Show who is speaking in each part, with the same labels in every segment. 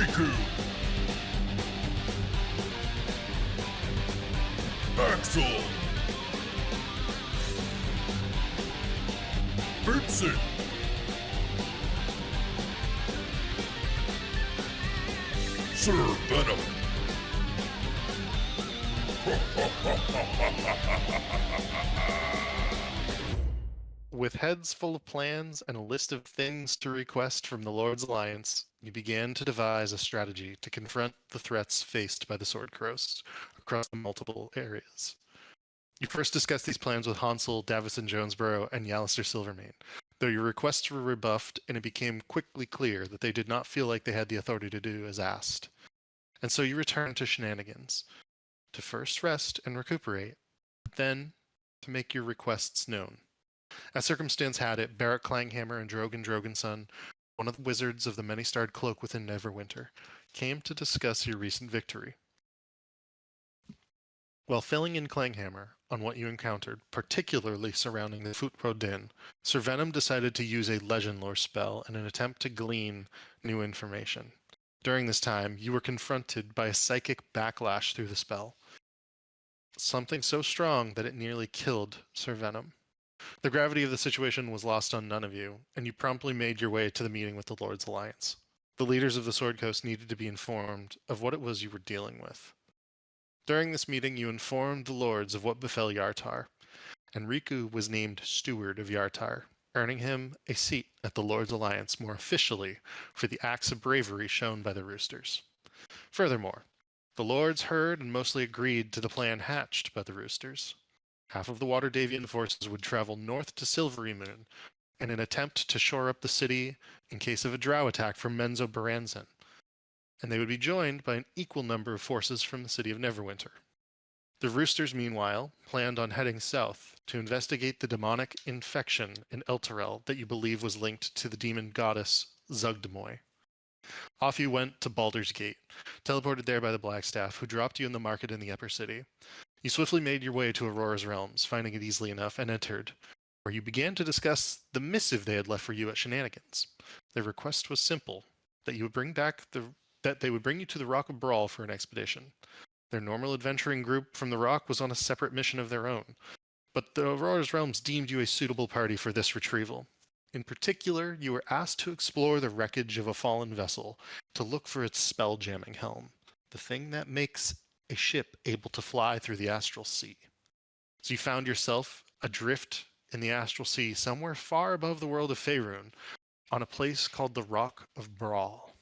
Speaker 1: Riku! Axel! Vincent! Sir Venom!
Speaker 2: With heads full of plans and a list of things to request from the Lord's Alliance, you began to devise a strategy to confront the threats faced by the Sword Coast across multiple areas. You first discussed these plans with Hansel, Davison Jonesboro, and Yalister Silvermane, though your requests were rebuffed and it became quickly clear that they did not feel like they had the authority to do as asked. And so you returned to Shenanigans, to first rest and recuperate, then to make your requests known. As circumstance had it, Barrett Clanghammer and Drogan Droganson, one of the wizards of the many-starred cloak within Neverwinter, came to discuss your recent victory. While filling in Clanghammer on what you encountered, particularly surrounding the Footro Den, Sir Venom decided to use a legend lore spell in an attempt to glean new information. During this time, you were confronted by a psychic backlash through the spell. Something so strong that it nearly killed Sir Venom. The gravity of the situation was lost on none of you, and you promptly made your way to the meeting with the Lord's Alliance. The leaders of the Sword Coast needed to be informed of what it was you were dealing with. During this meeting, you informed the lords of what befell Yartar, and Riku was named Steward of Yartar, earning him a seat at the Lord's Alliance more officially for the acts of bravery shown by the Roosters. Furthermore, the lords heard and mostly agreed to the plan hatched by the Roosters. Half of the Water Davian forces would travel north to Silvery Moon in an attempt to shore up the city in case of a drow attack from Menzo Baranzan, and they would be joined by an equal number of forces from the city of Neverwinter. The Roosters, meanwhile, planned on heading south to investigate the demonic infection in Elturel that you believe was linked to the demon goddess Zugdemoy. Off you went to Baldur's Gate, teleported there by the Blackstaff, who dropped you in the market in the Upper City. You swiftly made your way to Aurora's realms, finding it easily enough, and entered, where you began to discuss the missive they had left for you at Shenanigans. Their request was simple, that they would bring you to the Rock of Brawl for an expedition. Their normal adventuring group from the Rock was on a separate mission of their own, but the Aurora's realms deemed you a suitable party for this retrieval. In particular, you were asked to explore the wreckage of a fallen vessel to look for its spell-jamming helm, the thing that makes a ship able to fly through the astral sea. So you found yourself adrift in the astral sea somewhere far above the world of Faerun, on a place called the Rock of Brawl,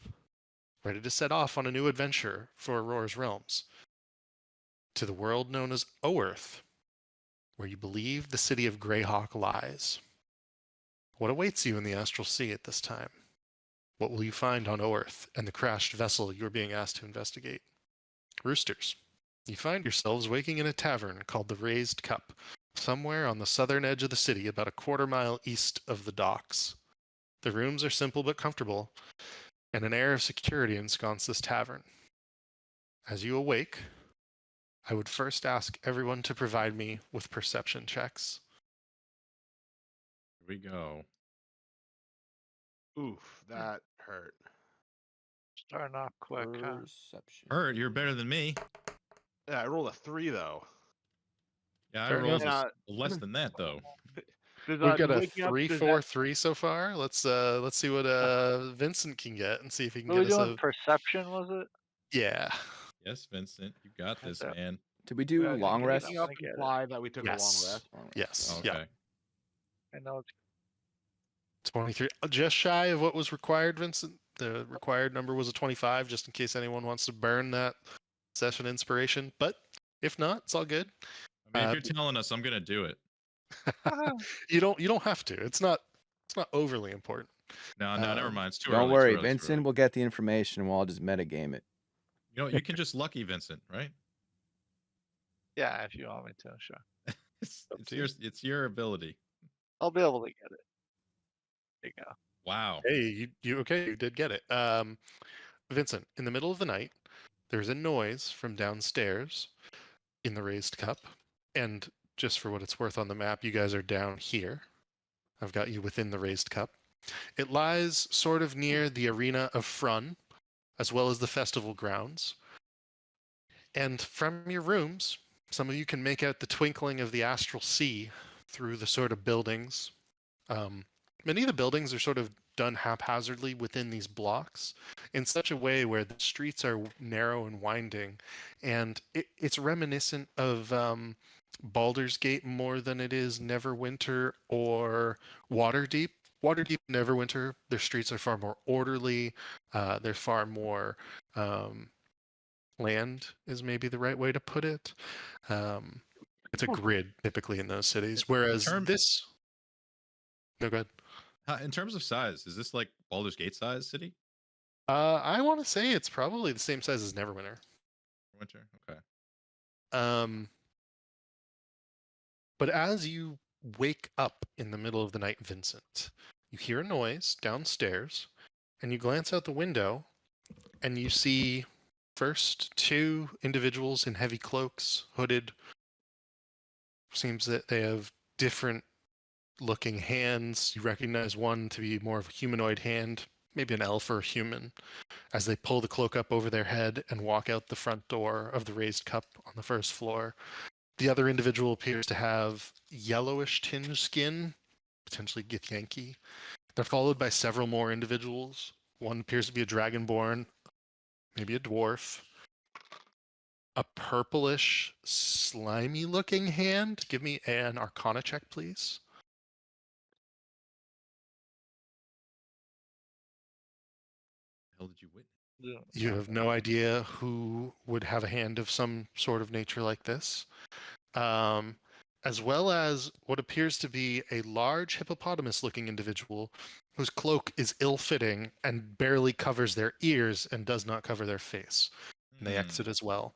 Speaker 2: ready to set off on a new adventure for Aurora's realms, to the world known as Oerth, where you believe the city of Greyhawk lies. What awaits you in the astral sea at this time? What will you find on Oerth and the crashed vessel you are being asked to investigate? Roosters, you find yourselves waking in a tavern called the Raised Cup, somewhere on the southern edge of the city, about a quarter-mile east of the docks. The rooms are simple but comfortable, and an air of security ensconce this tavern. As you awake, I would first ask everyone to provide me with perception checks.
Speaker 3: Here we go.
Speaker 4: Oof, that hurt.
Speaker 5: Starting off quick, huh?
Speaker 6: Perception.
Speaker 3: Hurt, you're better than me.
Speaker 4: Yeah, I rolled a 3 though.
Speaker 3: Yeah, I
Speaker 2: Fair
Speaker 3: rolled
Speaker 4: enough.
Speaker 3: less than that though.
Speaker 5: Does,
Speaker 2: We've got a
Speaker 5: waking up,
Speaker 2: 3-4-3 so far. Let's see what Vincent can get and see if he can
Speaker 5: What are we
Speaker 2: get us
Speaker 5: doing?
Speaker 2: a
Speaker 5: Perception, was it?
Speaker 2: yeah.
Speaker 3: Yes, Vincent, you got this,
Speaker 5: Okay.
Speaker 3: man.
Speaker 6: Did we do
Speaker 5: Yeah,
Speaker 6: long
Speaker 5: you
Speaker 6: rest?
Speaker 5: get
Speaker 4: Waking up
Speaker 5: get it.
Speaker 4: implied that we took
Speaker 2: Yes.
Speaker 4: a long rest.
Speaker 2: Yes.
Speaker 3: Okay.
Speaker 2: Yeah.
Speaker 5: I know it's
Speaker 2: 23, just shy of what was required, Vincent. The required number was a 25, just in case anyone wants to burn that session inspiration. But if not, it's all good.
Speaker 3: I mean, if you're telling us, I'm gonna do it.
Speaker 2: You don't have to. It's not overly important.
Speaker 3: No, never mind. It's too
Speaker 6: Don't
Speaker 3: early.
Speaker 6: worry,
Speaker 3: too early, too
Speaker 6: Vincent
Speaker 3: early.
Speaker 6: will get the information and we'll all just metagame it.
Speaker 3: You know, you can just lucky Vincent, right?
Speaker 5: yeah. If you want me to, sure.
Speaker 3: It's your ability.
Speaker 5: I'll be able to get it. There you go.
Speaker 3: Wow.
Speaker 2: Hey, you okay? You did get it. Vincent, in the middle of the night, there's a noise from downstairs in the Raised Cup, and just for what it's worth on the map, you guys are down here. I've got you within the Raised Cup. It lies sort of near the arena of Frun, as well as the festival grounds. And from your rooms, some of you can make out the twinkling of the astral sea through the sort of buildings. Many of the buildings are sort of done haphazardly within these blocks in such a way where the streets are narrow and winding, and it's reminiscent of Baldur's Gate more than it is Neverwinter or Waterdeep. Waterdeep, Neverwinter, their streets are far more orderly. They're far more land is maybe the right way to put it. It's a grid typically in those cities, whereas this. No, go ahead.
Speaker 3: In terms of size, is this like Baldur's Gate size city?
Speaker 2: I want to say it's probably the same size as Neverwinter.
Speaker 3: Winter, okay.
Speaker 2: But as you wake up in the middle of the night, Vincent, you hear a noise downstairs, and you glance out the window, and you see first two individuals in heavy cloaks, hooded. Seems that they have different looking hands. You recognize one to be more of a humanoid hand, maybe an elf or a human, as they pull the cloak up over their head and walk out the front door of the raised cup on the first floor. The other individual appears to have yellowish tinged skin, potentially Githyanki. They're followed by several more individuals. One appears to be a dragonborn, maybe a dwarf. A purplish, slimy looking hand. Give me an Arcana check, please.
Speaker 3: How did you witness?
Speaker 5: Yeah.
Speaker 2: You have no idea who would have a hand of some sort of nature like this. As well as what appears to be a large hippopotamus-looking individual whose cloak is ill-fitting and barely covers their ears and does not cover their face. And they exit as well.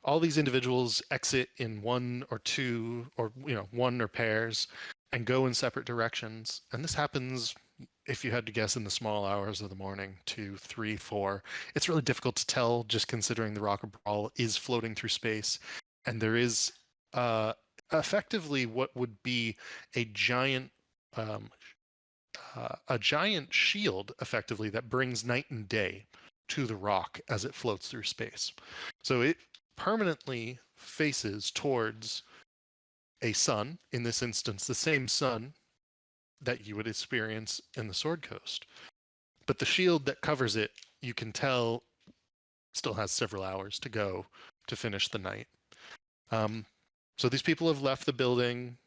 Speaker 2: All these individuals exit in one or two, or one or pairs, and go in separate directions. And this happens, if you had to guess, in the small hours of the morning, 2, 3, 4. It's really difficult to tell, just considering the rock brawl is floating through space, and there is effectively what would be a giant shield, effectively, that brings night and day to the rock as it floats through space. So it permanently faces towards a sun, in this instance, the same sun that you would experience in the Sword Coast. But the shield that covers it, you can tell, still has several hours to go to finish the night. So these people have left the building.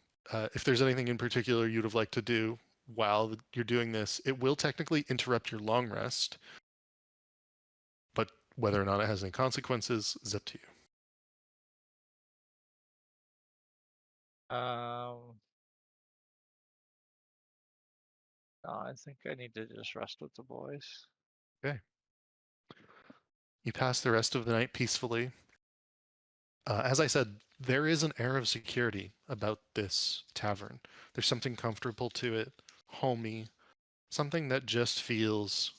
Speaker 2: If there's anything in particular you'd have liked to do while you're doing this, it will technically interrupt your long rest. But whether or not it has any consequences is up to you.
Speaker 5: No, I think I need to just rest with the boys.
Speaker 2: Okay. You pass the rest of the night peacefully. As I said, there is an air of security about this tavern. There's something comfortable to it, homey, something that just feels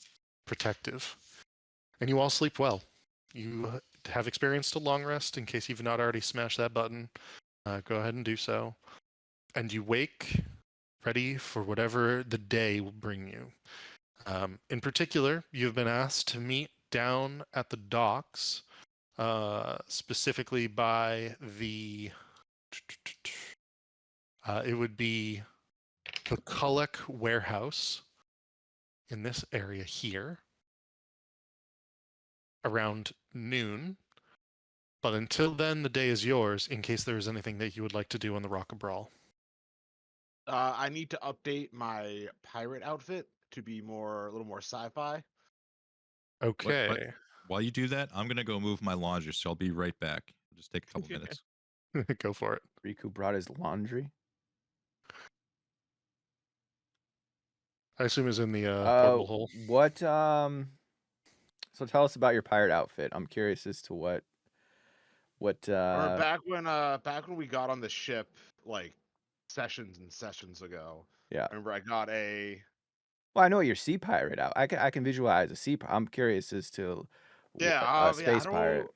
Speaker 2: protective. And you all sleep well. You have experienced a long rest. In case you've not already smashed that button, go ahead and do so. And you wake ready for whatever the day will bring you. In particular, you've been asked to meet down at the docks, specifically by the it would be the Kulek warehouse in this area here around noon. But until then, the day is yours in case there is anything that you would like to do on the Rock Brawl.
Speaker 4: I need to update my pirate outfit to be a little more sci-fi.
Speaker 2: Okay.
Speaker 3: While you do that, I'm gonna go move my laundry, so I'll be right back. It'll just take a couple minutes.
Speaker 2: Go for it.
Speaker 6: Riku brought his laundry.
Speaker 2: I assume it's in the portable hole.
Speaker 6: What so tell us about your pirate outfit. I'm curious as to what
Speaker 4: Or back when we got on the ship, like sessions and sessions ago.
Speaker 6: Yeah.
Speaker 4: I remember I got
Speaker 6: Well, I know your sea pirate out. I can visualize a sea. I'm curious as to a space pirate.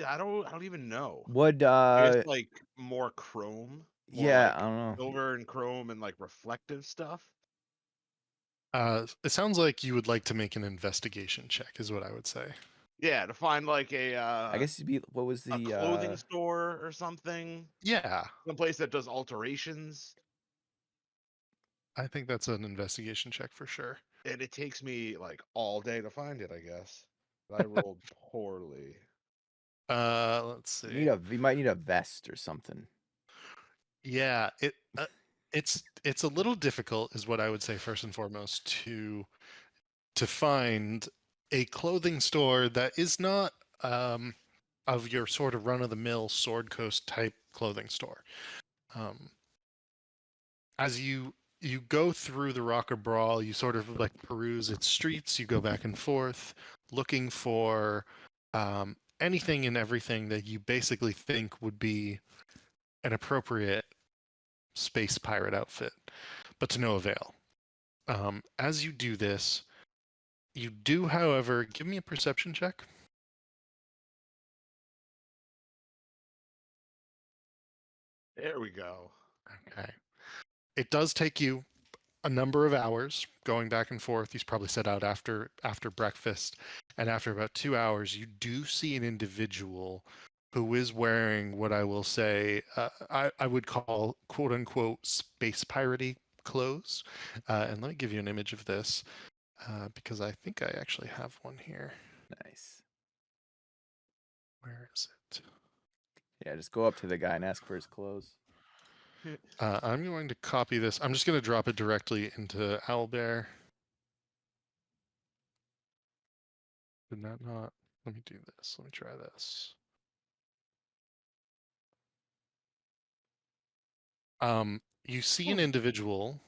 Speaker 4: I don't even know.
Speaker 6: Would
Speaker 4: I guess like more chrome.
Speaker 6: Yeah,
Speaker 4: like
Speaker 6: I don't know.
Speaker 4: silver and chrome and like reflective stuff.
Speaker 2: It sounds like you would like to make an investigation check, is what I would say.
Speaker 4: Yeah, to find like
Speaker 6: I guess it'd be what was
Speaker 4: a
Speaker 6: the
Speaker 4: clothing store or something.
Speaker 2: Yeah,
Speaker 4: Someplace that does alterations.
Speaker 2: I think that's an investigation check for sure.
Speaker 4: And it takes me like all day to find it, I guess. I rolled poorly.
Speaker 2: Let's
Speaker 6: you
Speaker 2: see.
Speaker 6: need you might need a vest or something.
Speaker 2: Yeah, it's a little difficult, is what I would say first and foremost, to find a clothing store that is not of your sort of run-of-the-mill Sword Coast type clothing store. As you go through the Rocker Brawl, you sort of like peruse its streets. You go back and forth, looking for anything and everything that you basically think would be an appropriate space pirate outfit, but to no avail. As you do this, you do, however, give me a perception check.
Speaker 4: There we go.
Speaker 2: Okay. It does take you a number of hours going back and forth. He's probably set out after breakfast, and after about 2 hours, you do see an individual who is wearing what I will say I would call quote unquote space piratey clothes. And let me give you an image of this because I think I actually have one here.
Speaker 6: Nice.
Speaker 2: Where is it?
Speaker 6: Yeah, just go up to the guy and ask for his clothes.
Speaker 2: I'm going to copy this. I'm just going to drop it directly into Owlbear. Did that not? Let me do this. Let me try this. You see an individual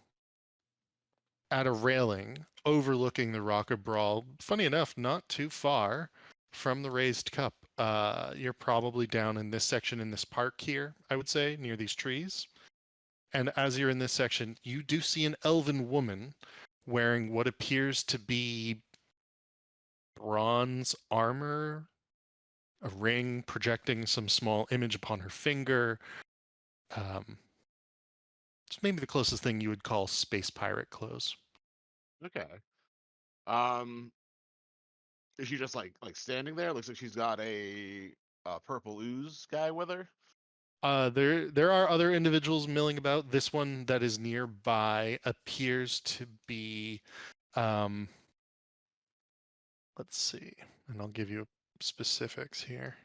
Speaker 2: at a railing overlooking the Rocker Brawl. Funny enough, not too far from the raised cup. You're probably down in this section in this park here, I would say, near these trees. And as you're in this section, you do see an elven woman wearing what appears to be bronze armor, a ring projecting some small image upon her finger. It's maybe the closest thing you would call space pirate clothes.
Speaker 4: Okay. Is she just like standing there? Looks like she's got a purple ooze guy with her.
Speaker 2: There are other individuals milling about. This one that is nearby appears to be, let's see, and I'll give you specifics here.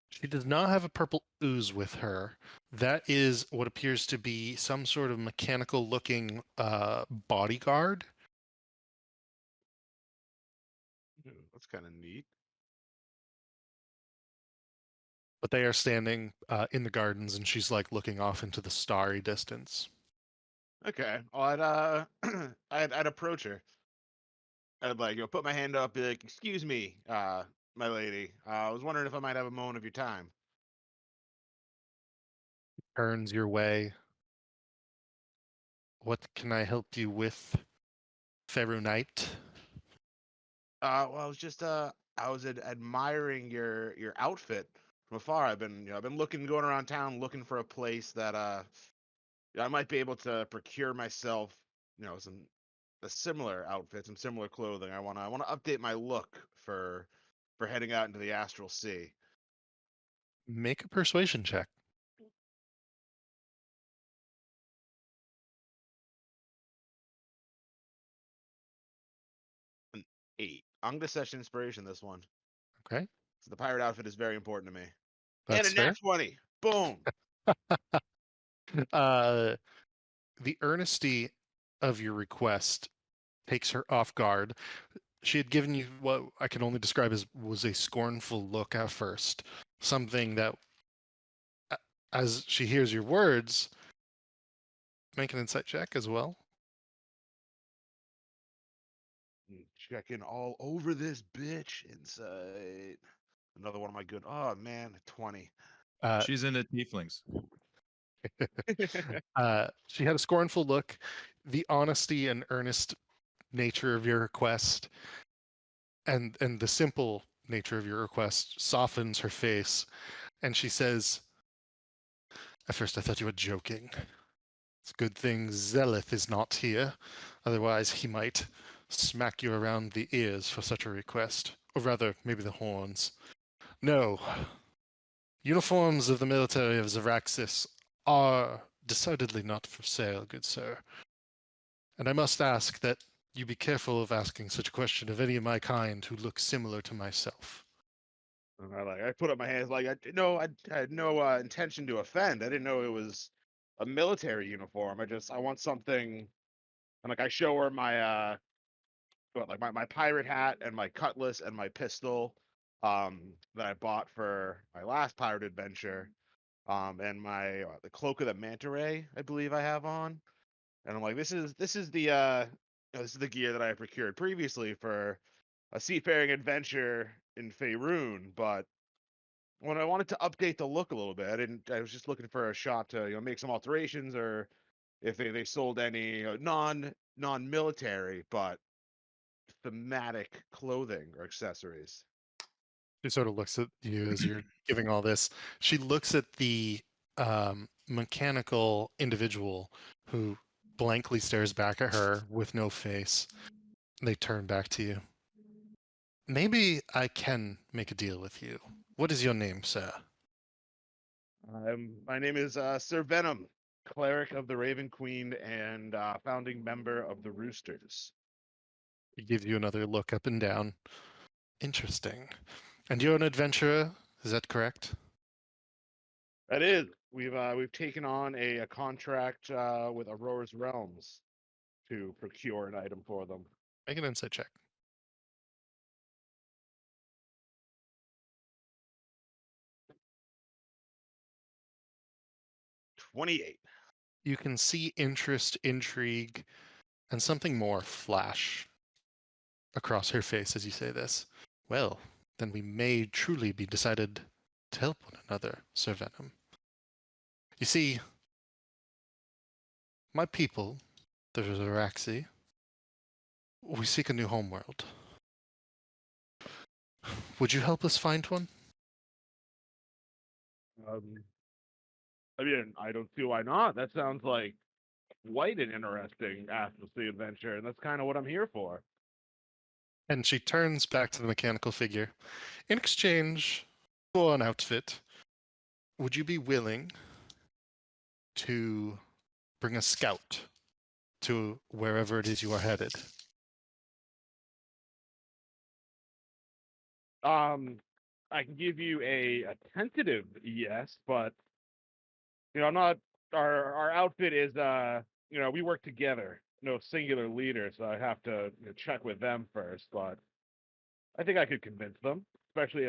Speaker 2: She does not have a purple ooze with her. That is what appears to be some sort of mechanical-looking bodyguard.
Speaker 4: Ooh, that's kind of neat.
Speaker 2: But they are standing in the gardens, and she's like looking off into the starry distance.
Speaker 4: Okay. Well, I'd approach her. I'd like put my hand up, be like, "Excuse me, my lady. I was wondering if I might have a moment of your time."
Speaker 2: Turns your way. What can I help you with, Pharaoh Knight?
Speaker 4: Well, I was admiring your outfit from afar. I've been going around town looking for a place that I might be able to procure myself, a similar outfit, some similar clothing. I wanna update my look for heading out into the astral sea.
Speaker 2: Make a persuasion check.
Speaker 4: An 8. I'm gonna session inspiration this one.
Speaker 2: Okay,
Speaker 4: So the pirate outfit is very important to me.
Speaker 2: that's
Speaker 4: And a
Speaker 2: fair.
Speaker 4: nat 20. Boom.
Speaker 2: The earnesty of your request takes her off guard. She had given you what I can only describe as was a scornful look at first. Something that, as she hears your words, make an insight check as well.
Speaker 4: Checking all over this bitch inside. Another one of my good. Oh man, 20.
Speaker 3: She's into tieflings.
Speaker 2: She had a scornful look. The honesty and earnest nature of your request and the simple nature of your request softens her face, and she says, "At first I thought you were joking. It's a good thing Zeleth is not here, otherwise he might smack you around the ears for such a request. Or rather, maybe the horns. No. Uniforms of the military of Zaraxis are decidedly not for sale, good sir. And I must ask that you be careful of asking such a question of any of my kind who look similar to myself.
Speaker 4: And I put up my hands like I had no intention to offend. I didn't know it was a military uniform. I want something, and like I show her my my pirate hat and my cutlass and my pistol that I bought for my last pirate adventure, and my the cloak of the manta ray I believe I have on. And I'm like, this is this is the gear that I procured previously for a seafaring adventure in Faerun, but when I wanted to update the look a little bit, I was just looking for a shot to make some alterations, or if they sold any non-military but thematic clothing or accessories.
Speaker 2: She sort of looks at you as you're giving all this. She looks at the mechanical individual who blankly stares back at her with no face. They turn back to you. Maybe I can make a deal with you. What is your name, sir?
Speaker 4: My name is Sir Venom, cleric of the Raven Queen and founding member of the Roosters.
Speaker 2: He gives you another look up and down. Interesting. And you're an adventurer, is that correct?
Speaker 4: That is, we've taken on a contract with Aurora's Realms to procure an item for them.
Speaker 2: Make an insight check.
Speaker 4: 28.
Speaker 2: You can see interest, intrigue, and something more flash across her face as you say this. Well, then we may truly be decided to help one another, Sir Venom. You see, my people, the Zaraxi, we seek a new homeworld. Would you help us find one?
Speaker 4: I mean, I don't see why not. That sounds like quite an interesting Astral Sea adventure, and that's kind of what I'm here for.
Speaker 2: And she turns back to the mechanical figure. In exchange for an outfit, would you be willing to bring a scout to wherever it is you are headed?
Speaker 4: I can give you a tentative yes, but I'm not. Our outfit is we work together, no singular leader, so I have to check with them first. But I think I could convince them, especially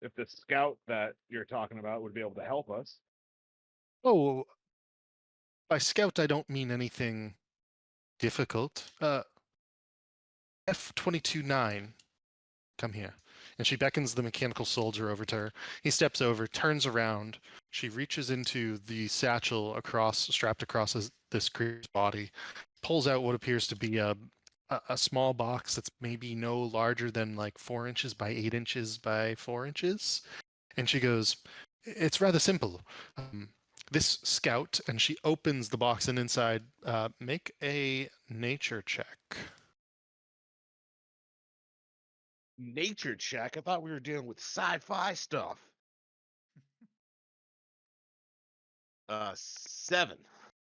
Speaker 4: if the scout that you're talking about would be able to help us.
Speaker 2: Oh, by scout I don't mean anything difficult. F-22-9, come here. And she beckons the mechanical soldier over to her. He steps over, turns around. She reaches into the satchel strapped across this creature's body, pulls out what appears to be a small box that's maybe no larger than like 4 inches by 8 inches by 4 inches. And she goes, it's rather simple. This scout, and she opens the box, and inside, make a nature check.
Speaker 4: Nature check? I thought we were dealing with sci-fi stuff. 7.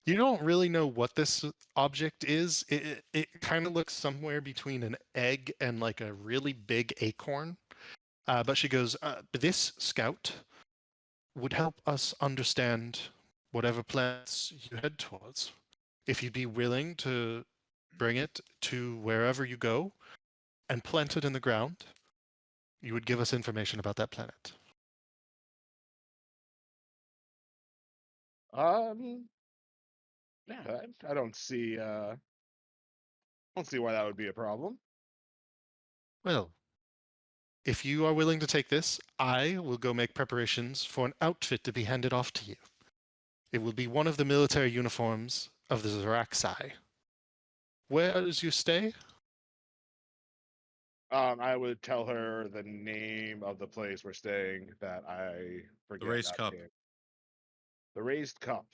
Speaker 2: You don't really know what this object is. It kind of looks somewhere between an egg and like a really big acorn. But she goes, this scout would help us understand whatever planets you head towards. If you'd be willing to bring it to wherever you go and plant it in the ground, you would give us information about that planet.
Speaker 4: Yeah, I don't see why that would be a problem.
Speaker 2: Well, if you are willing to take this, I will go make preparations for an outfit to be handed off to you. It will be one of the military uniforms of the Zaraxi. Where does you stay?
Speaker 4: I would tell her the name of the place we're staying that I forget.
Speaker 3: Raised Cup.
Speaker 4: The Raised Cup.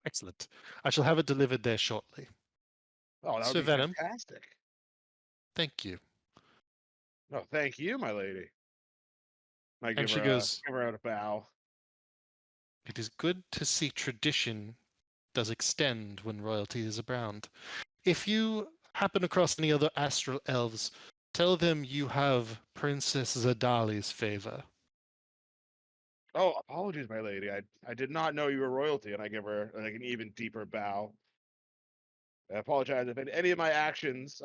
Speaker 2: Excellent. I shall have it delivered there shortly.
Speaker 4: Oh, that would
Speaker 2: Sir
Speaker 4: be
Speaker 2: Venom,
Speaker 4: fantastic.
Speaker 2: thank you.
Speaker 4: No, thank you, my lady. I
Speaker 2: And
Speaker 4: give
Speaker 2: she
Speaker 4: her
Speaker 2: goes,
Speaker 4: give her a bow.
Speaker 2: it is good to see tradition does extend when royalty is around. If you happen across any other astral elves, tell them you have Princess Zadali's favor.
Speaker 4: Oh, apologies, my lady. I did not know you were royalty, and I give her like an even deeper bow. I apologize if any of my actions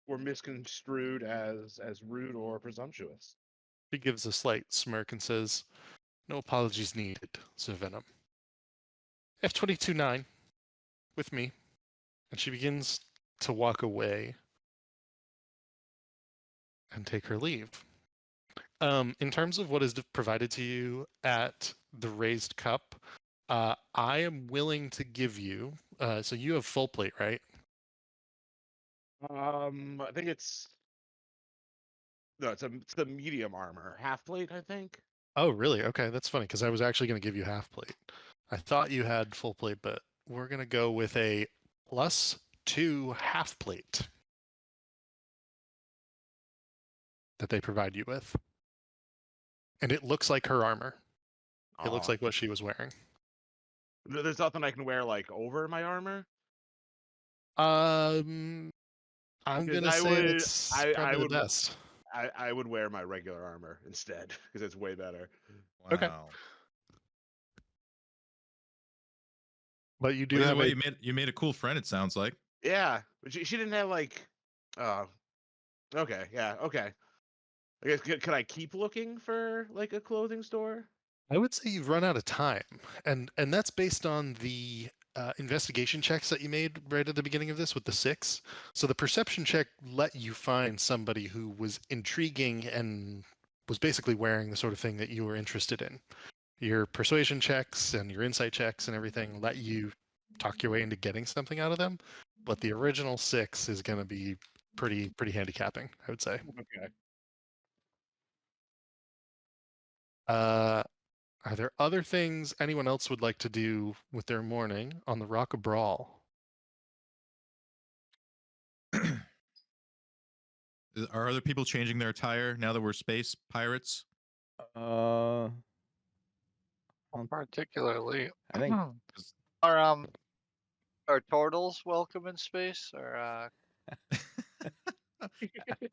Speaker 4: were misconstrued as rude or presumptuous.
Speaker 2: She gives a slight smirk and says, no apologies needed, Sir Venom. F-22-9, with me. And she begins to walk away and take her leave. In terms of what is provided to you at the raised cup, I am willing to give you. So you have full plate, right?
Speaker 4: I think it's no, it's the medium armor, half plate, I think.
Speaker 2: Oh, really? Okay, that's funny because I was actually going to give you half plate. I thought you had full plate, but we're going to go with a +2 half plate that they provide you with. And it looks like her armor. It looks
Speaker 4: Aw.
Speaker 2: like what she was wearing.
Speaker 4: There's nothing I can wear like over my armor.
Speaker 2: I'm
Speaker 4: Because
Speaker 2: gonna say that's
Speaker 4: I
Speaker 2: probably the
Speaker 4: would
Speaker 2: best.
Speaker 4: I would wear my regular armor instead because it's way better.
Speaker 2: Okay.
Speaker 3: Wow.
Speaker 2: But you do
Speaker 3: Well, either
Speaker 2: have
Speaker 3: way,
Speaker 2: a
Speaker 3: you made a cool friend. It sounds like.
Speaker 4: Yeah, but she didn't have like. Okay, yeah, okay. I guess could I keep looking for like a clothing store?
Speaker 2: I would say you've run out of time, and that's based on the investigation checks that you made right at the beginning of this with the 6. So the perception check let you find somebody who was intriguing and was basically wearing the sort of thing that you were interested in. Your persuasion checks and your insight checks and everything let you talk your way into getting something out of them, but the original 6 is going to be pretty handicapping, I would say.
Speaker 4: Okay.
Speaker 2: Are there other things anyone else would like to do with their morning on the Rock of Brawl?
Speaker 3: Are other people changing their attire now that we're space pirates?
Speaker 6: Uh,
Speaker 5: Particularly.
Speaker 6: I think
Speaker 5: Are turtles welcome in space? Or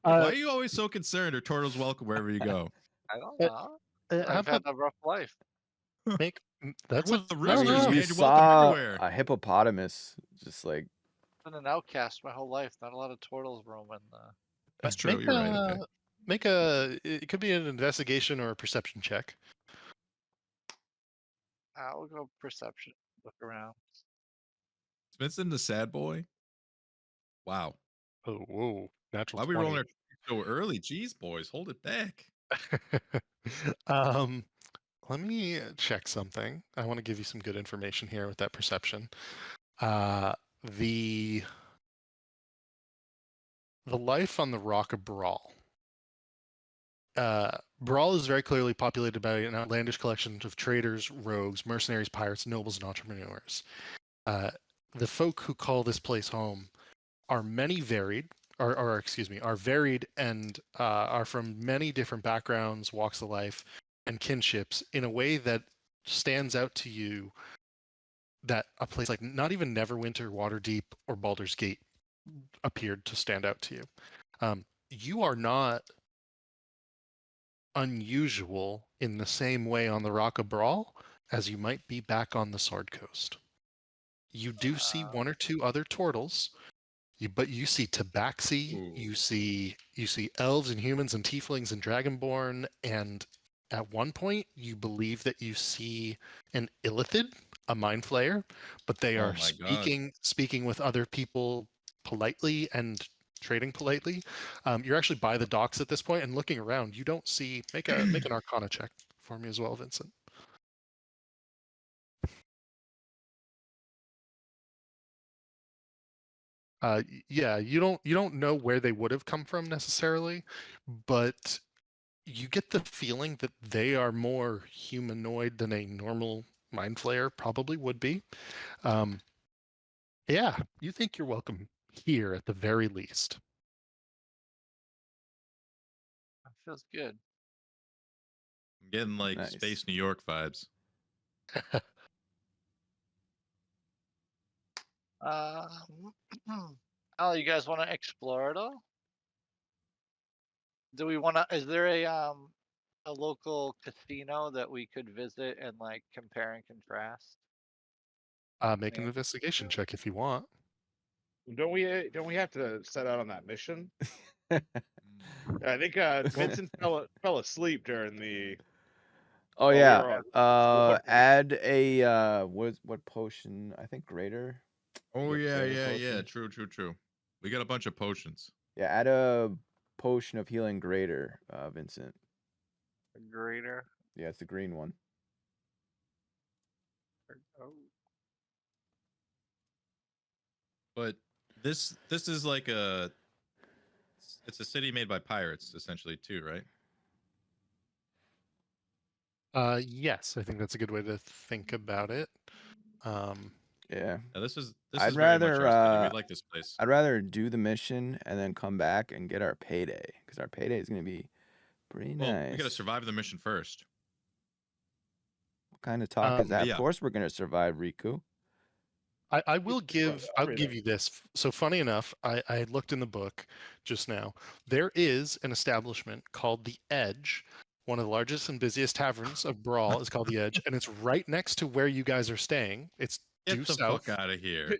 Speaker 3: Why are you always so concerned? Are turtles welcome wherever you go?
Speaker 5: I don't
Speaker 2: Uh,
Speaker 5: know.
Speaker 2: how
Speaker 5: I've had
Speaker 2: about
Speaker 5: a rough life.
Speaker 2: make that's
Speaker 3: With
Speaker 2: a
Speaker 3: the
Speaker 2: no,
Speaker 3: roosters,
Speaker 2: no,
Speaker 3: man.
Speaker 6: you
Speaker 3: You're welcome
Speaker 6: saw
Speaker 3: everywhere.
Speaker 6: a hippopotamus just like
Speaker 5: Been an outcast my whole life. Not a lot of turtles roaming.
Speaker 3: That's true.
Speaker 2: Make
Speaker 3: You're right. Okay.
Speaker 2: make a. It could be an investigation or a perception check.
Speaker 5: I'll go perception. Look around.
Speaker 3: Is Vincent the sad boy? Wow.
Speaker 2: Oh, whoa, natural
Speaker 3: Why are we rolling
Speaker 2: 20.
Speaker 3: our so early? Jeez, boys, hold it back.
Speaker 2: um, let me check something. I want to give you some good information here with that perception. The life on the Rock of Brawl. Brawl is very clearly populated by an outlandish collection of traders, rogues, mercenaries, pirates, nobles, and entrepreneurs. The folk who call this place home are many varied, or excuse me, are varied and are from many different backgrounds, walks of life, and kinships in a way that stands out to you that a place like not even Neverwinter, Waterdeep, or Baldur's Gate appeared to stand out to you. You are not unusual in the same way on the Rock of Brawl as you might be back on the Sword Coast. You do see one or two other turtles, but you see tabaxi, you see elves and humans and tieflings and dragonborn, and at one point you believe that you see an illithid, a mind flayer, but they
Speaker 3: Oh
Speaker 2: are
Speaker 3: my God.
Speaker 2: speaking with other people politely and trading politely. You're actually by the docks at this point and looking around. You don't see. Make an Arcana check for me as well, Vincent. Yeah, you don't know where they would have come from necessarily, but you get the feeling that they are more humanoid than a normal Mind Flayer probably would be. Yeah, you think you're welcome here at the very least.
Speaker 5: That feels good.
Speaker 3: I'm getting like
Speaker 6: Nice.
Speaker 3: space New York vibes.
Speaker 5: Oh, you guys want to explore it all? Do we want to? Is there a local casino that we could visit and like compare and contrast?
Speaker 2: Make an
Speaker 5: Yeah.
Speaker 2: investigation check if you want.
Speaker 4: Don't we have to set out on that mission?
Speaker 3: Mm.
Speaker 4: I think Vincent fell asleep during the.
Speaker 6: Oh
Speaker 4: while we
Speaker 6: yeah.
Speaker 4: were on-
Speaker 6: Add a what potion? I think greater.
Speaker 3: Oh
Speaker 6: Get
Speaker 3: yeah,
Speaker 6: greater
Speaker 3: yeah, yeah.
Speaker 6: potion.
Speaker 3: True. We got a bunch of potions.
Speaker 6: Yeah, add a potion of healing greater, Vincent.
Speaker 5: A greater.
Speaker 6: Yeah, it's the green one.
Speaker 5: Oh.
Speaker 3: But this is like it's a city made by pirates essentially too, right?
Speaker 2: Yes, I think that's a good way to think about it.
Speaker 6: Yeah.
Speaker 3: Yeah, this is
Speaker 6: I'd
Speaker 3: very much
Speaker 6: rather,
Speaker 3: our city. We like this place.
Speaker 6: I'd rather do the mission and then come back and get our payday, because our payday is gonna be pretty
Speaker 3: Well,
Speaker 6: nice.
Speaker 3: we gotta survive the mission first.
Speaker 6: What kind of talk is that?
Speaker 3: yeah.
Speaker 6: Of course we're gonna survive, Riku.
Speaker 2: I will give I'll give
Speaker 4: everything.
Speaker 2: you this. So funny enough, I looked in the book just now. There is an establishment called the Edge. One of the largest and busiest taverns of Brawl is called the Edge, and it's right next to where you guys are staying. It's
Speaker 3: Get
Speaker 2: due
Speaker 3: the
Speaker 2: south,
Speaker 3: fuck out of here.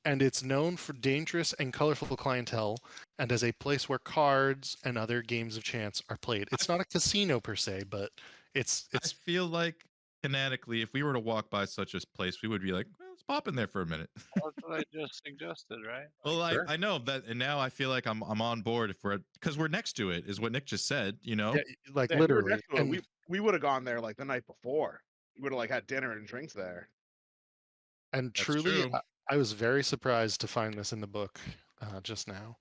Speaker 2: and it's known for dangerous and colorful clientele, and as a place where cards and other games of chance are played. It's not a casino per se, but it's
Speaker 3: I feel like canonically, if we were to walk by such a place, we would be like, well, let's pop in there for a minute.
Speaker 5: That's what I just suggested, right?
Speaker 3: Well,
Speaker 4: Sure.
Speaker 3: I know that, and now I feel like I'm on board if we're because we're next to it, is what Nick just said. You know,
Speaker 2: yeah, like
Speaker 4: Yeah, if we were
Speaker 2: literally.
Speaker 4: next to it,
Speaker 2: And
Speaker 4: we would have gone there like the night before. We would have like had dinner and drinks there.
Speaker 2: And
Speaker 3: That's
Speaker 2: truly,
Speaker 3: true.
Speaker 2: I was very surprised to find this in the book just now.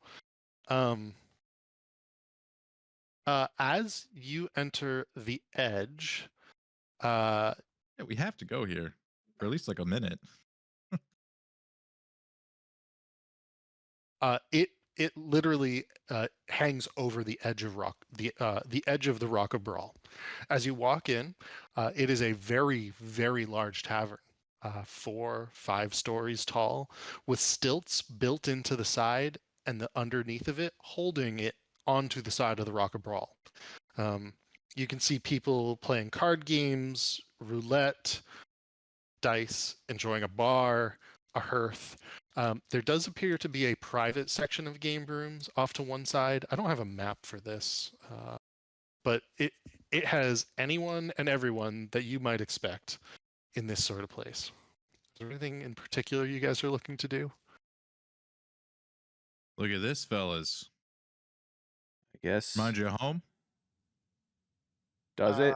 Speaker 2: As you enter the Edge,
Speaker 3: yeah, we have to go here for at least like a minute.
Speaker 2: it literally hangs over the edge of the edge of the Rock of Brawl. As you walk in, it is a very, very large tavern. 4-5 stories tall, with stilts built into the side and the underneath of it, holding it onto the side of the Rock of Brawl. You can see people playing card games, roulette, dice, enjoying a bar, a hearth. There does appear to be a private section of game rooms off to one side. I don't have a map for this, but it has anyone and everyone that you might expect in this sort of place. Is there anything in particular you guys are looking to do?
Speaker 3: Look at this, fellas.
Speaker 6: I guess.
Speaker 3: Mind you, home.
Speaker 6: Does it?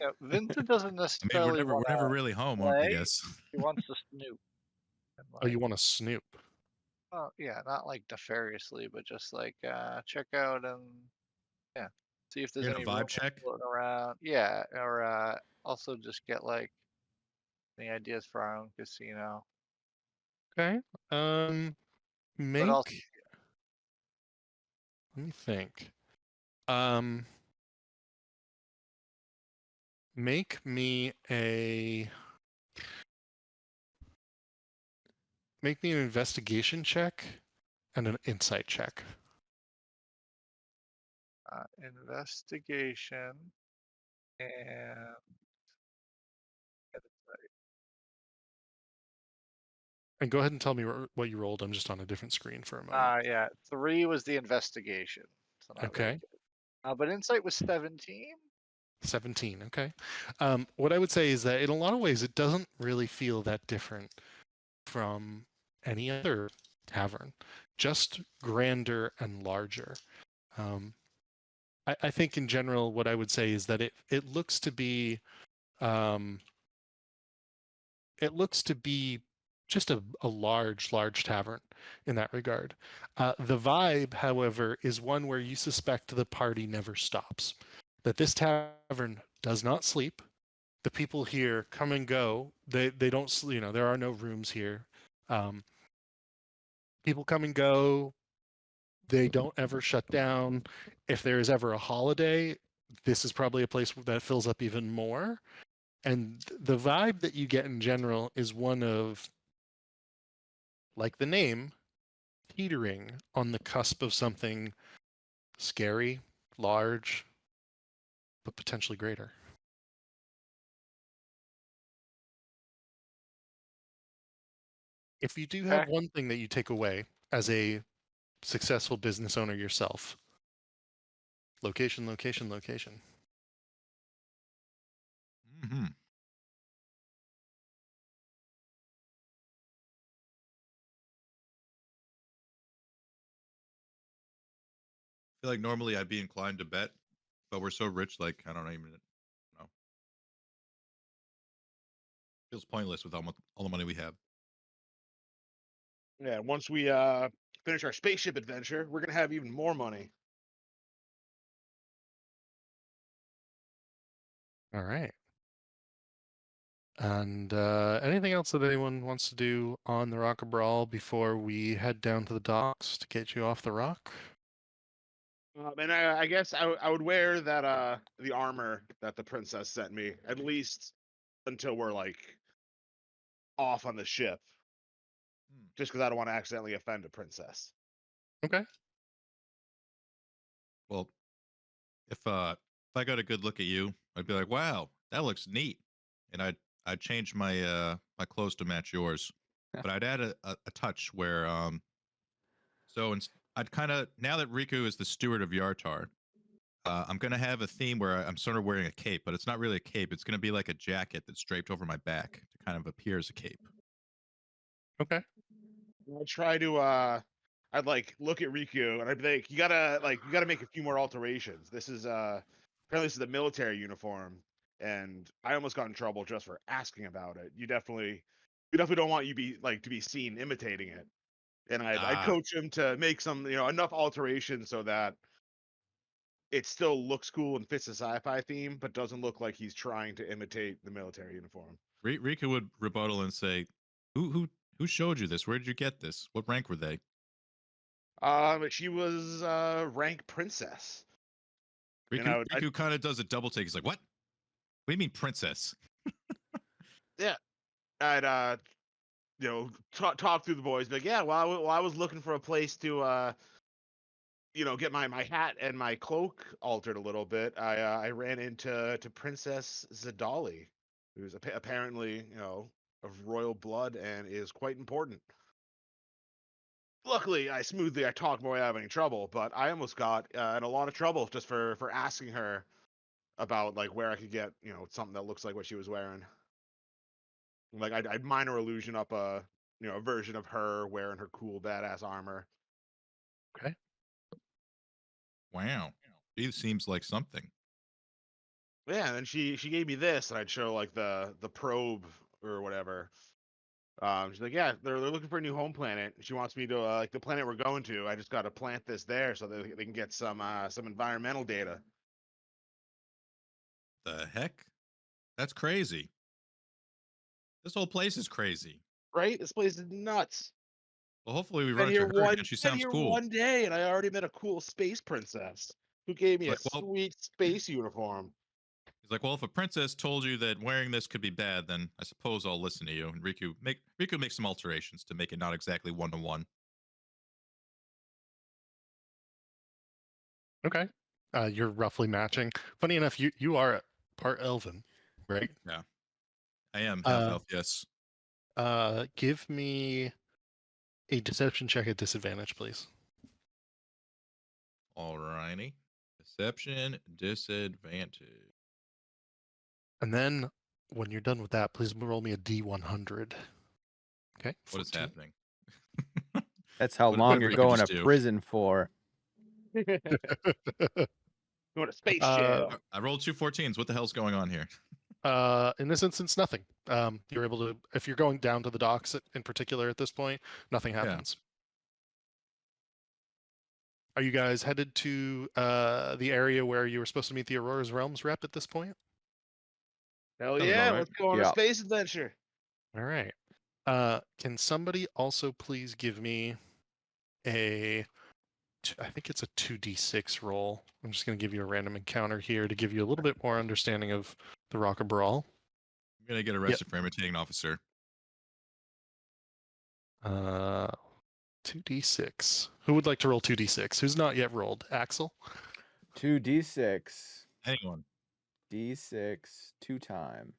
Speaker 5: Yeah, Vincent doesn't
Speaker 3: I mean,
Speaker 5: necessarily
Speaker 3: we're
Speaker 5: want
Speaker 3: never really home, I
Speaker 5: play.
Speaker 3: guess.
Speaker 5: He wants to snoop. And,
Speaker 2: Oh, you want to snoop?
Speaker 5: Oh yeah, not like nefariously, but just like check out and yeah, see if there's
Speaker 3: Get a
Speaker 5: any
Speaker 3: vibe
Speaker 5: rumors
Speaker 3: check?
Speaker 5: floating around. Yeah, or also just get like any ideas for our own casino.
Speaker 2: Okay.
Speaker 5: But also,
Speaker 2: Let me think. Make me an investigation check and an insight check.
Speaker 5: investigation and
Speaker 2: And go ahead and tell me what you rolled. I'm just on a different screen for a moment.
Speaker 5: yeah, 3 was the investigation. So not really
Speaker 2: Okay.
Speaker 5: good. But insight was 17.
Speaker 2: 17. Okay. What I would say is that in a lot of ways, it doesn't really feel that different from any other tavern, just grander and larger. I think in general, what I would say is that it looks to be just a large tavern in that regard. The vibe, however, is one where you suspect the party never stops. That this tavern does not sleep. the people here come and go. They don't, there are no rooms here. People come and go. They don't ever shut down. If there is ever a holiday, this is probably a place that fills up even more. And the vibe that you get in general is one of, like the name, teetering on the cusp of something scary, large, but potentially greater. If you do have
Speaker 5: Okay.
Speaker 2: one thing that you take away as a successful business owner yourself, location, location, location.
Speaker 3: Mm-hmm. I feel like normally I'd be inclined to bet, but we're so rich, like I don't even know. Feels pointless with all the money we have.
Speaker 4: Yeah, once we finish our spaceship adventure, we're gonna have even more money.
Speaker 2: All right. And anything else that anyone wants to do on the Rock of Brawl before we head down to the docks to get you off the rock?
Speaker 4: And I guess I would wear that the armor that the princess sent me, at least until we're like off on the ship, just because I don't want to accidentally offend a princess.
Speaker 2: Okay.
Speaker 3: Well, if I got a good look at you, I'd be like, "Wow, that looks neat," and I'd change my clothes to match yours, but I'd add a touch where I'd kind of, now that Riku is the steward of Yartar, I'm gonna have a theme where I'm sort of wearing a cape, but it's not really a cape. It's gonna be like a jacket that's draped over my back to kind of appear as a cape.
Speaker 2: Okay.
Speaker 4: I'd try to I'd like look at Riku and I'd be like, you gotta make a few more alterations. This is apparently this is the military uniform, and I almost got in trouble just for asking about it. We definitely don't want you to be seen imitating it. And I'd
Speaker 3: Ah,
Speaker 4: coach him to make some, enough alterations so that it still looks cool and fits the sci-fi theme, but doesn't look like he's trying to imitate the military uniform.
Speaker 3: Riku would rebuttal and say, "Who showed you this? Where did you get this? What rank were they?"
Speaker 4: She was rank princess, and
Speaker 3: Riku kind of does a double take. He's like, "What? What do you mean, princess?"
Speaker 4: yeah, I'd talk through the boys, but yeah, while I was looking for a place to get my hat and my cloak altered a little bit, I ran into Princess Zadali, who's apparently of royal blood and is quite important. Luckily, I talked my way out of any trouble, but I almost got in a lot of trouble just for asking her about like where I could get something that looks like what she was wearing. Like I'd minor illusion up a version of her wearing her cool badass armor.
Speaker 2: Okay.
Speaker 3: Wow, she seems like something.
Speaker 4: Yeah, and then she gave me this, and I'd show like the probe or whatever. She's like, yeah, they're looking for a new home planet. She wants me to like the planet we're going to. I just got to plant this there so that they can get some environmental data.
Speaker 3: The heck? That's crazy. This whole place is crazy.
Speaker 4: Right? This place is nuts.
Speaker 3: Well, hopefully we
Speaker 4: Been
Speaker 3: run into
Speaker 4: here
Speaker 3: her again. She
Speaker 4: been
Speaker 3: sounds
Speaker 4: here
Speaker 3: cool.
Speaker 4: one day, and I already met a cool space princess who gave me
Speaker 3: He's
Speaker 4: a
Speaker 3: like, well,
Speaker 4: sweet space uniform.
Speaker 3: he's like, well, if a princess told you that wearing this could be bad, then I suppose I'll listen to you. And Riku makes some alterations to make it not exactly 1-to-1.
Speaker 2: Okay. You're roughly matching. Funny enough, you are part elven, right?
Speaker 3: Yeah, I am half elf. Yes.
Speaker 2: Give me a deception check at disadvantage, please.
Speaker 3: Alrighty. Deception disadvantage.
Speaker 2: And then when you're done with that, please roll me a D100. Okay.
Speaker 3: What is
Speaker 2: 14.
Speaker 3: happening?
Speaker 6: That's how
Speaker 3: What
Speaker 6: long
Speaker 3: did
Speaker 6: you're
Speaker 3: Riku
Speaker 6: going to
Speaker 3: just do?
Speaker 6: prison for.
Speaker 4: Going to space
Speaker 2: Uh,
Speaker 4: jail.
Speaker 3: I rolled 2 14s. What the hell's going on here?
Speaker 2: In this instance, nothing. You're able to, if you're going down to the docks in particular at this point, nothing happens. Are you guys headed to the area where you were supposed to meet the Aurora's Realms rep at this point?
Speaker 4: Hell
Speaker 3: Sounds
Speaker 4: yeah,
Speaker 3: about right.
Speaker 4: let's go on a
Speaker 6: Yeah.
Speaker 4: space adventure.
Speaker 2: All right. Can somebody also please give me I think it's a 2d6 roll. I'm just going to give you a random encounter here to give you a little bit more understanding of the Rocker Brawl.
Speaker 3: I'm gonna get arrested for imitating an officer.
Speaker 2: 2d6. Who would like to roll 2d6? Who's not yet rolled? Axel?
Speaker 6: 2d6.
Speaker 3: Anyone?
Speaker 6: D6 2 time.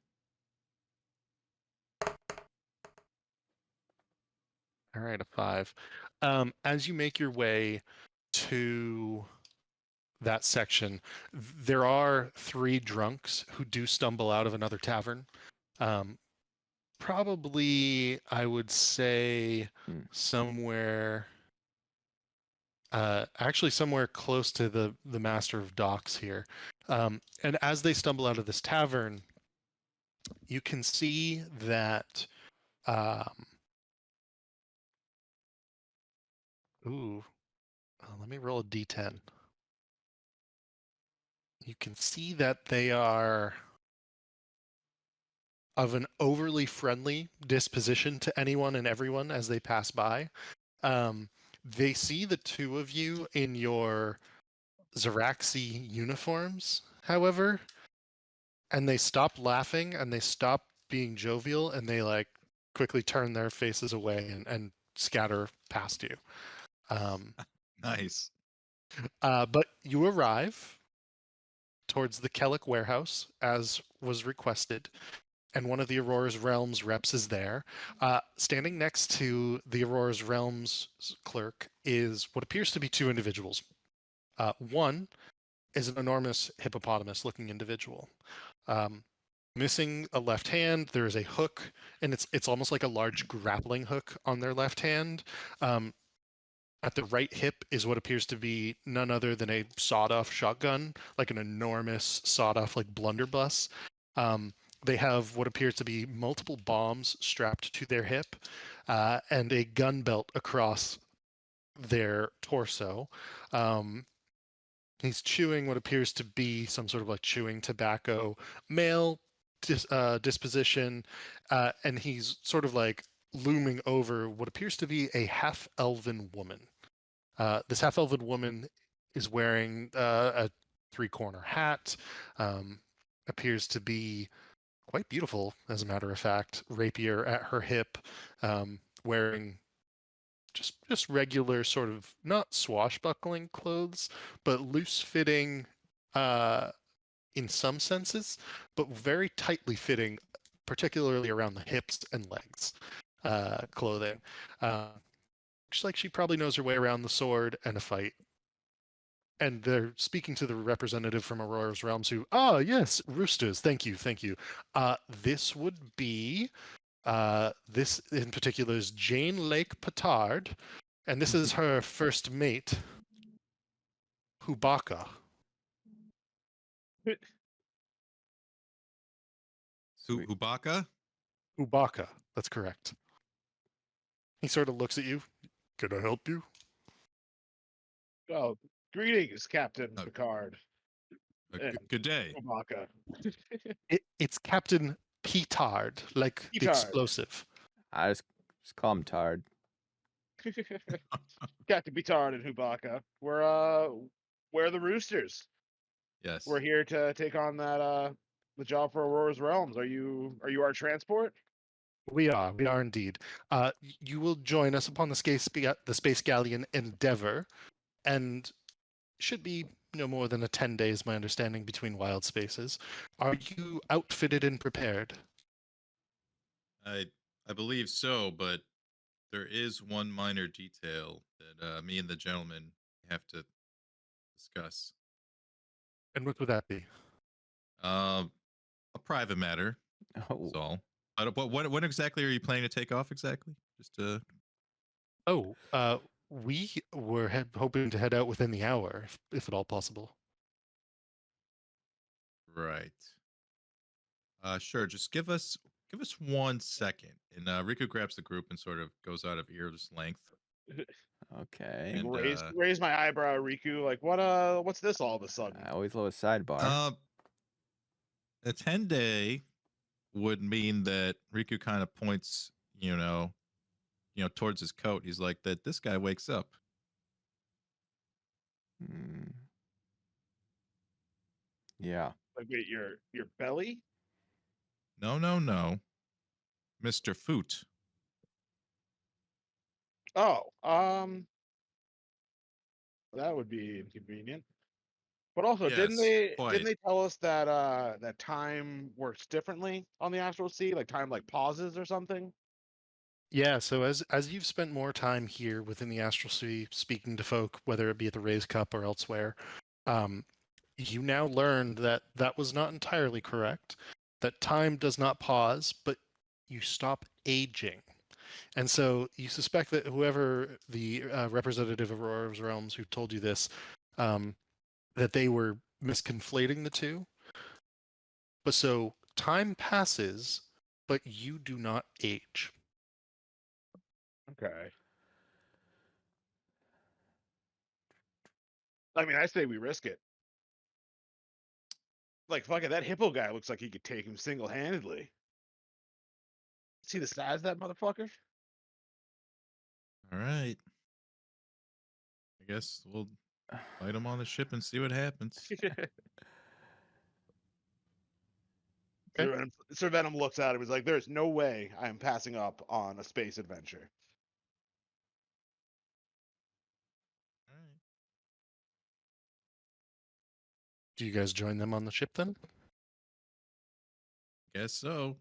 Speaker 2: All right, a 5. As you make your way to that section, there are 3 drunks who do stumble out of another tavern. Probably, I would say, somewhere, actually somewhere close to the Master of Docks here. And as they stumble out of this tavern, you can see that. Let me roll a d10. You can see that they are of an overly friendly disposition to anyone and everyone as they pass by. They see the 2 of you in your Zaraxi uniforms, however, and they stop laughing and they stop being jovial and they like quickly turn their faces away and scatter past you.
Speaker 3: Nice.
Speaker 2: But you arrive towards the Kellic warehouse as was requested, and one of the Aurora's Realms reps is there. Standing next to the Aurora's Realms clerk is what appears to be 2 individuals. One is an enormous hippopotamus-looking individual. Missing a left hand, there is a hook, and it's almost like a large grappling hook on their left hand. At the right hip is what appears to be none other than a sawed-off shotgun, like an enormous sawed-off like blunderbuss. They have what appears to be multiple bombs strapped to their hip, and a gun belt across their torso. He's chewing what appears to be some sort of like chewing tobacco, male disposition, and he's sort of like looming over what appears to be a half-elven woman. This half-elven woman is wearing a 3-corner hat, appears to be quite beautiful, as a matter of fact, rapier at her hip, wearing just regular sort of not swashbuckling clothes, but loose-fitting in some senses, but very tightly fitting, particularly around the hips and legs clothing. Looks like she probably knows her way around the sword and a fight. And they're speaking to the representative from Aurora's Realms who, yes, roosters, thank you. This would be, this in particular is Jane Lake Petard, and this is her first mate, Hubaka.
Speaker 6: Sweet.
Speaker 3: Hubaka?
Speaker 2: Hubaka, that's correct. He sort of looks at you. Can I help you?
Speaker 4: Oh, greetings, Captain
Speaker 3: Oh.
Speaker 4: Picard.
Speaker 3: Good day.
Speaker 4: Chewbacca.
Speaker 2: It's Captain Petard, like the
Speaker 4: Petard.
Speaker 2: explosive.
Speaker 6: I just call him Tard.
Speaker 4: Captain Petard and Chewbacca. Where are the roosters?
Speaker 3: Yes.
Speaker 4: We're here to take on that the job for Aurora's Realms. Are you our transport?
Speaker 2: We are indeed. You will join us upon the space galleon Endeavor, and should be no more than a 10 days, my understanding, between wild spaces. Are you outfitted and prepared?
Speaker 3: I believe so, but there is one minor detail that me and the gentleman have to discuss.
Speaker 2: And what would that be?
Speaker 3: A private matter.
Speaker 6: Oh,
Speaker 3: That's all. But when exactly are you planning to take off exactly? Just to...
Speaker 2: We were hoping to head out within the hour, if at all possible.
Speaker 3: Right. Sure. Just give us 1 second. And Riku grabs the group and sort of goes out of ear's length.
Speaker 6: okay.
Speaker 3: And,
Speaker 4: raise my eyebrow, Riku. Like what's this all of a sudden?
Speaker 6: I always love a sidebar.
Speaker 3: A 10-day would mean that Riku kind of points, towards his coat. He's like, that this guy wakes up.
Speaker 6: Hmm. Yeah.
Speaker 4: Like, wait, your belly?
Speaker 3: No, Mr. Foot.
Speaker 4: Oh, that would be inconvenient. But also, didn't
Speaker 3: Yes,
Speaker 4: they
Speaker 3: quite.
Speaker 4: didn't they tell us that that time works differently on the astral sea? Like time like pauses or something?
Speaker 2: Yeah, so as you've spent more time here within the Astral Sea, speaking to folk, whether it be at the Raise Cup or elsewhere, um, you now learned that that was not entirely correct. That time does not pause, but you stop aging. And so you suspect that whoever the representative of Aurora's Realms who told you this, that they were misconflating the two. But so time passes, but you do not age.
Speaker 4: Okay. I mean, I say we risk it. Like, fuck it, that hippo guy looks like he could take him single-handedly. See the size of that motherfucker?
Speaker 3: All right. I guess we'll fight him on the ship and see what happens.
Speaker 4: Sir Venom looks at him. He's like, "There's no way I am passing up on a space adventure."
Speaker 3: All right.
Speaker 2: Do you guys join them on the ship then?
Speaker 3: Guess so.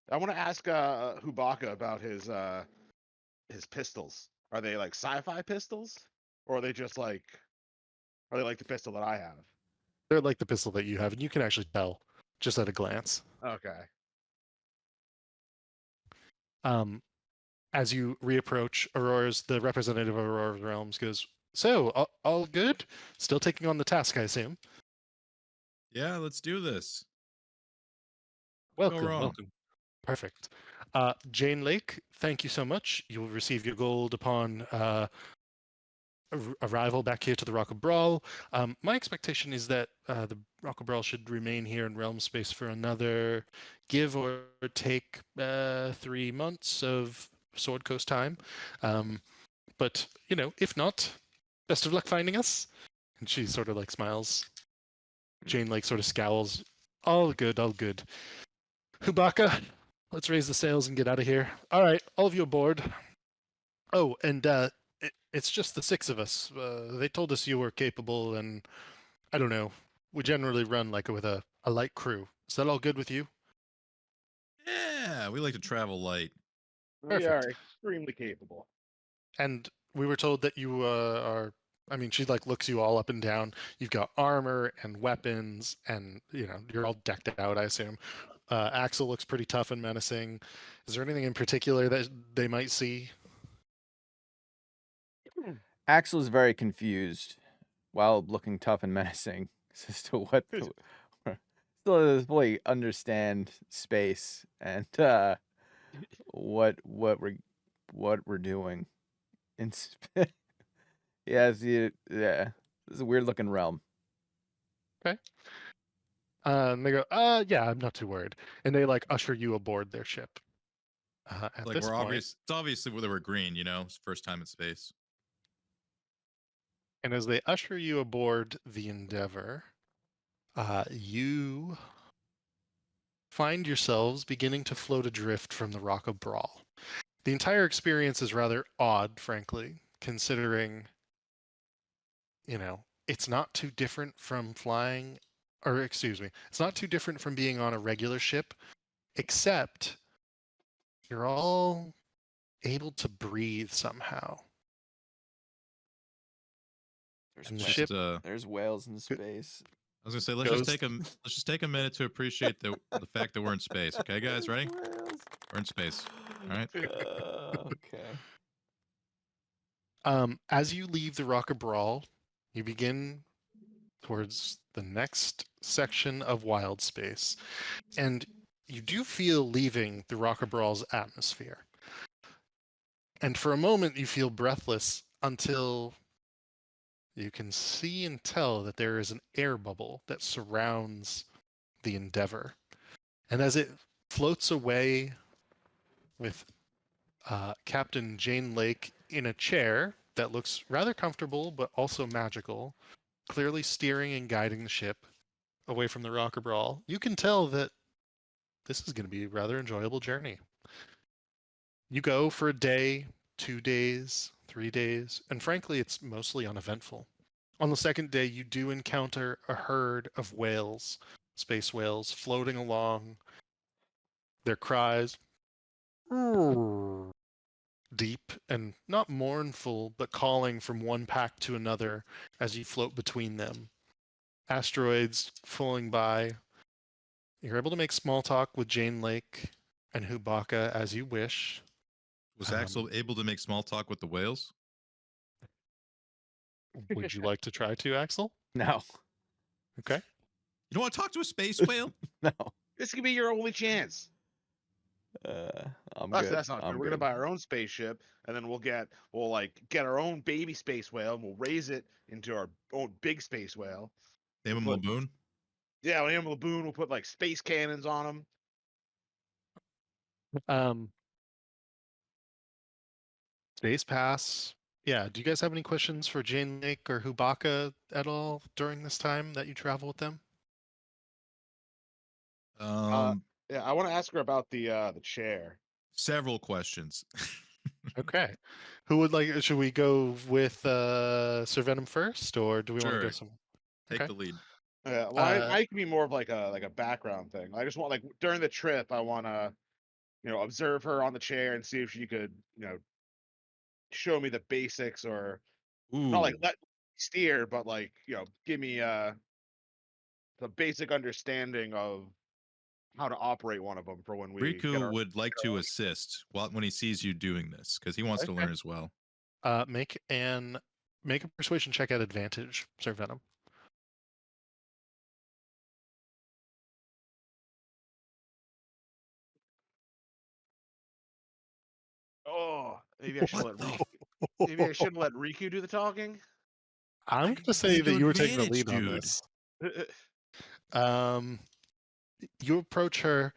Speaker 4: I want to ask Hubaka about his pistols. Are they like sci-fi pistols, or are they just like are they like the pistol that I have?
Speaker 2: They're like the pistol that you have, and you can actually tell just at a glance.
Speaker 4: Okay.
Speaker 2: As you reapproach Aurora's, the representative of Aurora's Realms goes, "So, all good? Still taking on the task, I assume."
Speaker 3: Yeah, let's do this.
Speaker 2: Welcome,
Speaker 3: wrong?
Speaker 2: welcome. Perfect. Jane Lake, thank you so much. You will receive your gold upon arrival back here to the Rock of Brawl. My expectation is that the Rock of Brawl should remain here in realm space for another give or take 3 months of Sword Coast time. But, if not, best of luck finding us. And she sort of like smiles. Jane like sort of scowls. All good, all good. Hubaka, let's raise the sails and get out of here. All right, all of you aboard. Oh, and it's just the 6 of us. They told us you were capable, and I don't know. We generally run like with a light crew. Is that all good with you?
Speaker 3: Yeah, we like to travel light.
Speaker 4: We are extremely capable.
Speaker 2: And we were told that you are. I mean, she like looks you all up and down. You've got armor and weapons, and you're all decked out, I assume. Axel looks pretty tough and menacing. Is there anything in particular that they might see?
Speaker 6: Axel's very confused while looking tough and menacing as to what still doesn't fully understand space and what we're doing in space. Yeah, this is a weird looking realm.
Speaker 2: Okay. And they go, yeah, I'm not too worried. And they like usher you aboard their ship. At
Speaker 3: Like
Speaker 2: this
Speaker 3: we're
Speaker 2: point,
Speaker 3: obvious. It's obviously whether we're green. It's first time in space.
Speaker 2: and as they usher you aboard the Endeavor, you find yourselves beginning to float adrift from the Rock of Brawl. The entire experience is rather odd, frankly, considering, it's not too different from flying, or excuse me, it's not too different from being on a regular ship, except you're all able to breathe somehow. And the ship
Speaker 6: There's whales in space.
Speaker 3: I was gonna say let's just take a minute to appreciate the fact that we're in space. Okay, guys, ready? We're in space. All right.
Speaker 6: Okay.
Speaker 2: As you leave the Rock of Brawl, you begin towards the next section of wild space, and you do feel leaving the Rock of Brawl's atmosphere. And for a moment, you feel breathless until you can see and tell that there is an air bubble that surrounds the Endeavor. And as it floats away with Captain Jane Lake in a chair that looks rather comfortable but also magical, clearly steering and guiding the ship away from the rocker brawl. You can tell that this is going to be a rather enjoyable journey. You go for a day, 2 days, 3 days, and frankly, it's mostly uneventful. On the second day, you do encounter a herd of whales, space whales, floating along. Their cries, deep and not mournful, but calling from one pack to another as you float between them. Asteroids falling by. You're able to make small talk with Jane Lake and Hubaka as you wish.
Speaker 3: Was Axel able to make small talk with the whales?
Speaker 2: Would you like to try to, Axel?
Speaker 6: No.
Speaker 2: Okay.
Speaker 3: You don't want to talk to a space whale?
Speaker 6: No.
Speaker 4: This could be your only chance.
Speaker 6: I'm
Speaker 4: That's,
Speaker 6: good.
Speaker 4: that's not
Speaker 6: I'm
Speaker 4: true. We're gonna
Speaker 6: good.
Speaker 4: buy our own spaceship, and then we'll get our own baby space whale, and we'll raise it into our own big space whale.
Speaker 3: Name him
Speaker 4: But-
Speaker 3: Laboon?
Speaker 4: Yeah, we'll name him Laboon. We'll put like space cannons on him.
Speaker 2: Days pass. Yeah. Do you guys have any questions for Jane Lake or Hubaka at all during this time that you travel with them?
Speaker 4: Yeah, I want to ask her about the chair.
Speaker 3: Several questions.
Speaker 2: Okay. Who would like? Should we go with Sir Venom first, or do we want to go
Speaker 3: Sure.
Speaker 2: some?
Speaker 3: Take
Speaker 2: Okay.
Speaker 3: the lead.
Speaker 4: Yeah, well,
Speaker 2: Uh,
Speaker 4: I can be more of like a background thing. I just want like during the trip, I want to observe her on the chair and see if she could show me the basics or
Speaker 3: Ooh.
Speaker 4: not like let me steer, but like give me the basic understanding of how to operate one of them for when we get
Speaker 3: Riku
Speaker 4: our.
Speaker 3: would like to assist when he sees you doing this because he wants to
Speaker 2: Okay.
Speaker 3: learn as well.
Speaker 2: make a persuasion check at advantage, Sir Venom.
Speaker 4: Oh, maybe I should
Speaker 3: What
Speaker 4: let
Speaker 3: the
Speaker 4: maybe I shouldn't let Riku do the talking.
Speaker 2: I'm going to say
Speaker 3: Use
Speaker 2: that
Speaker 3: your
Speaker 2: you were taking the
Speaker 3: advantage,
Speaker 2: lead on
Speaker 3: dude.
Speaker 2: this. You approach her,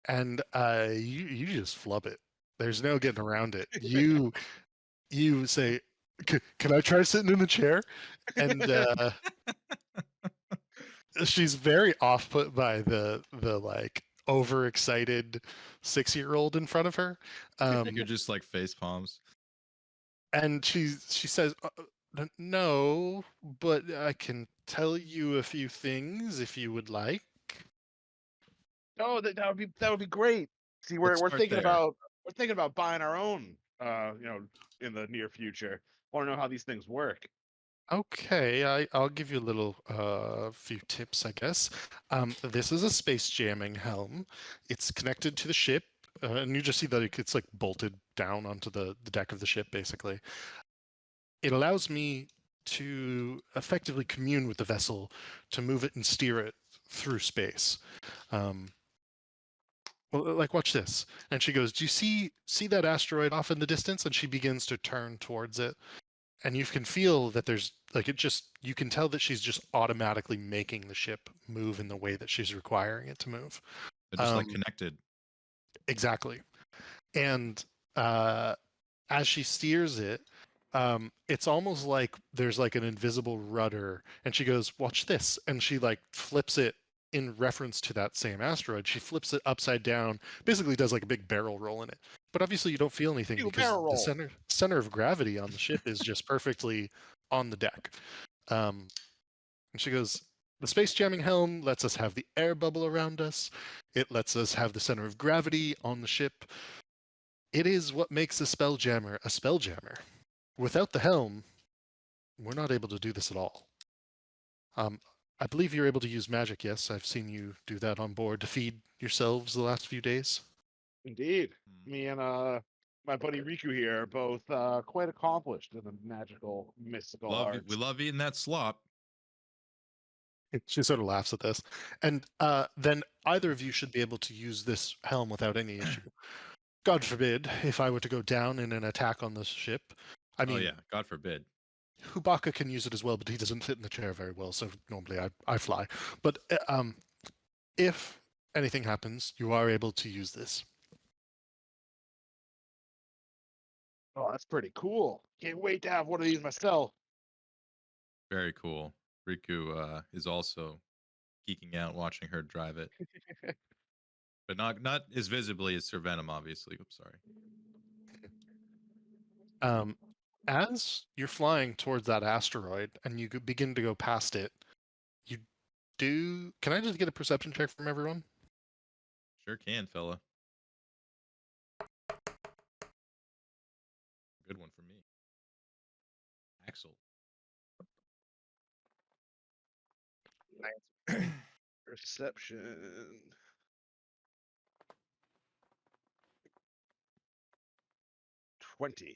Speaker 2: and you just flub it. There's no getting around it. You say, "Can I try sitting in the chair?" And she's very off put by the like overexcited 6-year-old in front of her.
Speaker 3: You're just like face palms.
Speaker 2: And she says, "No, but I can tell you a few things if you would like."
Speaker 4: Oh, that would be great. See,
Speaker 3: Let's
Speaker 4: we're
Speaker 3: start
Speaker 4: thinking
Speaker 3: there.
Speaker 4: about buying our own. In the near future. Want to know how these things work.
Speaker 2: Okay, I'll give you a little few tips, I guess. This is a space jamming helm. It's connected to the ship, and you just see that it's like bolted down onto the deck of the ship, basically. It allows me to effectively commune with the vessel to move it and steer it through space. Well, like watch this. And she goes, "Do you see that asteroid off in the distance?" And she begins to turn towards it. And you can feel that there's like you can tell that she's just automatically making the ship move in the way that she's requiring it to move.
Speaker 3: They're just like connected.
Speaker 2: Exactly. And as she steers it, it's almost like there's like an invisible rudder, and she goes, "Watch this," and she like flips it in reference to that same asteroid. She flips it upside down, basically does like a big barrel roll in it. But obviously you don't feel anything
Speaker 4: Ew,
Speaker 2: because
Speaker 4: barrel roll.
Speaker 2: the center of gravity on the ship is just perfectly on the deck. And she goes, "The space jamming helm lets us have the air bubble around us. It lets us have the center of gravity on the ship. It is what makes a spelljammer a spelljammer. Without the helm, we're not able to do this at all." I believe you're able to use magic, yes. I've seen you do that on board to feed yourselves the last few days.
Speaker 4: Indeed, me and my buddy Riku here are both quite accomplished in the magical, mystical arts.
Speaker 3: We love eating that slop.
Speaker 2: She sort of laughs at this. And then either of you should be able to use this helm without any issue. God forbid, if I were to go down in an attack on this ship. I mean,
Speaker 3: Oh yeah, God forbid.
Speaker 2: Hubaka can use it as well, but he doesn't fit in the chair very well, so normally I fly. But if anything happens, you are able to use this.
Speaker 4: Oh, that's pretty cool. Can't wait to have one of these myself.
Speaker 3: Very cool. Riku is also geeking out watching her drive it, but not as visibly as Sir Venom, obviously. Oops, sorry.
Speaker 2: As you're flying towards that asteroid and you begin to go past it, you do. Can I just get a perception check from everyone?
Speaker 3: Sure can, fella. Good one for me. Axel.
Speaker 4: Perception. $20.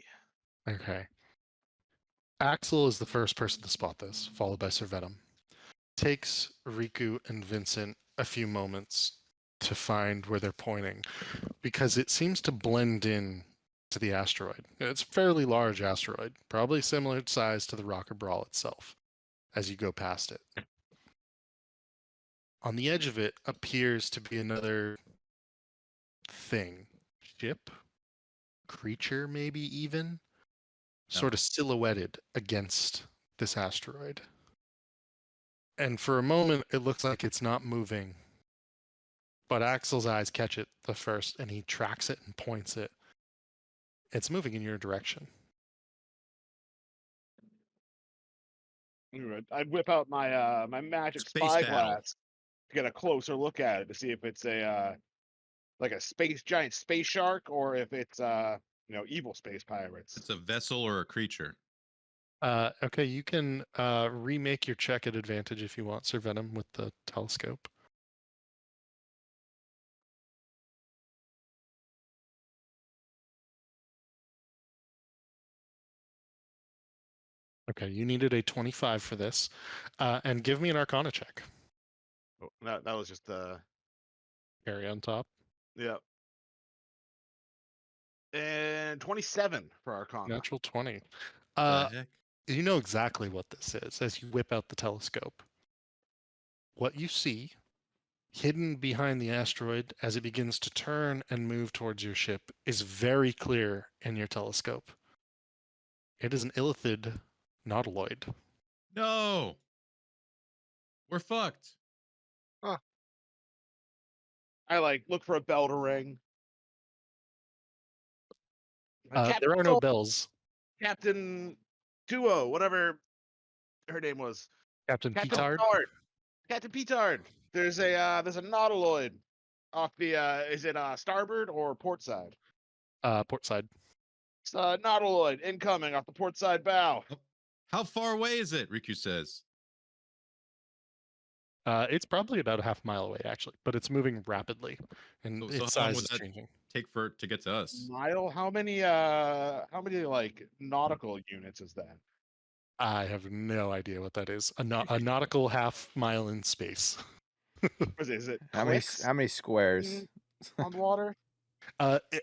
Speaker 2: Okay. Axel is the first person to spot this, followed by Sir Venom. Takes Riku and Vincent a few moments to find where they're pointing, because it seems to blend in to the asteroid. It's a fairly large asteroid, probably similar size to the Rocker Brawl itself, as you go past it. On the edge of it appears to be another thing. Ship? Creature, maybe even? Sort of silhouetted against this asteroid. And for a moment, it looks like it's not moving. But Axel's eyes catch it the first, and he tracks it and points it. It's moving in your direction.
Speaker 4: I'd whip out my my magic
Speaker 3: Space battle.
Speaker 4: spyglass to get a closer look at it to see if it's a like a giant space shark or if it's evil space pirates.
Speaker 3: It's a vessel or a creature.
Speaker 2: Okay, you can remake your check at advantage if you want, Sir Venom, with the telescope. Okay, you needed a 25 for this. And give me an Arcana check.
Speaker 4: Oh, that was just
Speaker 2: Carry on top.
Speaker 4: yeah. And 27 for Arcana.
Speaker 2: Natural 20.
Speaker 3: The heck?
Speaker 2: You know exactly what this is as you whip out the telescope. What you see, hidden behind the asteroid as it begins to turn and move towards your ship, is very clear in your telescope. It is an illithid nautiloid.
Speaker 3: No. We're fucked.
Speaker 4: I look for a bell to ring.
Speaker 2: There are no bells.
Speaker 4: Captain Duo, whatever her name was.
Speaker 2: Captain Petard.
Speaker 4: Captain Petard. There's a nautiloid off the is it starboard or port side?
Speaker 2: Port side.
Speaker 4: It's nautiloid incoming off the port side bow.
Speaker 3: How far away is it? Riku says.
Speaker 2: It's probably about a half mile away, actually, but it's moving rapidly, and
Speaker 3: So
Speaker 2: its
Speaker 3: how long
Speaker 2: size
Speaker 3: would
Speaker 2: is
Speaker 3: that
Speaker 2: changing.
Speaker 3: take for it to get to us?
Speaker 4: Mile? How many like nautical units is that?
Speaker 2: I have no idea what that is. A nautical half mile in space.
Speaker 4: Is it
Speaker 6: How many squares?
Speaker 4: on the water?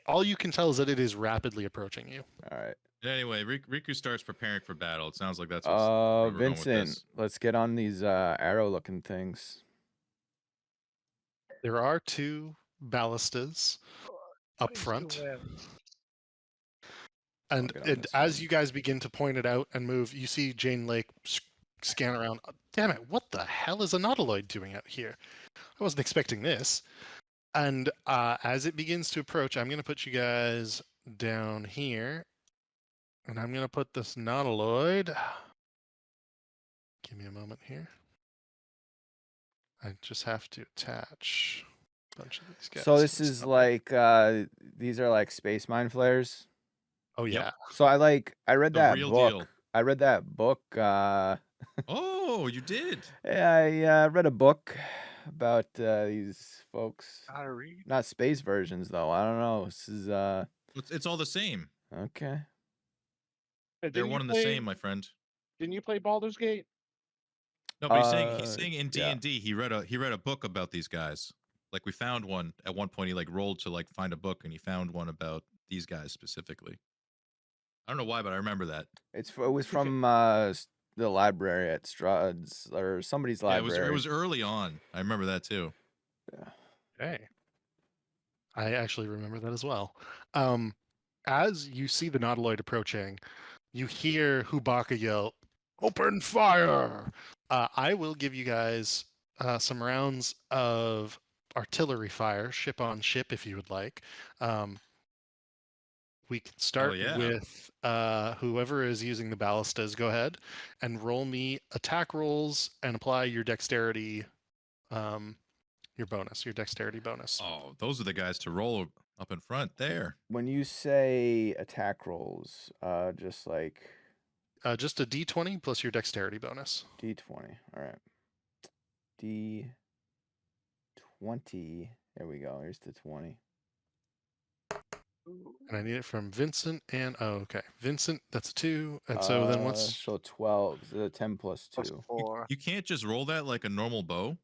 Speaker 2: All you can tell is that it is rapidly approaching you.
Speaker 6: All right.
Speaker 3: Anyway, Riku starts preparing for battle. It sounds like that's where we're going with
Speaker 6: Vincent,
Speaker 3: this.
Speaker 6: let's get on these arrow-looking things.
Speaker 2: There are 2 ballistas up front. And,
Speaker 6: get on
Speaker 2: and
Speaker 6: this
Speaker 2: as
Speaker 6: one.
Speaker 2: you guys begin to point it out and move, you see Jane Lake scan around. Damn it, what the hell is a nautiloid doing out here? I wasn't expecting this. And as it begins to approach, I'm going to put you guys down here. And I'm going to put this nautiloid. Give me a moment here. I just have to attach a bunch of these guys.
Speaker 6: So
Speaker 2: to
Speaker 6: this is
Speaker 2: number.
Speaker 6: like these are like space mind flares.
Speaker 2: Oh yeah.
Speaker 3: Yep.
Speaker 6: So I read
Speaker 3: The
Speaker 6: that
Speaker 3: real
Speaker 6: book.
Speaker 3: deal.
Speaker 6: I read that book.
Speaker 3: Oh, you did.
Speaker 6: I read a book about these folks.
Speaker 5: How to read?
Speaker 6: Not space versions though. I don't know. This is
Speaker 3: It's all the same.
Speaker 6: okay.
Speaker 3: They're one and the same, my friend.
Speaker 4: Didn't you play Baldur's Gate?
Speaker 3: No, but he's saying in
Speaker 6: yeah.
Speaker 3: D&D he read a book about these guys. Like we found one at one point. He like rolled to like find a book and he found one about these guys specifically. I don't know why, but I remember that.
Speaker 6: It was from the library at Strudd's or somebody's
Speaker 3: Yeah,
Speaker 6: library.
Speaker 3: it was early on. I remember that too.
Speaker 6: Yeah.
Speaker 2: Okay. I actually remember that as well. As you see the Nautiloid approaching, you hear Hubaka yell, "Open fire!" I will give you guys some rounds of artillery fire, ship on ship, if you would like. We can start
Speaker 3: yeah.
Speaker 2: with whoever is using the ballistas. Go ahead and roll me attack rolls and apply your dexterity, your bonus, your dexterity bonus.
Speaker 3: Oh, those are the guys to roll up in front there.
Speaker 6: When you say attack rolls, just like
Speaker 2: Just a d20 plus your dexterity bonus.
Speaker 6: D20. All right. D20. There we go. Here's the 20.
Speaker 2: And I need it from Vincent and okay, Vincent, that's a 2. And so then what's
Speaker 6: So 12. So 10 plus 2.
Speaker 5: Plus 4.
Speaker 3: You can't just roll that like a normal bow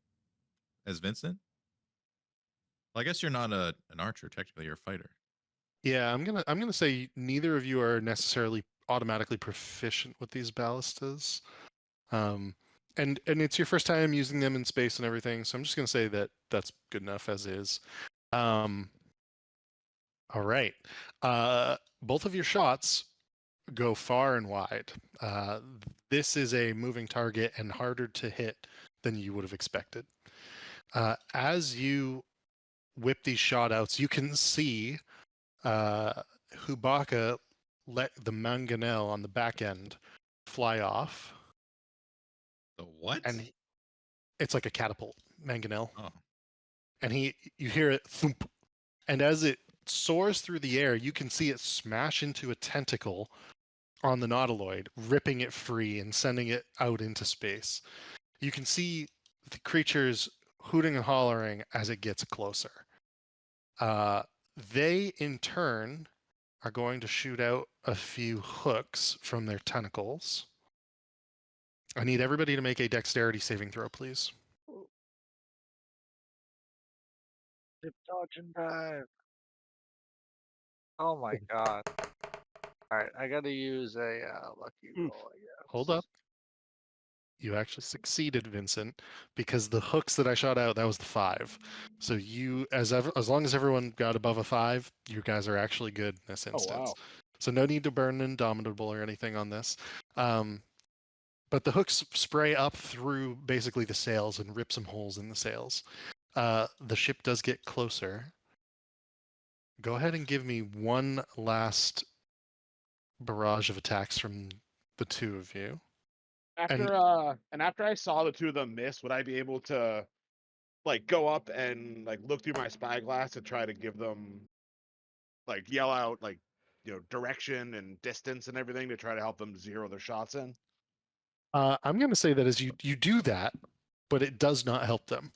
Speaker 3: as Vincent? Well, I guess you're not an archer, technically you're a fighter.
Speaker 2: Yeah, I'm gonna say neither of you are necessarily automatically proficient with these ballistas. And it's your first time using them in space and everything, so I'm just gonna say that that's good enough as is. All right. Both of your shots go far and wide. This is a moving target and harder to hit than you would have expected. As you whip these shot outs, you can see Hubaka let the mangonel on the back end fly off.
Speaker 3: The what?
Speaker 2: And it's like a catapult, mangonel.
Speaker 3: Oh.
Speaker 2: And you hear it thump. And as it soars through the air, you can see it smash into a tentacle on the Nautiloid, ripping it free and sending it out into space. You can see the creatures hooting and hollering as it gets closer. They, in turn, are going to shoot out a few hooks from their tentacles. I need everybody to make a dexterity saving throw, please.
Speaker 5: Dip, dodge, and dive. Oh my god. Alright, I gotta use a lucky roll, I guess.
Speaker 2: Hold up. You actually succeeded, Vincent, because the hooks that I shot out, that was the 5. So you, as long as everyone got above a 5, you guys are actually good in this instance.
Speaker 4: wow.
Speaker 2: So no need to burn Indomitable or anything on this. But the hooks spray up through basically the sails and rip some holes in the sails. The ship does get closer. Go ahead and give me one last barrage of attacks from the two of you.
Speaker 4: After I saw the two of them miss, would I be able to like go up and like look through my spyglass to try to give them like yell out like direction and distance and everything to try to help them zero their shots in?
Speaker 2: I'm going to say that as you do that, but it does not help them.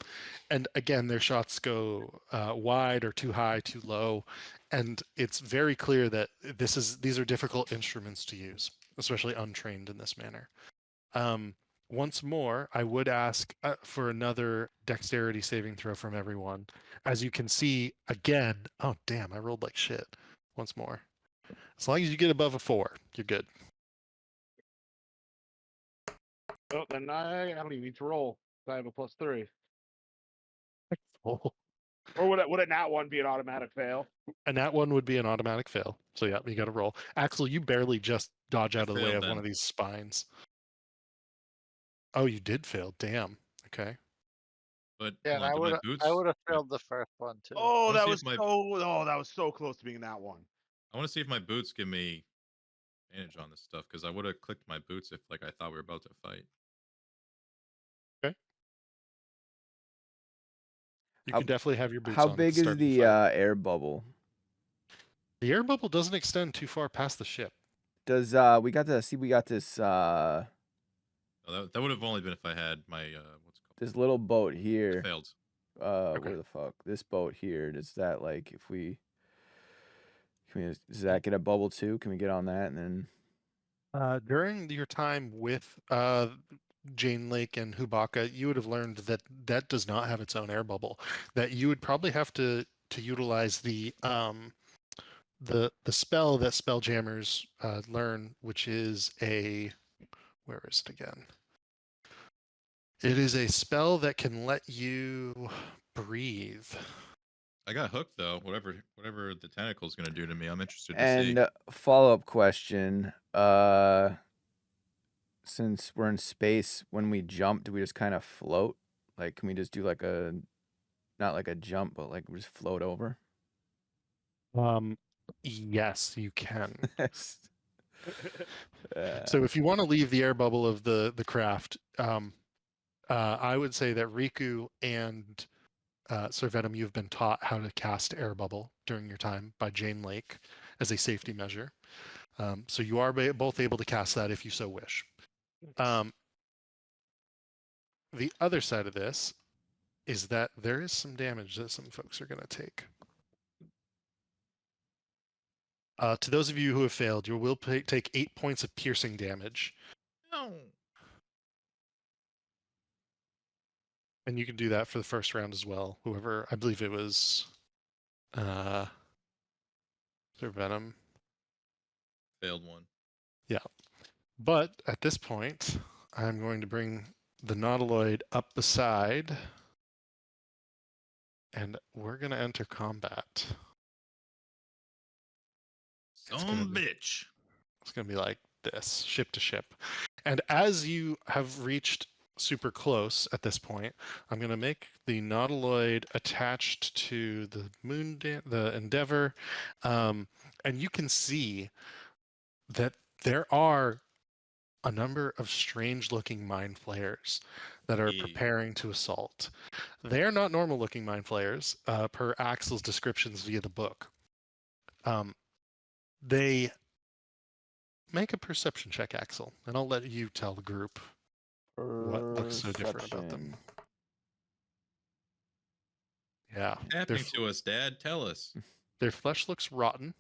Speaker 2: And again, their shots go wide or too high, too low, and it's very clear that these are difficult instruments to use, especially untrained in this manner. Once more, I would ask for another dexterity saving throw from everyone. As you can see, again, oh damn, I rolled like shit. Once more. As long as you get above a 4, you're good.
Speaker 4: Oh, then I don't even need to roll. I have a +3.
Speaker 2: Oh.
Speaker 4: Or would a nat 1 be an automatic fail?
Speaker 2: And that one would be an automatic fail. So yeah, you got to roll. Axel, you barely just dodge
Speaker 3: I
Speaker 2: out of the way
Speaker 3: failed
Speaker 2: of one
Speaker 3: then.
Speaker 2: of these spines. Oh, you did fail. Damn. Okay.
Speaker 3: But
Speaker 5: Yeah,
Speaker 3: hold
Speaker 5: and
Speaker 3: on, do my boots?
Speaker 5: I would have failed the first one too.
Speaker 4: Oh,
Speaker 3: Wanna
Speaker 4: that
Speaker 3: see
Speaker 4: was
Speaker 3: if my-
Speaker 4: that was so close to being that one.
Speaker 3: I want to see if my boots give me advantage on this stuff because I would have clicked my boots if like I thought we were about to fight.
Speaker 2: You
Speaker 6: How-
Speaker 2: can definitely have your boots
Speaker 6: How
Speaker 2: on at
Speaker 6: big
Speaker 2: the
Speaker 6: is
Speaker 2: start of the
Speaker 6: the
Speaker 2: fight.
Speaker 6: air bubble?
Speaker 2: The air bubble doesn't extend too far past the ship.
Speaker 6: Does we got this?
Speaker 3: Oh, that would have only been if I had my what's it called?
Speaker 6: This little boat
Speaker 3: I
Speaker 6: here.
Speaker 3: failed.
Speaker 6: Where the fuck? This boat here. Does that like if we? Does that get a bubble too? Can we get on that and then?
Speaker 2: During your time with Jane Lake and Hubaka, you would have learned that that does not have its own air bubble. That you would probably have to utilize the spell that Spelljammers learn, which is where is it again? It is a spell that can let you breathe.
Speaker 3: I got hooked though. Whatever the tentacle's gonna do to me, I'm interested to see.
Speaker 6: And follow-up question. Since we're in space, when we jump, do we just kind of float? Like, can we just do like a, not like a jump, but like we just float over?
Speaker 2: Yes, you can.
Speaker 6: Uh,
Speaker 2: So if you want to leave the air bubble of the craft, I would say that Riku and Sir Venom, you've been taught how to cast air bubble during your time by Jane Lake as a safety measure. So you are both able to cast that if you so wish. The other side of this is that there is some damage that some folks are going to take. To those of you who have failed, you will take 8 points of piercing damage.
Speaker 3: No.
Speaker 2: And you can do that for the first round as well. Whoever, I believe it was Sir Venom.
Speaker 3: Failed one.
Speaker 2: Yeah. But at this point, I'm going to bring the Nautiloid up beside, and we're going to enter combat.
Speaker 3: Some bitch.
Speaker 2: It's going to be like this, ship to ship. And as you have reached super close at this point, I'm going to make the Nautiloid attached to the the Endeavor. And you can see that there are a number of strange looking mind flayers that are preparing to assault. They are not normal looking mind flayers, per Axel's descriptions via the book. They make a perception check, Axel, and I'll let you tell the group what looks so different about them. Yeah.
Speaker 3: What's happening to us, Dad? Tell us.
Speaker 2: Their flesh looks rotten,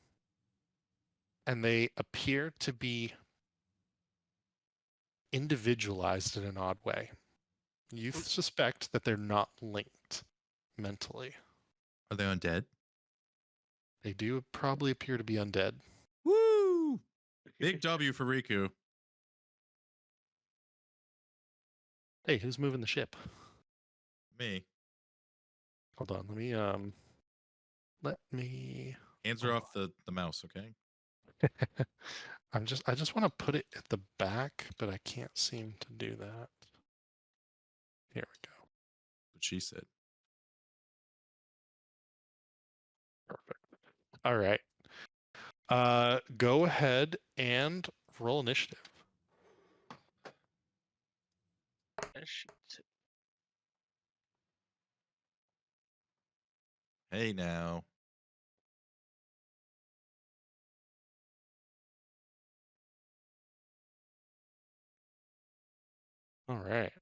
Speaker 2: and they appear to be individualized in an odd way. You suspect that they're not linked mentally.
Speaker 3: Are they undead?
Speaker 2: They do probably appear to be undead.
Speaker 3: Woo! Big W for Riku.
Speaker 2: Hey, who's moving the ship?
Speaker 3: Me.
Speaker 2: Hold on, let me
Speaker 3: Hands are off the mouse, okay?
Speaker 2: I just want to put it at the back, but I can't seem to do that. Here we go.
Speaker 3: What she said.
Speaker 2: Perfect. All right. Go ahead and roll initiative.
Speaker 3: Hey now.
Speaker 2: All right.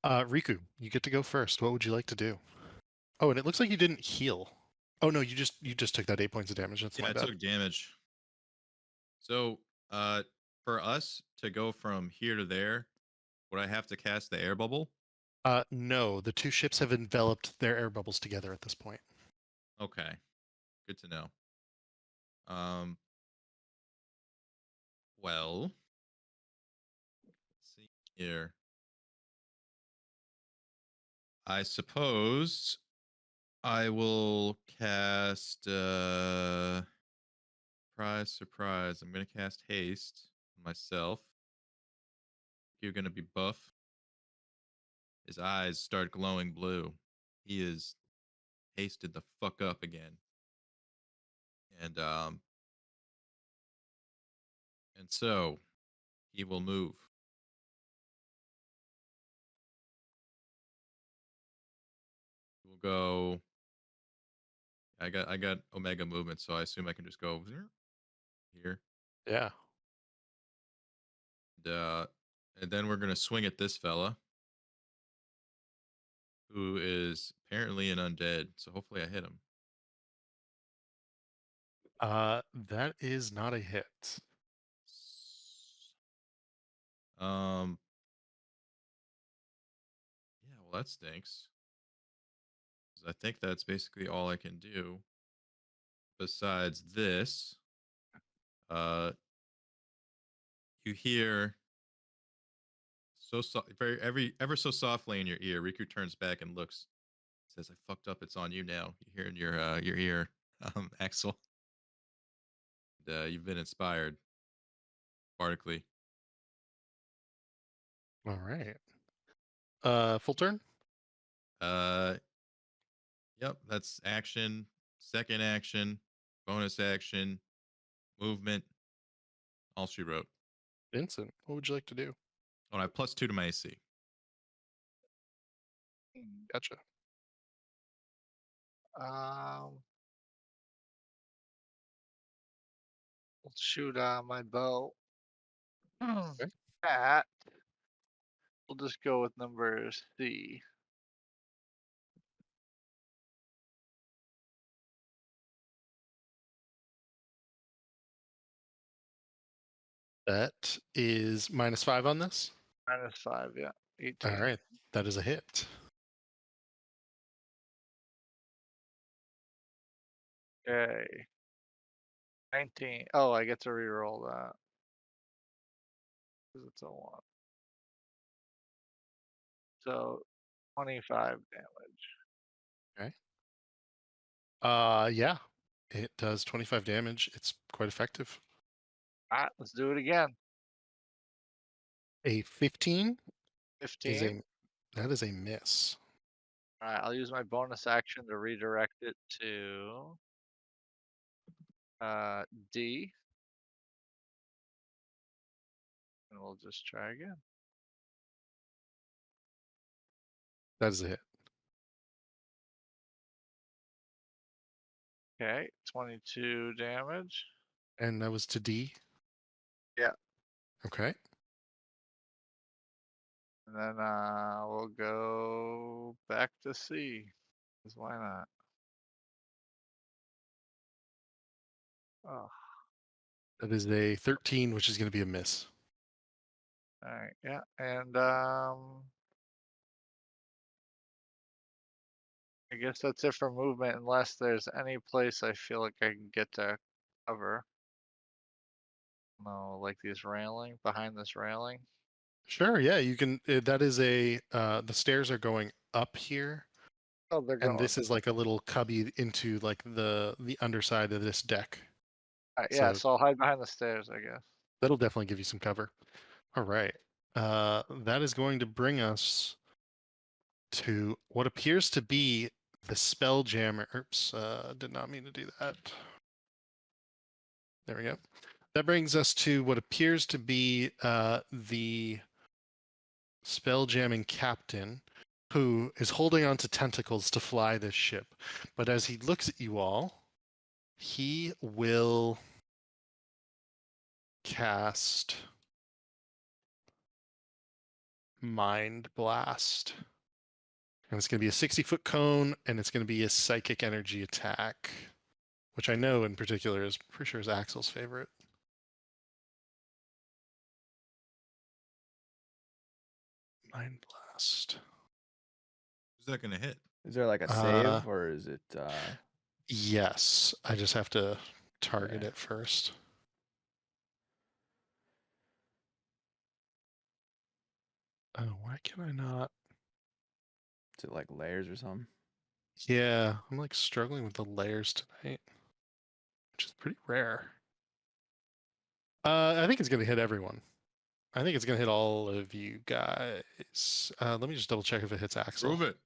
Speaker 2: Riku, you get to go first. What would you like to do? Oh, and it looks like you didn't heal. Oh no, you just took that 8 points of damage. That's
Speaker 3: Yeah,
Speaker 2: my
Speaker 3: I
Speaker 2: bad.
Speaker 3: took damage. So, for us to go from here to there, would I have to cast the air bubble?
Speaker 2: No, the two ships have enveloped their air bubbles together at this point.
Speaker 3: Okay. Good to know. Well, let's see here. I suppose I will cast surprise, surprise. I'm gonna cast haste on myself. You're gonna be buff. His eyes start glowing blue. He is hasted the fuck up again. And so he will move. He will go. I got Omega movement, so I assume I can just go here.
Speaker 2: Yeah.
Speaker 3: And then we're gonna swing at this fella, who is apparently an undead. So hopefully I hit him.
Speaker 2: That is not a hit.
Speaker 3: Yeah, well that stinks. 'Cause I think that's basically all I can do. Besides this, you hear so ever so softly in your ear. Riku turns back and looks. Says, I fucked up. It's on you now. You hear in your ear, Axel. And, you've been inspired. Bardically.
Speaker 2: All right. Full turn.
Speaker 3: Uh, yep. That's action. Second action. Bonus action. Movement. All she wrote.
Speaker 2: Vincent, what would you like to do?
Speaker 3: Oh, and I have +2 to my AC.
Speaker 2: Gotcha.
Speaker 5: Let's shoot my bow.
Speaker 2: Okay.
Speaker 5: At. We'll just go with number C.
Speaker 2: That is -5 on this.
Speaker 5: -5, yeah. 18.
Speaker 2: All right. That is a hit.
Speaker 5: Okay. 19. Oh, I get to reroll that. 'Cause it's a 1. So 25 damage.
Speaker 2: Okay. Yeah. It does 25 damage. It's quite effective.
Speaker 5: Alright, let's do it again.
Speaker 2: A 15 is
Speaker 5: 15.
Speaker 2: that is a miss.
Speaker 5: Alright, I'll use my bonus action to redirect it to D. And we'll just try again.
Speaker 2: That is a hit.
Speaker 5: Okay, 22 damage.
Speaker 2: And that was to D.
Speaker 5: Yeah.
Speaker 2: Okay.
Speaker 5: And then we'll go back to C. 'Cause why not? Oh,
Speaker 2: That is a 13, which is going to be a miss.
Speaker 5: alright, yeah. And I guess that's it for movement unless there's any place I feel like I can get to cover. No, like this railing, behind this railing.
Speaker 2: Sure. Yeah, you can. That is a. The stairs are going up here,
Speaker 5: Oh, they're
Speaker 2: and
Speaker 5: going.
Speaker 2: this is like a little cubby into like the underside of this deck.
Speaker 5: Yeah,
Speaker 2: So
Speaker 5: so I'll hide behind the stairs, I guess.
Speaker 2: that'll definitely give you some cover. All right. That is going to bring us to what appears to be the Spelljammer. Oops, did not mean to do that. There we go. That brings us to what appears to be the Spelljamming captain, who is holding onto tentacles to fly this ship. But as he looks at you all, he will cast Mind Blast. And it's going to be a 60-foot cone, and it's going to be a psychic energy attack, which I know in particular is pretty sure is Axel's favorite. Mind Blast.
Speaker 3: Who's that going to hit?
Speaker 6: Is there like a save or is it?
Speaker 2: Yes, I just have to target
Speaker 6: Okay.
Speaker 2: it first. Oh, why can I not?
Speaker 6: Is it like layers or something?
Speaker 2: Yeah, I'm like struggling with the layers tonight, which is pretty rare. I think it's gonna hit everyone. I think it's gonna hit all of you guys. Let me just double check if it hits Axel.
Speaker 3: Prove it.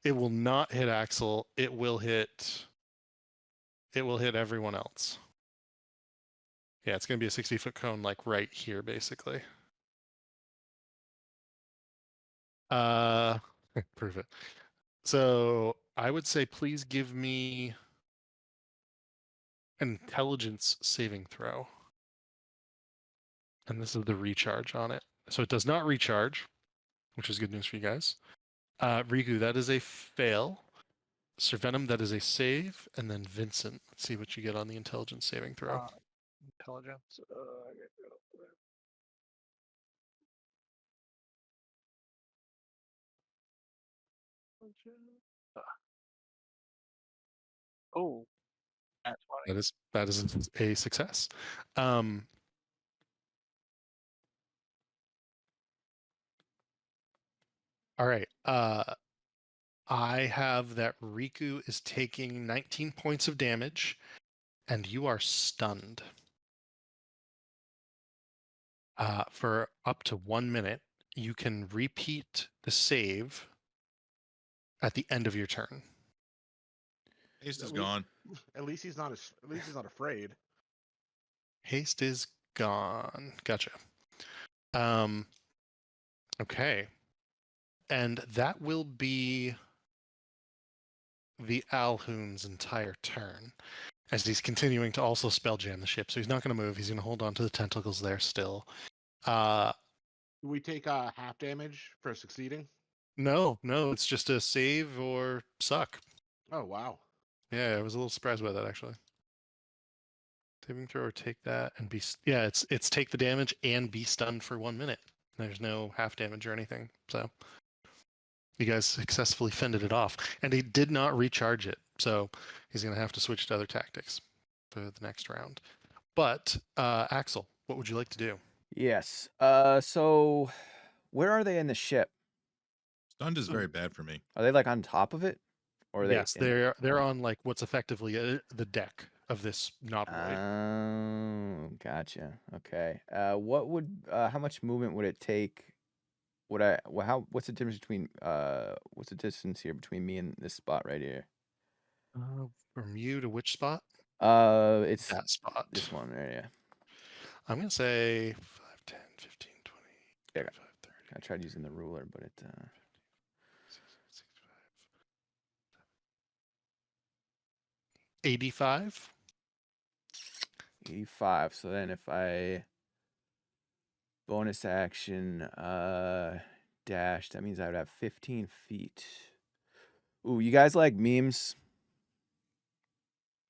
Speaker 2: It will not hit Axel. It will hit. It will hit everyone else. Yeah, it's gonna be a 60-foot cone, like right here, basically. Prove it. So I would say, please give me an intelligence saving throw. And this is the recharge on it. So it does not recharge, which is good news for you guys. Riku, that is a fail. Sir Venom, that is a save. And then Vincent, let's see what you get on the intelligence saving throw.
Speaker 5: Intelligence. I gotta go there. Oh, that's funny.
Speaker 2: That is a success. All right. I have that Riku is taking 19 points of damage, and you are stunned. For up to 1 minute, you can repeat the save at the end of your turn.
Speaker 3: Haste is
Speaker 4: At least-
Speaker 3: gone.
Speaker 4: At least he's not. At least he's not afraid.
Speaker 2: Haste is gone. Gotcha. Okay. And that will be the Alhoon's entire turn, as he's continuing to also spell jam the ship. So he's not going to move. He's going to hold on to the tentacles there still.
Speaker 4: Do we take half damage for succeeding?
Speaker 2: No, it's just a save or suck.
Speaker 4: Oh wow.
Speaker 2: Yeah, I was a little surprised by that actually. Saving throw or take that and be yeah, it's take the damage and be stunned for 1 minute. There's no half damage or anything. So you guys successfully fended it off, and he did not recharge it. So he's going to have to switch to other tactics for the next round. But Axel, what would you like to do?
Speaker 6: Yes. So where are they in the ship?
Speaker 3: Stunned is very bad for me.
Speaker 6: Are they like on top of it? Or are they
Speaker 2: Yes, they're on like what's effectively the deck of this nautiloid.
Speaker 6: Oh, gotcha. Okay. What would how much movement would it take? What's the difference between what's the distance here between me and this spot right here?
Speaker 2: From you to which spot?
Speaker 6: It's
Speaker 2: That spot.
Speaker 6: this one right here.
Speaker 2: I'm going to say 5, 10, 15, 20,
Speaker 6: Yeah.
Speaker 2: 25, 30.
Speaker 6: I tried using the ruler, but it
Speaker 2: 85.
Speaker 6: 85. So then if I bonus action dash, that means I would have 15 feet. Ooh, you guys like memes?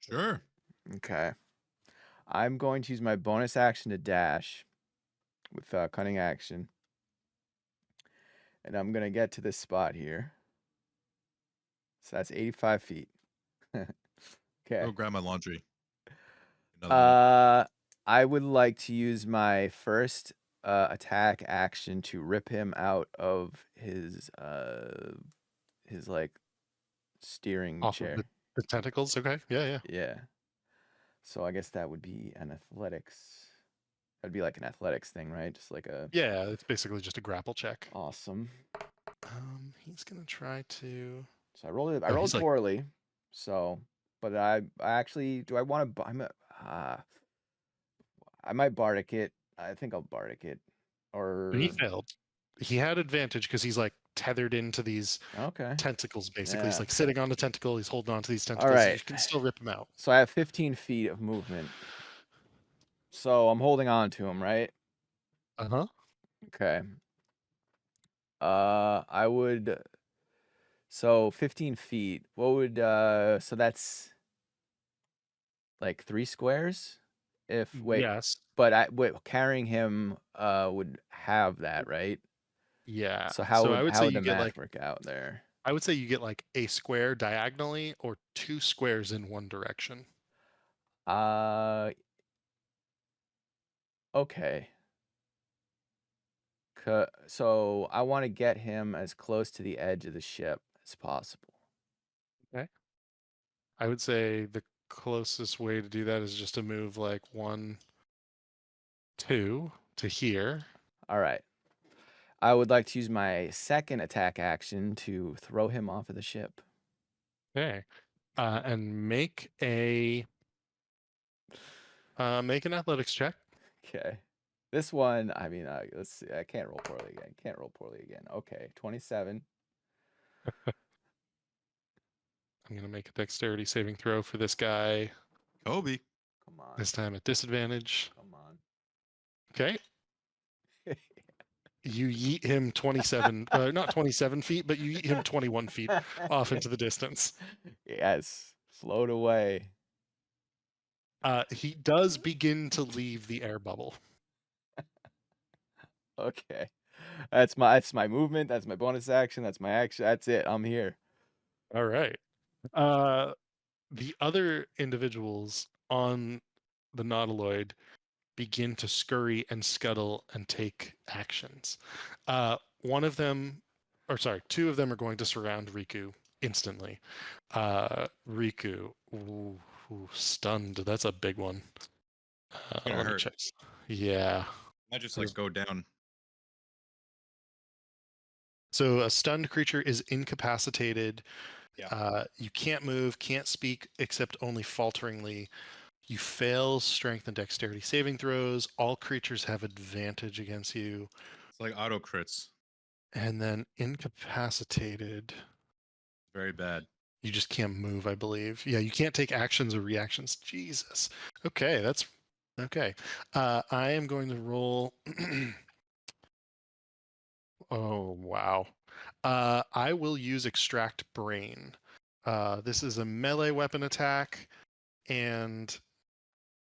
Speaker 3: Sure.
Speaker 6: Okay. I'm going to use my bonus action to dash with cunning action. And I'm going to get to this spot here. So that's 85 feet. Okay.
Speaker 3: Go grab my laundry. Another one.
Speaker 6: I would like to use my first attack action to rip him out of his like steering
Speaker 2: Off
Speaker 6: chair.
Speaker 2: of the tentacles. Okay. Yeah.
Speaker 6: Yeah. So I guess that would be an athletics. That'd be like an athletics thing, right? Just like a
Speaker 2: Yeah, it's basically just a grapple check.
Speaker 6: awesome.
Speaker 2: He's going to try to.
Speaker 6: So I rolled
Speaker 2: Oh, he's like-
Speaker 6: poorly. So, but I actually do I want to I might bardic it. I think I'll bardic it. Or
Speaker 2: He failed. He had advantage because he's like tethered into these
Speaker 6: okay.
Speaker 2: tentacles, basically. He's
Speaker 6: Yeah.
Speaker 2: like sitting on the tentacle. He's holding on to these tentacles.
Speaker 6: right.
Speaker 2: So you can still rip him out.
Speaker 6: So I have 15 feet of movement. So I'm holding on to him, right?
Speaker 2: Uh-huh.
Speaker 6: Okay. I would. So 15 feet. What would so that's like 3 squares? If wait,
Speaker 2: Yes.
Speaker 6: but carrying him would have that, right?
Speaker 2: Yeah.
Speaker 6: So how
Speaker 2: I would
Speaker 6: how
Speaker 2: say
Speaker 6: would
Speaker 2: you
Speaker 6: the
Speaker 2: get
Speaker 6: math
Speaker 2: like
Speaker 6: work out there?
Speaker 2: I would say you get like a square diagonally or 2 squares in one direction.
Speaker 6: Okay. So I want to get him as close to the edge of the ship as possible.
Speaker 2: I would say the closest way to do that is just to move like 1, 2 to here.
Speaker 6: All right. I would like to use my second attack action to throw him off of the ship.
Speaker 2: Okay. And make an athletics check.
Speaker 6: Okay. This one, I mean, let's see. I can't roll poorly again. Okay, 27.
Speaker 2: I'm going to make a dexterity saving throw for this guy.
Speaker 3: Kobe.
Speaker 6: Come on.
Speaker 2: This time at disadvantage.
Speaker 6: Come on.
Speaker 2: Okay. You yeet him 27, not 27 feet, but you yeet him 21 feet off into the distance.
Speaker 6: Yes. Float away.
Speaker 2: He does begin to leave the air bubble.
Speaker 6: Okay. That's my movement. That's my bonus action. That's my action. That's it. I'm here.
Speaker 2: All right. The other individuals on the nautiloid begin to scurry and scuttle and take actions. Two of them are going to surround Riku instantly. Riku, ooh, stunned. That's a big one.
Speaker 3: Gonna
Speaker 2: Let me
Speaker 3: hurt.
Speaker 2: check. Yeah.
Speaker 3: Might just
Speaker 2: So
Speaker 3: like
Speaker 2: this-
Speaker 3: go down.
Speaker 2: So a stunned creature is incapacitated.
Speaker 3: Yeah.
Speaker 2: You can't move, can't speak except only falteringly. You fail strength and dexterity saving throws. All creatures have advantage against you.
Speaker 3: It's like auto crits.
Speaker 2: And then incapacitated.
Speaker 3: Very bad.
Speaker 2: You just can't move, I believe. Yeah, you can't take actions or reactions. Jesus. Okay, that's okay. I am going to roll. Oh, wow. I will use Extract Brain. This is a melee weapon attack and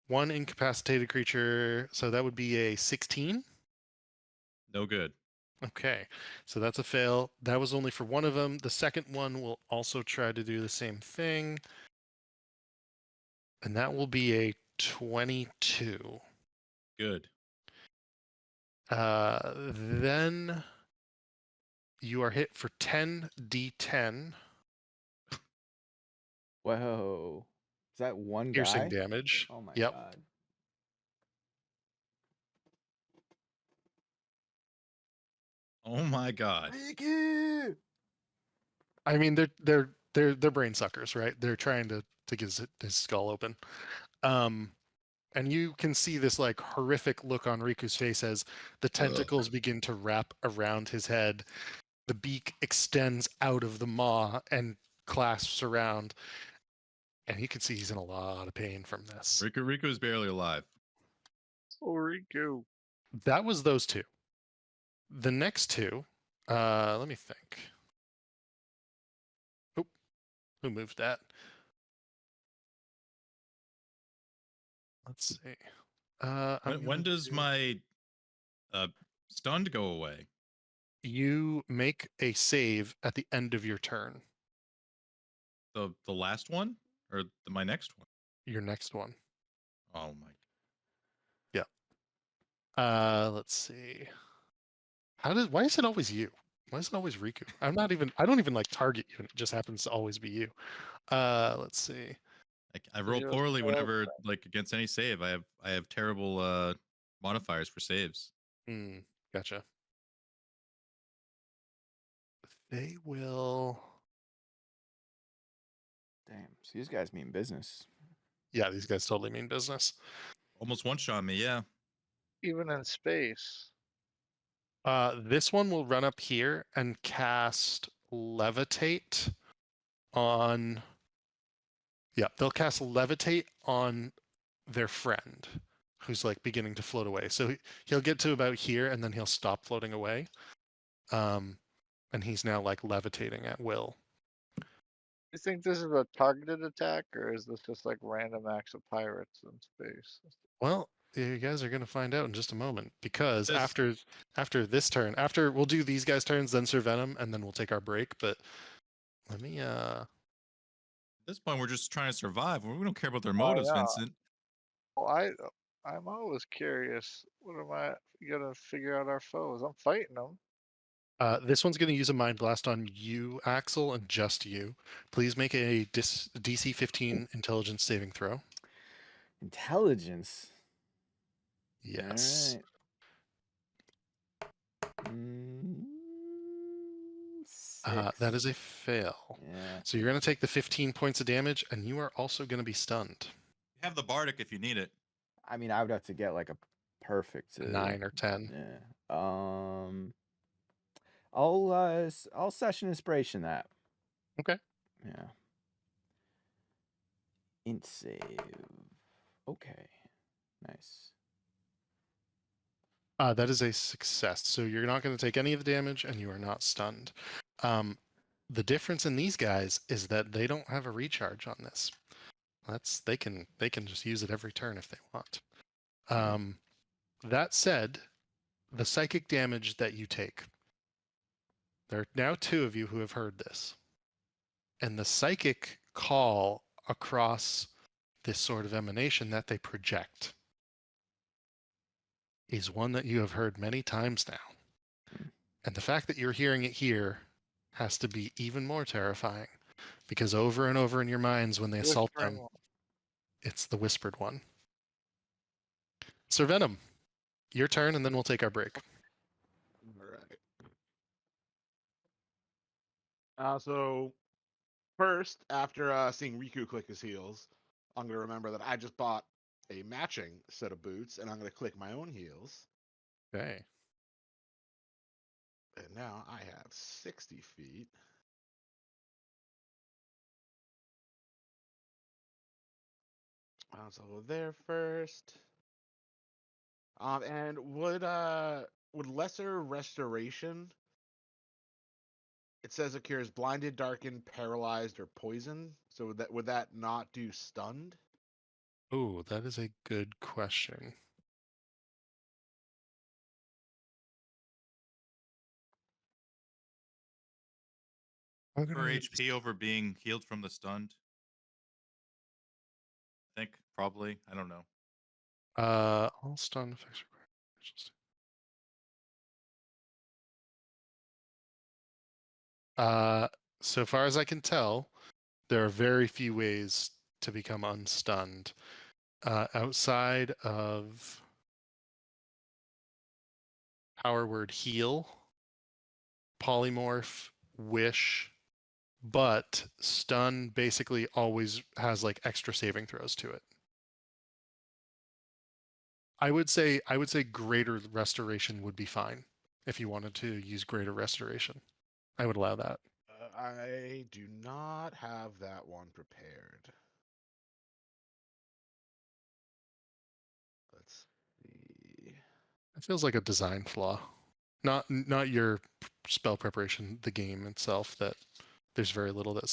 Speaker 2: one incapacitated creature. So that would be a 16.
Speaker 3: No good.
Speaker 2: Okay, so that's a fail. That was only for one of them. The second one will also try to do the same thing. And that will be a 22.
Speaker 3: Good.
Speaker 2: Then you are hit for 10d10
Speaker 6: Whoa. Is that one
Speaker 2: piercing
Speaker 6: guy?
Speaker 2: damage.
Speaker 6: Oh my
Speaker 2: Yep.
Speaker 6: god.
Speaker 3: Oh my god.
Speaker 6: Riku!
Speaker 2: I mean, they're brain suckers, right? They're trying to get his skull open. And you can see this like horrific look on Riku's face as the tentacles begin to wrap around his head. The beak extends out of the maw and clasps around. And you can see he's in a lot of pain from this.
Speaker 3: Riku is barely alive.
Speaker 5: Oh, Riku.
Speaker 2: That was those two. The next two, let me think. Oh, who moved that? Let's see.
Speaker 3: When does my stunned go away?
Speaker 2: You make a save at the end of your turn.
Speaker 3: The last one or my next one?
Speaker 2: Your next one.
Speaker 3: Oh my.
Speaker 2: Let's see. Why is it always you? Why is it always Riku? I don't even like target you and it just happens to always be you. Let's see.
Speaker 3: I roll
Speaker 5: You
Speaker 3: poorly
Speaker 5: failed
Speaker 3: whenever like against any save. I have terrible modifiers for saves.
Speaker 2: Gotcha. They will.
Speaker 6: Damn, so these guys mean business.
Speaker 2: Yeah, these guys totally mean business.
Speaker 3: Almost one shot me, yeah.
Speaker 5: Even in space.
Speaker 2: This one will run up here and cast Levitate on. Yeah, they'll cast Levitate on their friend who's like beginning to float away. So he'll get to about here and then he'll stop floating away. And he's now like levitating at will.
Speaker 5: You think this is a targeted attack, or is this just like random acts of pirates in space?
Speaker 2: Well, you guys are going to find out in just a moment because
Speaker 3: This-
Speaker 2: after this turn, after we'll do these guys' turns, then Sir Venom, and then we'll take our break. But let me
Speaker 3: At this point, we're just trying to survive. We don't care about their
Speaker 5: Oh,
Speaker 3: motives,
Speaker 5: yeah.
Speaker 3: Vincent.
Speaker 5: Well, I'm always curious. What am I? You gotta figure out our foes. I'm fighting them.
Speaker 2: This one's going to use a Mind Blast on you, Axel, and just you. Please make a DC 15 Intelligence saving throw.
Speaker 6: Intelligence.
Speaker 2: Yes.
Speaker 6: All right.
Speaker 2: That is
Speaker 6: Six.
Speaker 2: a fail.
Speaker 6: Yeah.
Speaker 2: So you're going to take the 15 points of damage, and you are also going to be stunned.
Speaker 3: You have the bardic if you need it.
Speaker 6: I mean, I would have to get like a perfect
Speaker 2: 9 or 10.
Speaker 6: Yeah. I'll session inspiration that.
Speaker 2: Okay.
Speaker 6: Yeah. Int save. Okay. Nice.
Speaker 2: That is a success. So you're not going to take any of the damage, and you are not stunned. The difference in these guys is that they don't have a recharge on this. They can just use it every turn if they want. That said, the psychic damage that you take. There are now 2 of you who have heard this. And the psychic call across this sort of emanation that they project is one that you have heard many times now. And the fact that you're hearing it here has to be even more terrifying because over and over in your minds when they assault
Speaker 5: Whispering
Speaker 2: them,
Speaker 5: one.
Speaker 2: it's the whispered one. Sir Venom, your turn, and then we'll take our break.
Speaker 4: All right. So first, after seeing Riku click his heels, I'm gonna remember that I just bought a matching set of boots, and I'm gonna click my own heels.
Speaker 2: Okay.
Speaker 4: And now I have 60 feet. So I'll go there first. And would lesser restoration? It says it cures blinded, darkened, paralyzed, or poisoned. So would that not do stunned?
Speaker 2: Oh, that is a good question. I'm
Speaker 3: For
Speaker 2: gonna
Speaker 3: HP over being healed from the stunned. I think probably. I don't know.
Speaker 2: all stun effects require special state. So far as I can tell, there are very few ways to become unstunned. Outside of power word heal, polymorph, wish, but stun basically always has like extra saving throws to it. I would say greater restoration would be fine if you wanted to use greater restoration. I would allow that.
Speaker 4: I do not have that one prepared. Let's see.
Speaker 2: It feels like a design flaw. Not your spell preparation, the game itself, that there's very little that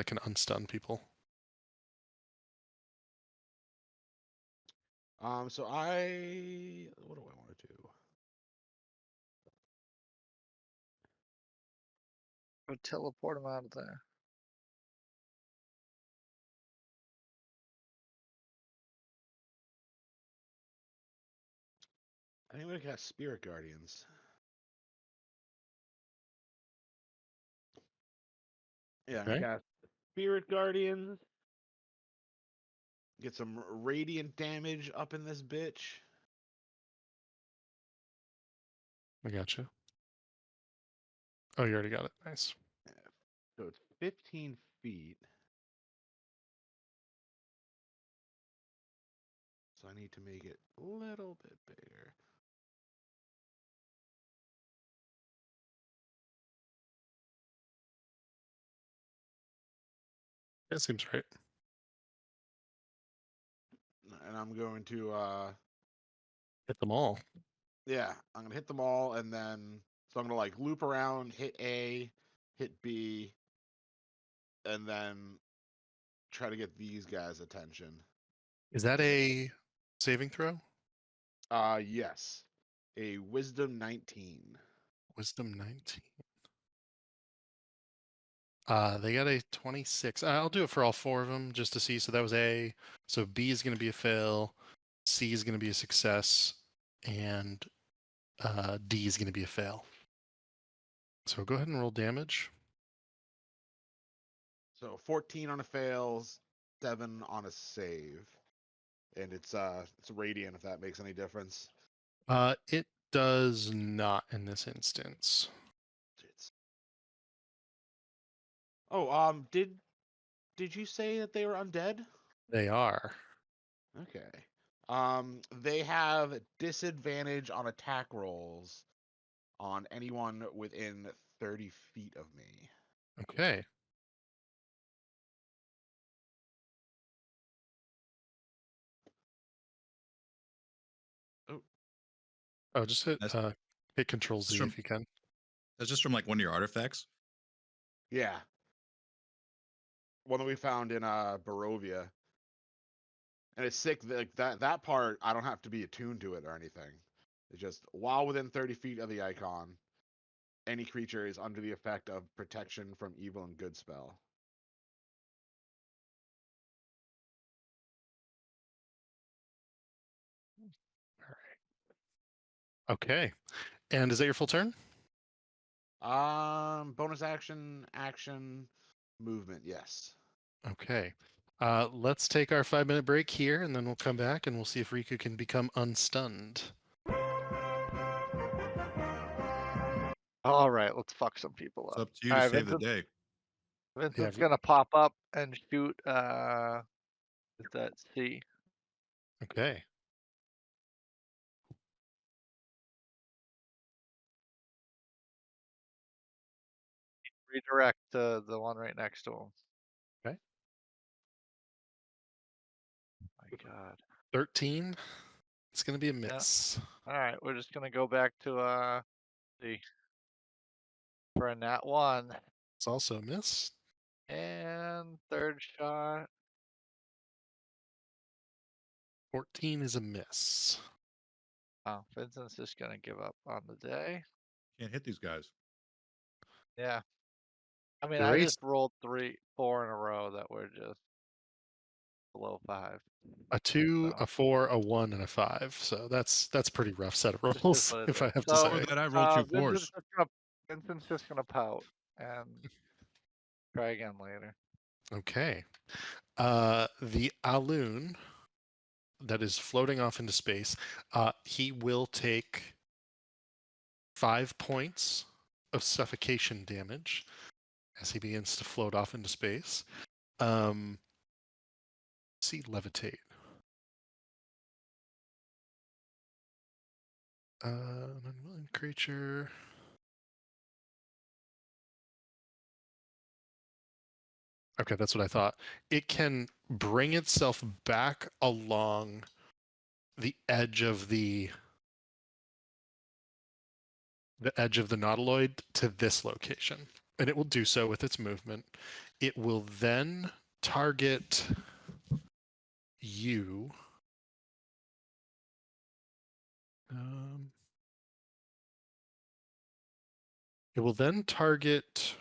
Speaker 2: can unstun people.
Speaker 4: So what do I want to do?
Speaker 5: Would teleport him out of there.
Speaker 4: I think we can cast Spirit Guardians. Yeah, I'm gonna
Speaker 2: Okay.
Speaker 4: cast Spirit Guardians. Get some radiant damage up in this bitch.
Speaker 2: I gotcha. Oh, you already got it. Nice.
Speaker 4: So it's 15 feet. So I need to make it a little bit bigger.
Speaker 2: That seems right.
Speaker 4: And I'm going to
Speaker 2: Hit them all.
Speaker 4: yeah, I'm gonna hit them all, and then so I'm gonna like loop around, hit A, hit B, and then try to get these guys' attention.
Speaker 2: Is that a saving throw?
Speaker 4: Yes. A wisdom 19.
Speaker 2: Wisdom 19. They got a 26. I'll do it for all four of them just to see. So that was A. So B is going to be a fail. C is going to be a success. And D is going to be a fail. So go ahead and roll damage.
Speaker 4: So 14 on a fails, 7 on a save. And it's radiant if that makes any difference.
Speaker 2: It does not in this instance.
Speaker 4: It's... Oh, did you say that they were undead?
Speaker 2: They are.
Speaker 4: Okay. They have disadvantage on attack rolls on anyone within 30 feet of me.
Speaker 2: Okay. Oh, just hit
Speaker 3: That's-
Speaker 2: hit Control Z
Speaker 3: from-
Speaker 2: if you can.
Speaker 3: That's just from like one of your artifacts.
Speaker 4: Yeah. One that we found in Barovia. And it's sick like that part I don't have to be attuned to it or anything. It's just while within 30 feet of the icon, any creature is under the effect of protection from evil and good spell.
Speaker 2: All right. Okay. And is that your full turn?
Speaker 4: Bonus action. movement, yes.
Speaker 2: Okay. Let's take our 5-minute break here, and then we'll come back and we'll see if Riku can become unstunned.
Speaker 5: All right, let's fuck some people
Speaker 3: It's
Speaker 5: up.
Speaker 3: up to you
Speaker 5: All
Speaker 3: to
Speaker 5: right,
Speaker 3: save the day.
Speaker 5: Vincent's
Speaker 2: Yeah,
Speaker 5: gonna pop up and shoot. Is that C?
Speaker 2: Okay.
Speaker 5: Redirect the one right next to him.
Speaker 2: Okay.
Speaker 5: My God.
Speaker 2: 13. It's going to be a miss.
Speaker 5: All right, we're just gonna go back to C for a nat 1
Speaker 2: It's also a miss.
Speaker 5: and third shot.
Speaker 2: 14 is a miss.
Speaker 5: Oh, Vincent's just gonna give up on the day.
Speaker 3: Can't hit these guys.
Speaker 5: Yeah. I mean,
Speaker 2: The
Speaker 5: I
Speaker 2: race,
Speaker 5: just rolled 4 in a row that were just below 5.
Speaker 2: a 2,
Speaker 5: So
Speaker 2: a 4, a 1, and a 5. So that's pretty rough set of
Speaker 5: just is
Speaker 2: rolls,
Speaker 5: what it
Speaker 2: if I
Speaker 5: is.
Speaker 2: have to
Speaker 5: So,
Speaker 2: say.
Speaker 3: Before that, I rolled 2 4s.
Speaker 5: Vincent's just gonna pout and try again later.
Speaker 2: Okay. The Alun that is floating off into space, he will take 5 points of suffocation damage as he begins to float off into space. See, levitate. An unwilling creature. Okay, that's what I thought. It can bring itself back along the edge of the nautiloid to this location, and it will do so with its movement. It will then target you. It will then target.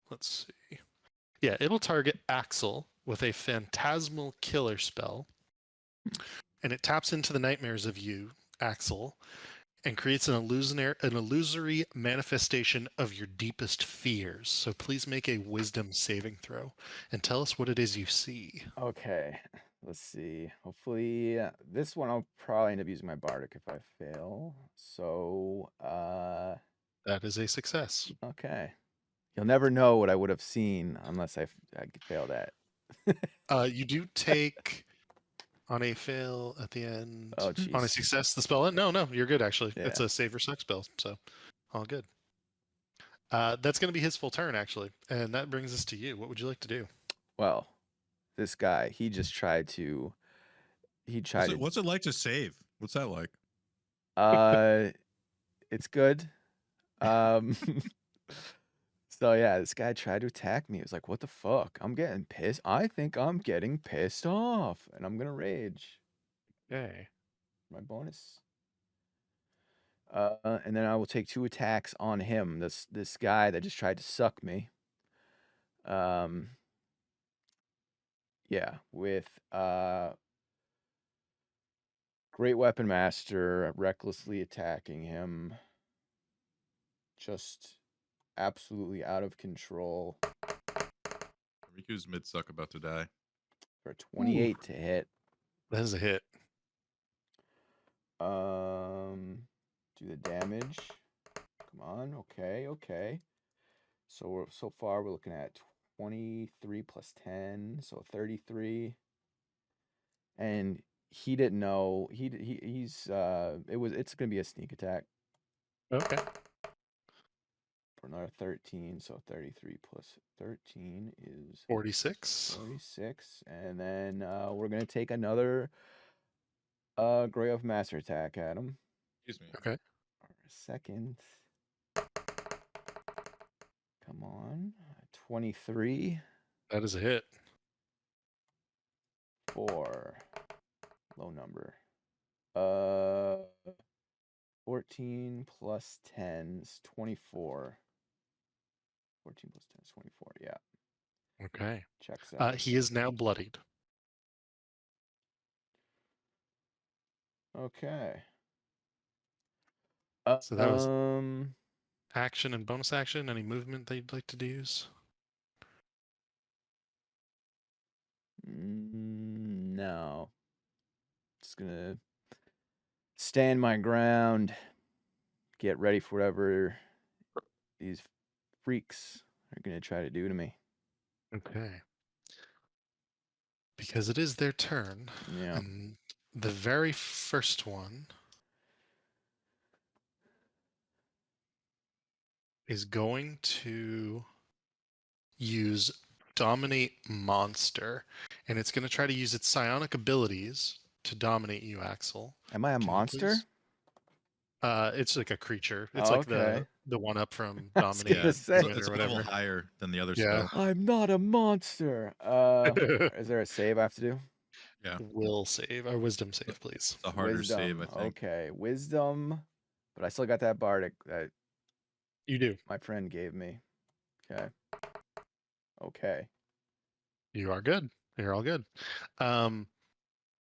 Speaker 2: Let's see. Yeah, it'll target Axel with a phantasmal killer spell, and it taps into the nightmares of you, Axel, and creates an illusory manifestation of your deepest fears. So please make a wisdom saving throw and tell us what it is you see.
Speaker 6: Okay, let's see. Hopefully, this one I'll probably end up using my bardic if I fail. So,
Speaker 2: That is a success.
Speaker 6: okay. You'll never know what I would have seen unless I failed at.
Speaker 2: You do take on a fail at the end.
Speaker 6: Oh,
Speaker 2: On a
Speaker 6: jeez.
Speaker 2: success, the spell. No, you're good actually.
Speaker 6: Yeah.
Speaker 2: It's a save or suck spell, so all good. That's going to be his full turn actually, and that brings us to you. What would you like to do?
Speaker 6: Well, this guy, he just tried to. He tried
Speaker 3: What's it like to save? What's that like?
Speaker 6: to. It's good. So yeah, this guy tried to attack me. It was like, what the fuck? I'm getting pissed. I think I'm getting pissed off, and I'm gonna rage.
Speaker 2: Okay.
Speaker 6: My bonus. And then I will take 2 attacks on him. This guy that just tried to suck me. Yeah, with Great Weapon Master recklessly attacking him. Just absolutely out of control
Speaker 3: Riku's mid suck about to die.
Speaker 6: for 28 to hit.
Speaker 2: That is a hit.
Speaker 6: Do the damage. Come on. Okay. So far we're looking at 23 plus 10, so 33. And he didn't know. It's going to be a sneak attack
Speaker 2: Okay.
Speaker 6: for another 13, so 33 plus 13 is
Speaker 2: 46.
Speaker 6: 46. And then we're going to take another Grey of Master attack at him.
Speaker 3: Excuse me.
Speaker 2: Okay.
Speaker 6: For a second. Come on. 23.
Speaker 2: That is a hit.
Speaker 6: 4. Low number. 14 plus 10 is 24. 14 plus 10 is 24. Yeah.
Speaker 2: Okay.
Speaker 6: Checks out.
Speaker 2: He is now bloodied.
Speaker 6: Okay.
Speaker 2: So that was action and bonus action. Any movement that you'd like to use?
Speaker 6: No. Just gonna stand my ground. Get ready for whatever these freaks are gonna try to do to me.
Speaker 2: Okay. Because it is their turn,
Speaker 6: Yeah.
Speaker 2: and the very first one is going to use Dominate Monster, and it's going to try to use its psionic abilities to dominate you, Axel.
Speaker 6: Am I a
Speaker 2: Can you
Speaker 6: monster?
Speaker 2: please- It's like a creature. It's
Speaker 6: Oh,
Speaker 2: like
Speaker 6: okay.
Speaker 2: the one up from
Speaker 6: I was
Speaker 2: Dominate
Speaker 6: gonna
Speaker 3: Yeah,
Speaker 6: say.
Speaker 2: Win
Speaker 3: it's
Speaker 2: or
Speaker 3: a level
Speaker 2: whatever.
Speaker 3: higher than the other
Speaker 2: Yeah.
Speaker 3: spell.
Speaker 6: I'm not a monster. Is there a save I have to do?
Speaker 3: Yeah,
Speaker 2: Will save or wisdom save, please.
Speaker 3: it's a harder save, I think.
Speaker 6: Okay, wisdom. But I still got that bardic that
Speaker 2: You do.
Speaker 6: my friend gave me. Okay. Okay.
Speaker 2: You are good. You're all good.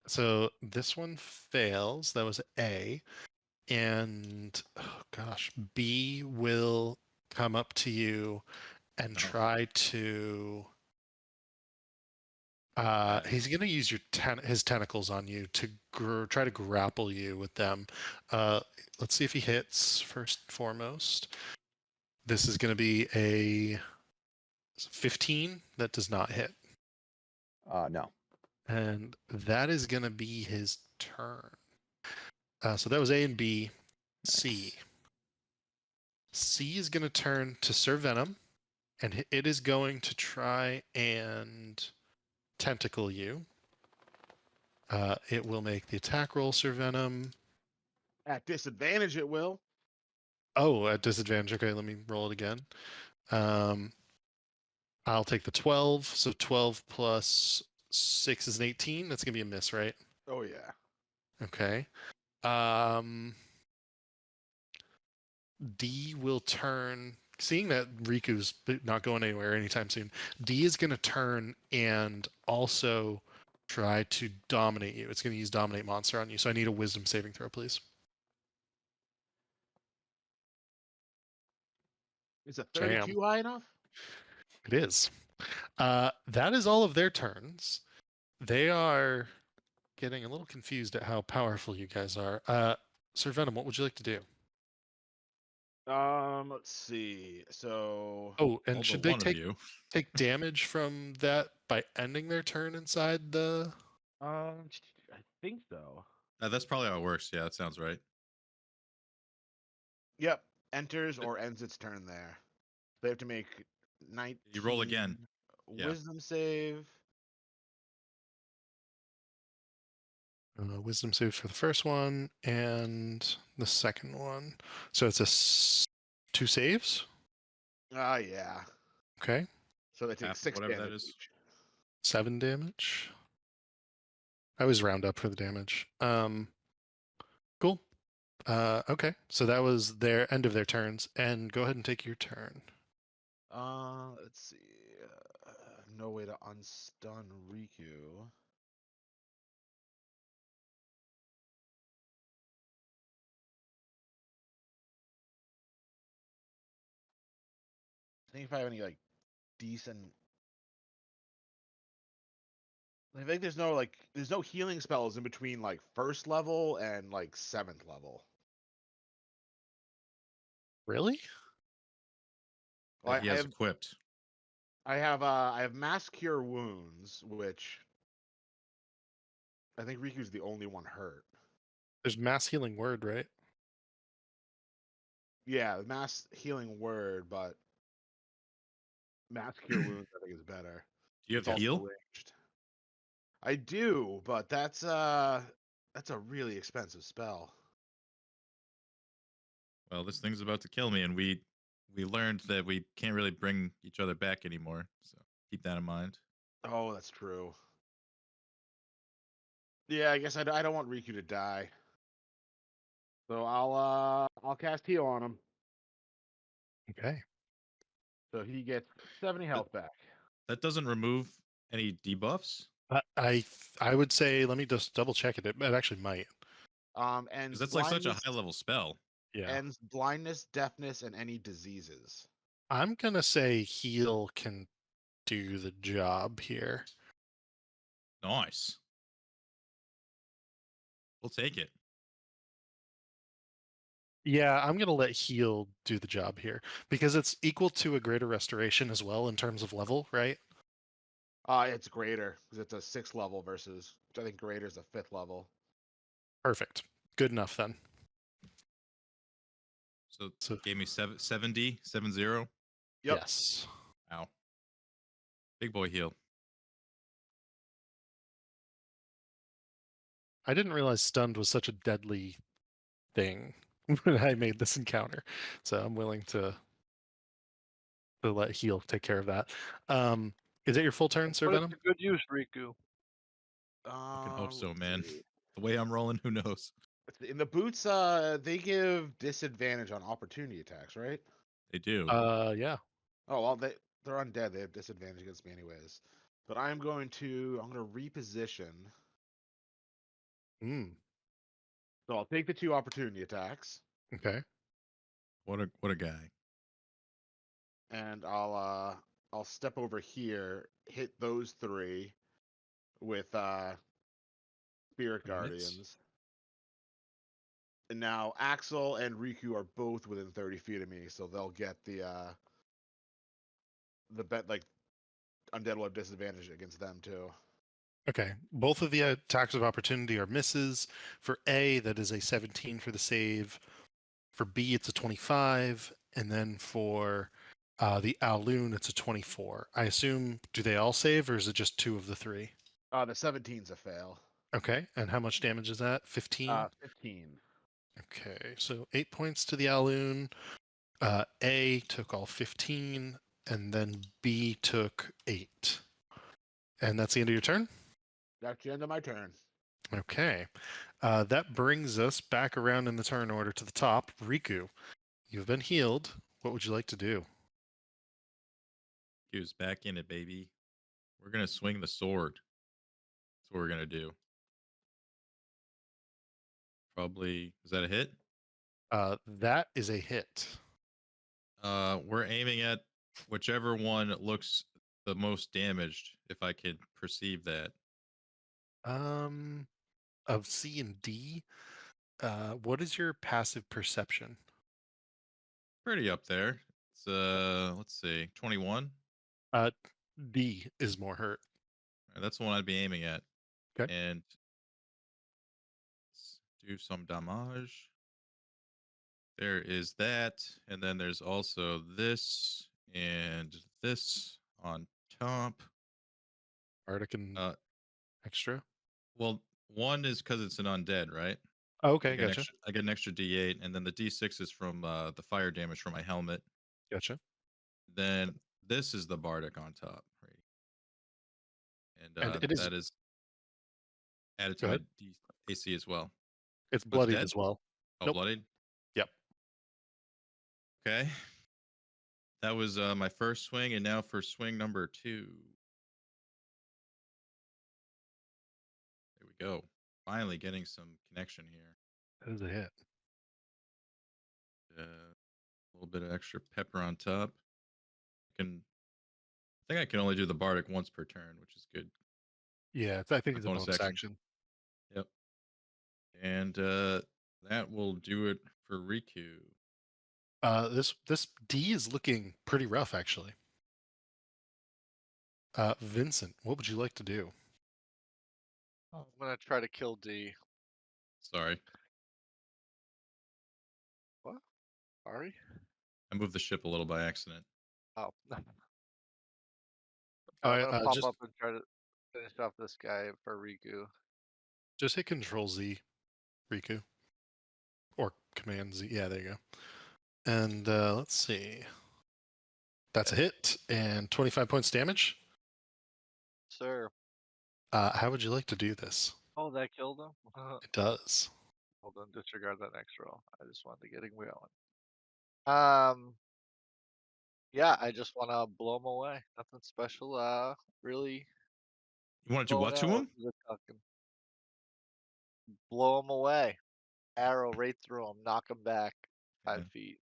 Speaker 2: So this one fails. That was A. And oh gosh, B will come up to you and
Speaker 3: Oh.
Speaker 2: try to
Speaker 3: Okay.
Speaker 2: he's going to use his tentacles on you to try to grapple you with them. Let's see if he hits first and foremost. This is going to be a 15. That does not hit.
Speaker 6: No.
Speaker 2: And that is going to be his turn. So that was A and B. C.
Speaker 6: Nice.
Speaker 2: C is going to turn to Sir Venom, and it is going to try and tentacle you. It will make the attack roll, Sir Venom.
Speaker 4: At disadvantage, it will.
Speaker 2: Oh, at disadvantage. Okay, let me roll it again. I'll take the 12. So 12 plus 6 is an 18. That's going to be a miss, right?
Speaker 4: Oh yeah.
Speaker 2: Okay. D will turn. Seeing that Riku's not going anywhere anytime soon, D is going to turn and also try to dominate you. It's going to use Dominate Monster on you. So I need a Wisdom saving throw, please.
Speaker 4: Is a
Speaker 2: Jam.
Speaker 4: 32 high enough?
Speaker 2: It is. That is all of their turns. They are getting a little confused at how powerful you guys are. Sir Venom, what would you like to do?
Speaker 4: Let's see. So
Speaker 2: Oh, and
Speaker 3: All
Speaker 2: should
Speaker 3: but
Speaker 2: they
Speaker 3: one of you.
Speaker 2: take damage from that by ending their turn inside the?
Speaker 4: I think so.
Speaker 3: That's probably how it works. Yeah, that sounds right.
Speaker 4: Yep. Enters or ends its turn there. They have to make 19
Speaker 3: You roll again. Yeah.
Speaker 4: Wisdom save.
Speaker 2: Wisdom save for the first one and the second one. So it's 2 saves.
Speaker 4: Yeah.
Speaker 2: Okay,
Speaker 4: So they take
Speaker 3: Half of
Speaker 4: 6
Speaker 3: whatever that
Speaker 4: damage
Speaker 3: is.
Speaker 4: each.
Speaker 2: 7 damage. I always round up for the damage. Cool. Okay, so that was their end of their turns, and go ahead and take your turn.
Speaker 4: Let's see. No way to unstun Riku. I think if I have any like decent. I think there's no healing spells in between like first level and like 7th level.
Speaker 2: Really?
Speaker 4: Well,
Speaker 3: That he has equipped.
Speaker 4: I have Mass Cure Wounds, which I think Riku's the only one hurt.
Speaker 2: There's Mass Healing Word, right?
Speaker 4: Yeah, Mass Healing Word, but Mass Cure Wounds I think is better.
Speaker 3: Do you have
Speaker 4: It's also
Speaker 3: heal?
Speaker 4: ranged. I do, but that's a really expensive spell.
Speaker 3: Well, this thing's about to kill me, and we learned that we can't really bring each other back anymore. So keep that in mind.
Speaker 4: Oh, that's true. Yeah, I guess I don't want Riku to die. So I'll cast heal on him.
Speaker 2: Okay.
Speaker 4: So he gets 70 health back.
Speaker 3: That doesn't remove any debuffs.
Speaker 2: I would say, let me just double check it. It actually might.
Speaker 4: And
Speaker 3: Because that's like such a high level spell.
Speaker 2: Yeah.
Speaker 4: ends blindness, deafness, and any diseases.
Speaker 2: I'm gonna say heal can do the job here.
Speaker 3: Nice. We'll take it.
Speaker 2: Yeah, I'm gonna let heal do the job here because it's equal to a greater restoration as well in terms of level, right?
Speaker 4: It's greater because it's a 6th level versus I think greater is a 5th level.
Speaker 2: Perfect. Good enough then.
Speaker 3: So
Speaker 2: So
Speaker 3: gave me 70.
Speaker 4: Yep.
Speaker 2: yes.
Speaker 3: Ow. Big boy heal.
Speaker 2: I didn't realize stunned was such a deadly thing when I made this encounter. So I'm willing to let heal take care of that. Is it your full turn, Sir
Speaker 5: Put it
Speaker 2: Venom?
Speaker 5: to good use, Riku.
Speaker 3: Fucking hope so,
Speaker 4: Let's
Speaker 3: man.
Speaker 4: see.
Speaker 3: The way I'm rolling, who knows?
Speaker 4: In the boots, they give disadvantage on opportunity attacks, right?
Speaker 3: They do.
Speaker 2: Yeah.
Speaker 4: Oh well, they're undead. They have disadvantage against me anyways. But I'm going to reposition.
Speaker 2: Mm.
Speaker 4: So I'll take the 2 opportunity attacks,
Speaker 2: Okay.
Speaker 3: What a guy.
Speaker 4: and I'll step over here, hit those 3 with Spirit
Speaker 3: Some hits.
Speaker 4: Guardians. And now Axel and Riku are both within 30 feet of me, so they'll get the bet like undead will have disadvantage against them too.
Speaker 2: Okay. Both of the attacks of opportunity are misses. For A, that is a 17 for the save. For B, it's a 25. And then for the Owloon, it's a 24. I assume, do they all save or is it just 2 of the 3?
Speaker 4: The 17's a fail.
Speaker 2: Okay. And how much damage is that? 15?
Speaker 4: 15.
Speaker 2: Okay. So 8 points to the Owloon. A took all 15. And then B took 8. And that's the end of your turn?
Speaker 4: That's the end of my turn.
Speaker 2: Okay. That brings us back around in the turn order to the top. Riku, you've been healed. What would you like to do?
Speaker 3: He was back in it, baby. We're gonna swing the sword. That's what we're gonna do. Probably is that a hit?
Speaker 2: That is a hit.
Speaker 3: We're aiming at whichever one looks the most damaged, if I could perceive that.
Speaker 2: Of C and D, what is your passive perception?
Speaker 3: Pretty up there. It's let's see, 21.
Speaker 2: Uh, D is more hurt.
Speaker 3: That's the one I'd be aiming at.
Speaker 2: Okay.
Speaker 3: And let's do some damage. There is that, and then there's also this and this on top.
Speaker 2: Arctic and
Speaker 3: Uh,
Speaker 2: extra.
Speaker 3: well, one is because it's an undead, right?
Speaker 2: Oh,
Speaker 3: I
Speaker 2: okay,
Speaker 3: get an
Speaker 2: gotcha.
Speaker 3: extra. I get an extra D8, and then the D6 is from the fire damage from my helmet.
Speaker 2: Gotcha.
Speaker 3: Then this is the bardic on top, right?
Speaker 2: And
Speaker 3: And
Speaker 2: it is.
Speaker 3: that is added to
Speaker 2: Go
Speaker 3: my
Speaker 2: ahead.
Speaker 3: AC as well.
Speaker 2: It's
Speaker 3: So it's
Speaker 2: bloodied
Speaker 3: dead?
Speaker 2: as well.
Speaker 3: Oh,
Speaker 2: Nope.
Speaker 3: bloodied.
Speaker 2: Yep.
Speaker 3: Okay. That was my first swing, and now for swing number 2. There we go. Finally getting some connection here.
Speaker 2: That is a hit.
Speaker 3: A little bit of extra pepper on top. I think I can only do the bardic once per turn, which is good.
Speaker 2: Yeah, I think
Speaker 3: A
Speaker 2: it's a bonus action.
Speaker 3: Yep. And that will do it for Riku.
Speaker 2: This D is looking pretty rough, actually. Vincent, what would you like to do?
Speaker 5: I'm gonna try to kill D.
Speaker 3: Sorry,
Speaker 5: What? Sorry?
Speaker 3: I moved the ship a little by accident.
Speaker 5: Oh. So
Speaker 2: All
Speaker 5: I'm
Speaker 2: right,
Speaker 5: gonna pop
Speaker 2: just
Speaker 5: up and try to finish off this guy for Riku.
Speaker 2: hit Control Z, Riku, or Command Z. Yeah, there you go. And let's see. That's a hit and 25 points damage.
Speaker 5: Sir.
Speaker 2: How would you like to do this?
Speaker 5: Oh, that killed him?
Speaker 2: It does.
Speaker 5: Hold on, disregard that next roll. I just wanted to get him going. Yeah, I just want to blow him away. Nothing special. Really
Speaker 3: You want to do
Speaker 5: blow
Speaker 3: what
Speaker 5: it
Speaker 3: to
Speaker 5: out
Speaker 3: him?
Speaker 5: to the tucking. Blow him away. Arrow right through him. Knock him back 5
Speaker 3: Yeah.
Speaker 5: feet.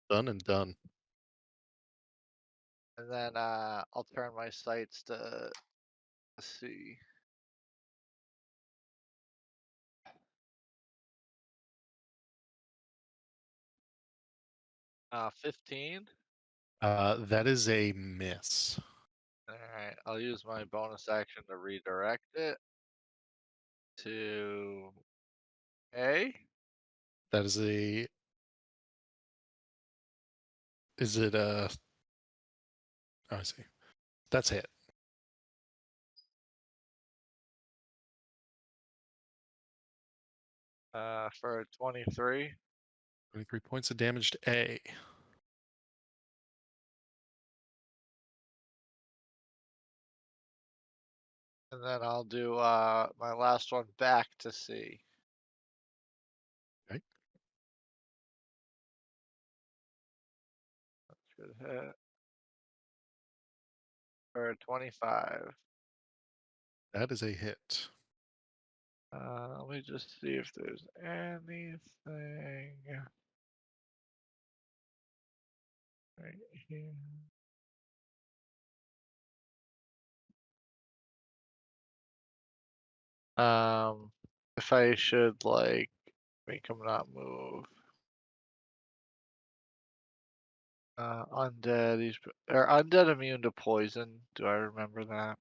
Speaker 2: Done and done.
Speaker 5: And then I'll turn my sights to Let's see. Uh, 15.
Speaker 2: That is a miss.
Speaker 5: All right, I'll use my bonus action to redirect it to A.
Speaker 2: That is a. Is it a? Oh, I see. That's hit.
Speaker 5: For 23.
Speaker 2: 23 points of damage to A.
Speaker 5: And then I'll do my last one back to C.
Speaker 2: Okay.
Speaker 5: Should hit for 25.
Speaker 2: That is a hit.
Speaker 5: Let me just see if there's anything right here. If I should like make him not move. Undead. Are undead immune to poison? Do I remember that?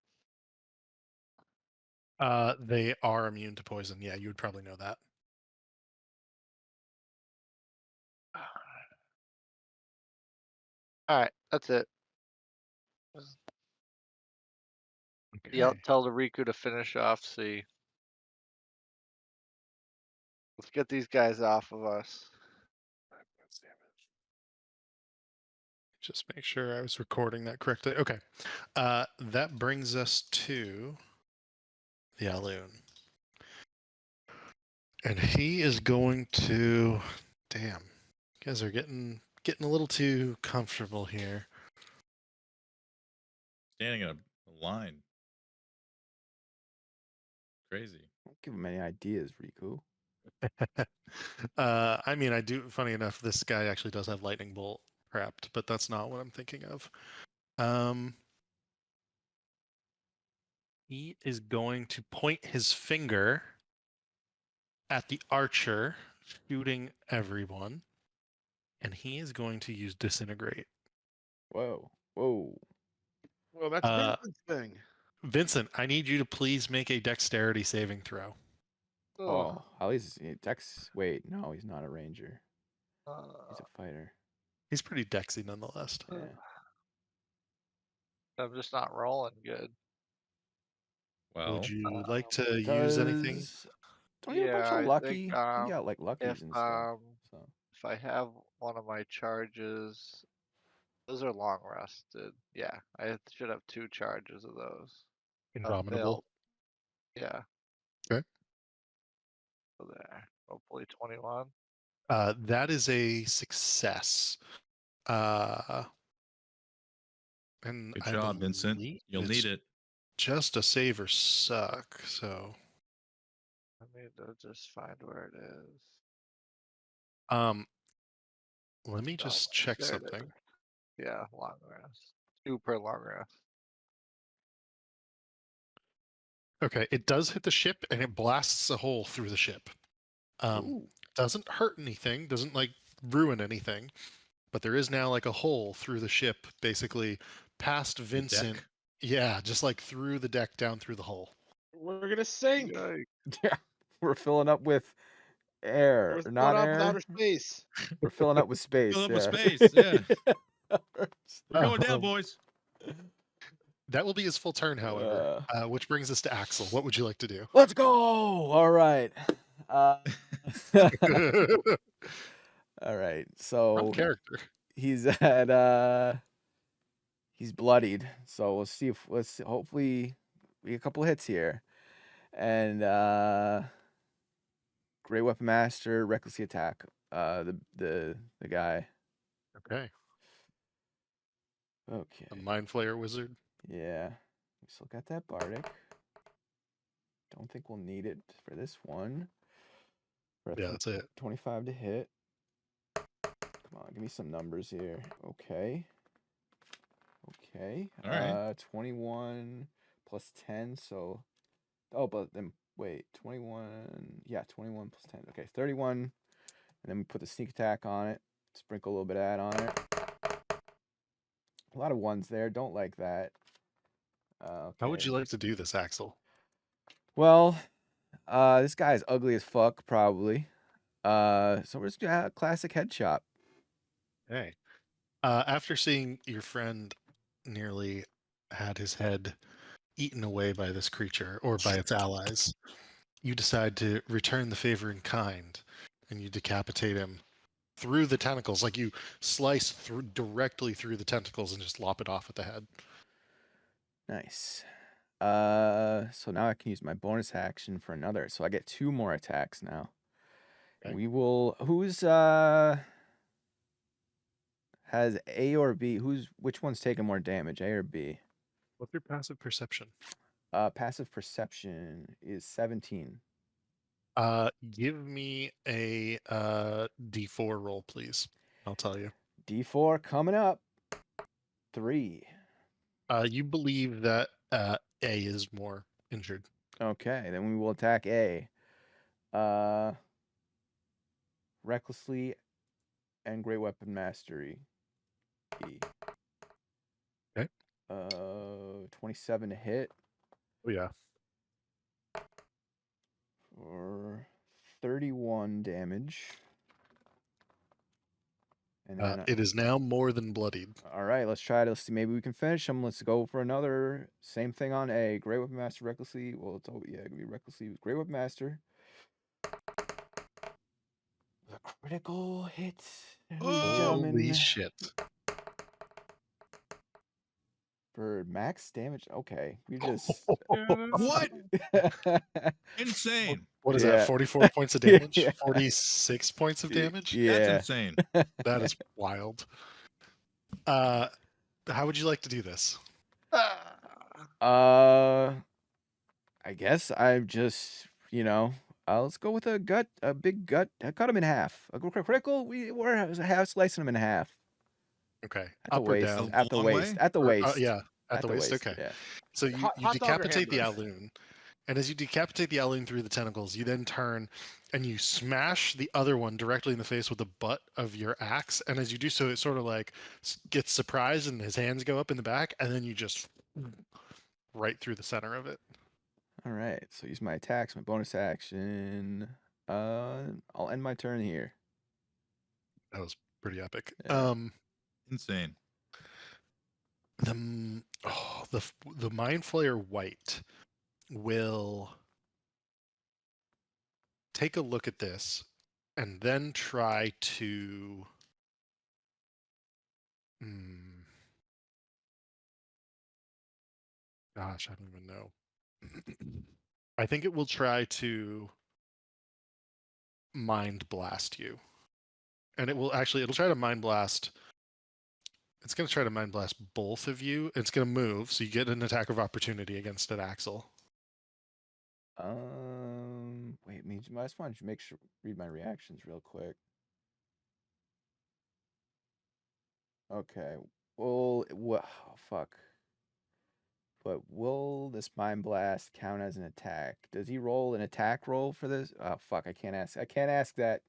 Speaker 2: They are immune to poison. Yeah, you would probably know that.
Speaker 5: All right, that's it. Yeah,
Speaker 2: Okay.
Speaker 5: tell the Riku to finish off C. Let's get these guys off of us.
Speaker 2: Just make sure I was recording that correctly. Okay. That brings us to the Alloon. And he is going to. Damn. You guys are getting a little too comfortable here.
Speaker 3: Standing in a line. Crazy.
Speaker 6: Don't give him any ideas, Riku.
Speaker 2: I mean, I do. Funny enough, this guy actually does have lightning bolt prepped, but that's not what I'm thinking of. He is going to point his finger at the archer, shooting everyone, and he is going to use disintegrate.
Speaker 6: Whoa. Whoa.
Speaker 4: Well, that's Vincent's thing.
Speaker 2: Vincent, I need you to please make a dexterity saving throw.
Speaker 6: Oh, at least Dex. Wait, no, he's not a ranger.
Speaker 5: Uh,
Speaker 6: He's a fighter.
Speaker 2: He's pretty dexy nonetheless.
Speaker 6: Yeah.
Speaker 5: I'm just not rolling good.
Speaker 3: Well,
Speaker 2: Would you like to use anything?
Speaker 6: Don't you have a bunch
Speaker 5: Yeah,
Speaker 6: of
Speaker 5: I
Speaker 6: lucky?
Speaker 5: think,
Speaker 6: You got like luckies
Speaker 5: if
Speaker 6: and stuff. So
Speaker 5: if I have one of my charges, those are long rested. Yeah, I should have 2 charges of those.
Speaker 2: Indomitable.
Speaker 5: Yeah.
Speaker 2: Okay.
Speaker 5: So there. Hopefully 21.
Speaker 2: That is a success. And
Speaker 3: good
Speaker 2: I
Speaker 3: job, Vincent.
Speaker 2: believe
Speaker 3: You'll
Speaker 2: it's
Speaker 3: need it.
Speaker 2: just a save or suck. So,
Speaker 5: I need to just find where it is.
Speaker 2: let me just check
Speaker 5: There it is.
Speaker 2: something.
Speaker 5: Yeah, long rest. 2 per long rest.
Speaker 2: Okay, it does hit the ship and it blasts a hole through the ship.
Speaker 6: ooh,
Speaker 2: Doesn't hurt anything, doesn't like ruin anything, but there is now like a hole through the ship, basically past
Speaker 3: The
Speaker 2: Vincent.
Speaker 3: deck.
Speaker 2: Yeah, just like through the deck down through the hole.
Speaker 4: We're gonna sink.
Speaker 5: Yikes.
Speaker 6: yeah, we're filling up with air,
Speaker 4: We're
Speaker 6: not
Speaker 4: going off with
Speaker 6: air.
Speaker 4: outer space.
Speaker 6: We're filling up with space.
Speaker 3: Fill up with
Speaker 6: yeah.
Speaker 3: space, yeah. We're going down,
Speaker 2: Um,
Speaker 3: boys.
Speaker 2: That will be his full turn, however. Which brings us to Axel. What would you like to do?
Speaker 6: Let's go. All right. All right.
Speaker 2: Rough
Speaker 6: So
Speaker 2: character.
Speaker 6: he's at he's bloodied. So let's hopefully we get a couple hits here. And Great Weapon Master, recklessly attack. The guy.
Speaker 2: Okay.
Speaker 6: Okay.
Speaker 2: A Mind Flayer wizard.
Speaker 6: Yeah. We still got that Bardic. Don't think we'll need it for this one.
Speaker 2: Yeah, that's it.
Speaker 6: 25 to hit. Come on, give me some numbers here. Okay. Okay.
Speaker 3: All right.
Speaker 6: 21 plus 10, so... Oh, but then, wait, 21... Yeah, 21 plus 10. Okay, 31. And then we put the sneak attack on it. Sprinkle a little bit of that on it. A lot of ones there. Don't like that. Okay.
Speaker 2: How would you like to do this, Axel?
Speaker 6: Well, this guy is ugly as fuck, probably. So we're just gonna have a classic headshot.
Speaker 2: Hey. After seeing your friend nearly had his head eaten away by this creature or by its allies, you decide to return the favor in kind, and you decapitate him through the tentacles. Like you slice through directly through the tentacles and just lop it off at the head.
Speaker 6: Nice. So now I can use my bonus action for another. So I get 2 more attacks now.
Speaker 2: Okay.
Speaker 6: We will. Who's has A or B? Which one's taking more damage, A or B?
Speaker 2: What's your passive perception?
Speaker 6: Passive perception is 17.
Speaker 2: Give me a D4 roll, please. I'll tell you.
Speaker 6: D4 coming up. 3.
Speaker 2: You believe that A is more injured.
Speaker 6: Okay, then we will attack A. Recklessly and Great Weapon Mastery. E.
Speaker 2: Okay.
Speaker 6: 27 to hit
Speaker 2: Oh yeah.
Speaker 6: for 31 damage. And then
Speaker 2: It is now more than bloodied.
Speaker 6: all right, let's try to see. Maybe we can finish him. Let's go for another. Same thing on A. Great Weapon Master recklessly. Well, it's all yeah, it could be recklessly with Great Weapon Master. The critical hit, ladies and
Speaker 2: Holy
Speaker 6: gentlemen,
Speaker 2: shit.
Speaker 6: for max damage. Okay, we just
Speaker 3: What? Insane.
Speaker 2: What is
Speaker 6: Yeah.
Speaker 2: that? 44 points of damage?
Speaker 6: Yeah.
Speaker 2: 46 points of damage?
Speaker 6: Yeah.
Speaker 3: That's insane.
Speaker 2: That is wild. How would you like to do this?
Speaker 6: I guess I'm just, let's go with a big gut. I cut him in half. A critical. We're half slicing him in half.
Speaker 2: Okay.
Speaker 6: At the
Speaker 2: Up or
Speaker 6: waist.
Speaker 2: down?
Speaker 6: At the
Speaker 3: Long
Speaker 6: waist.
Speaker 3: way?
Speaker 6: At the
Speaker 2: Or,
Speaker 6: waist.
Speaker 2: yeah, at the waist. Okay.
Speaker 6: Yeah.
Speaker 2: So you
Speaker 4: Hot dog or
Speaker 2: decapitate the
Speaker 4: hamburger?
Speaker 2: Alloon, and as you decapitate the Alloon through the tentacles, you then turn and you smash the other one directly in the face with the butt of your axe. And as you do so, it sort of like gets surprised, and his hands go up in the back, and then you just right through the center of it.
Speaker 6: All right. So use my attacks, my bonus action. I'll end my turn here.
Speaker 2: That was pretty epic.
Speaker 6: Yeah.
Speaker 3: Insane.
Speaker 2: The Mind Flayer White will take a look at this and then try to gosh, I don't even know. I think it will try to mind blast you. And it'll try to mind blast. It's going to try to mind blast both of you. It's going to move, so you get an attack of opportunity against it, Axel.
Speaker 6: Wait, I just wanted to make sure read my reactions real quick. Okay. Well, oh, fuck. But will this mind blast count as an attack? Does he roll an attack roll for this? Oh fuck! I can't ask that.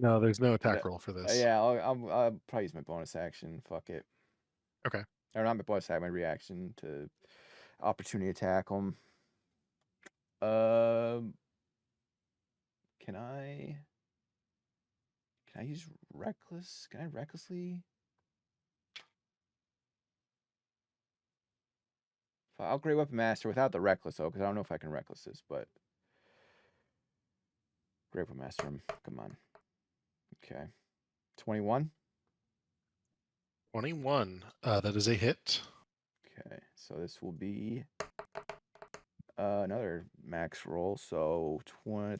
Speaker 2: No, there's no attack roll for this.
Speaker 6: Yeah, I'll probably use my bonus action. Fuck it.
Speaker 2: Okay.
Speaker 6: Or not my bonus action, my reaction to opportunity attack him. Can I use reckless? Can I recklessly? I'll Great Weapon Master without the reckless though, because I don't know if I can reckless this, but Great Weapon Master him. Come on. Okay. 21.
Speaker 2: 21. That is a hit.
Speaker 6: Okay, so this will be another max roll, so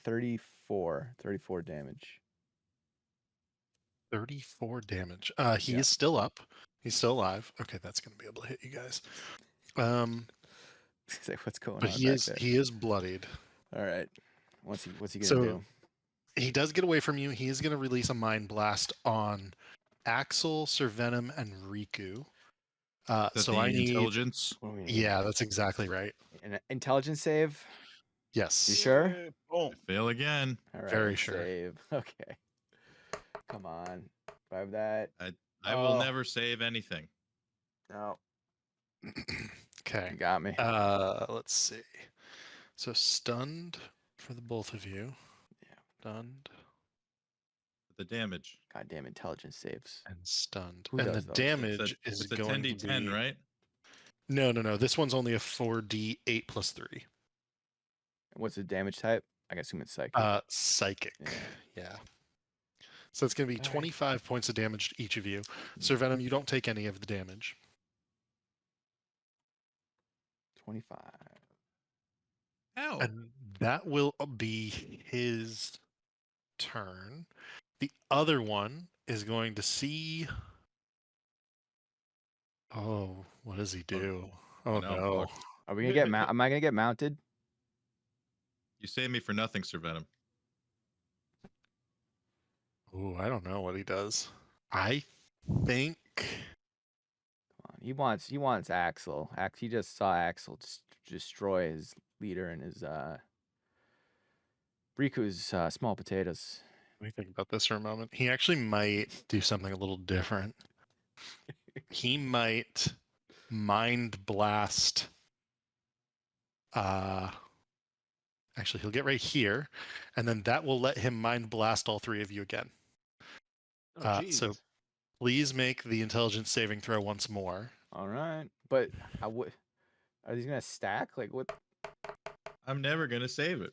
Speaker 6: 34 damage.
Speaker 2: 34 damage. He
Speaker 6: Yeah.
Speaker 2: is still up. He's still alive. Okay, that's going to be able to hit you guys.
Speaker 6: Say what's going
Speaker 2: But
Speaker 6: on
Speaker 2: he
Speaker 6: back
Speaker 2: is
Speaker 6: there.
Speaker 2: he is bloodied.
Speaker 6: All right. What's he gonna
Speaker 2: So
Speaker 6: do?
Speaker 2: he does get away from you. He is going to release a mind blast on Axel, Sir Venom, and Riku.
Speaker 3: Is that
Speaker 2: So
Speaker 3: the
Speaker 2: I need.
Speaker 3: intelligence?
Speaker 6: What do we need?
Speaker 2: Yeah, that's exactly right.
Speaker 6: An intelligence save?
Speaker 2: Yes.
Speaker 6: You sure?
Speaker 4: Boom.
Speaker 3: Fail again.
Speaker 6: All right.
Speaker 2: Very sure.
Speaker 6: Save. Okay. Come on. Do I have that?
Speaker 3: I will
Speaker 6: Oh.
Speaker 3: never save anything.
Speaker 6: No.
Speaker 2: Okay.
Speaker 6: You got me.
Speaker 2: Let's see. So stunned for the both of you.
Speaker 6: Yeah.
Speaker 2: Stunned
Speaker 3: The damage.
Speaker 6: Goddamn intelligence saves.
Speaker 2: and stunned.
Speaker 6: Who
Speaker 2: And the
Speaker 6: does those?
Speaker 2: damage is
Speaker 3: It's a
Speaker 2: going to
Speaker 3: 10d10,
Speaker 2: be
Speaker 3: right?
Speaker 2: No. This one's only a 4d8 plus 3.
Speaker 6: What's the damage type? I assume it's psychic.
Speaker 2: Psychic.
Speaker 6: Yeah.
Speaker 2: Yeah. So it's going to be
Speaker 6: All right.
Speaker 2: 25 points of damage to each of you. Sir Venom, you don't take any of the damage.
Speaker 6: 25.
Speaker 3: Ow.
Speaker 2: And that will be his turn. The other one is going to see. Oh, what does he do? Oh
Speaker 3: now I'm
Speaker 2: no.
Speaker 3: fucked.
Speaker 6: Are we gonna get am I gonna get mounted?
Speaker 3: You saved me for nothing, Sir Venom.
Speaker 2: Oh, I don't know what he does. I think.
Speaker 6: Come on. He wants Axel. He just saw Axel just destroy his leader and his Riku's small potatoes.
Speaker 2: Let me think about this for a moment. He actually might do something a little different. He might mind blast. Actually, he'll get right here, and then that will let him mind blast all three of you again.
Speaker 4: Oh,
Speaker 2: So
Speaker 4: jeez.
Speaker 2: please make the intelligence saving throw once more.
Speaker 6: All right, but are these gonna stack? Like what?
Speaker 3: I'm never gonna save it.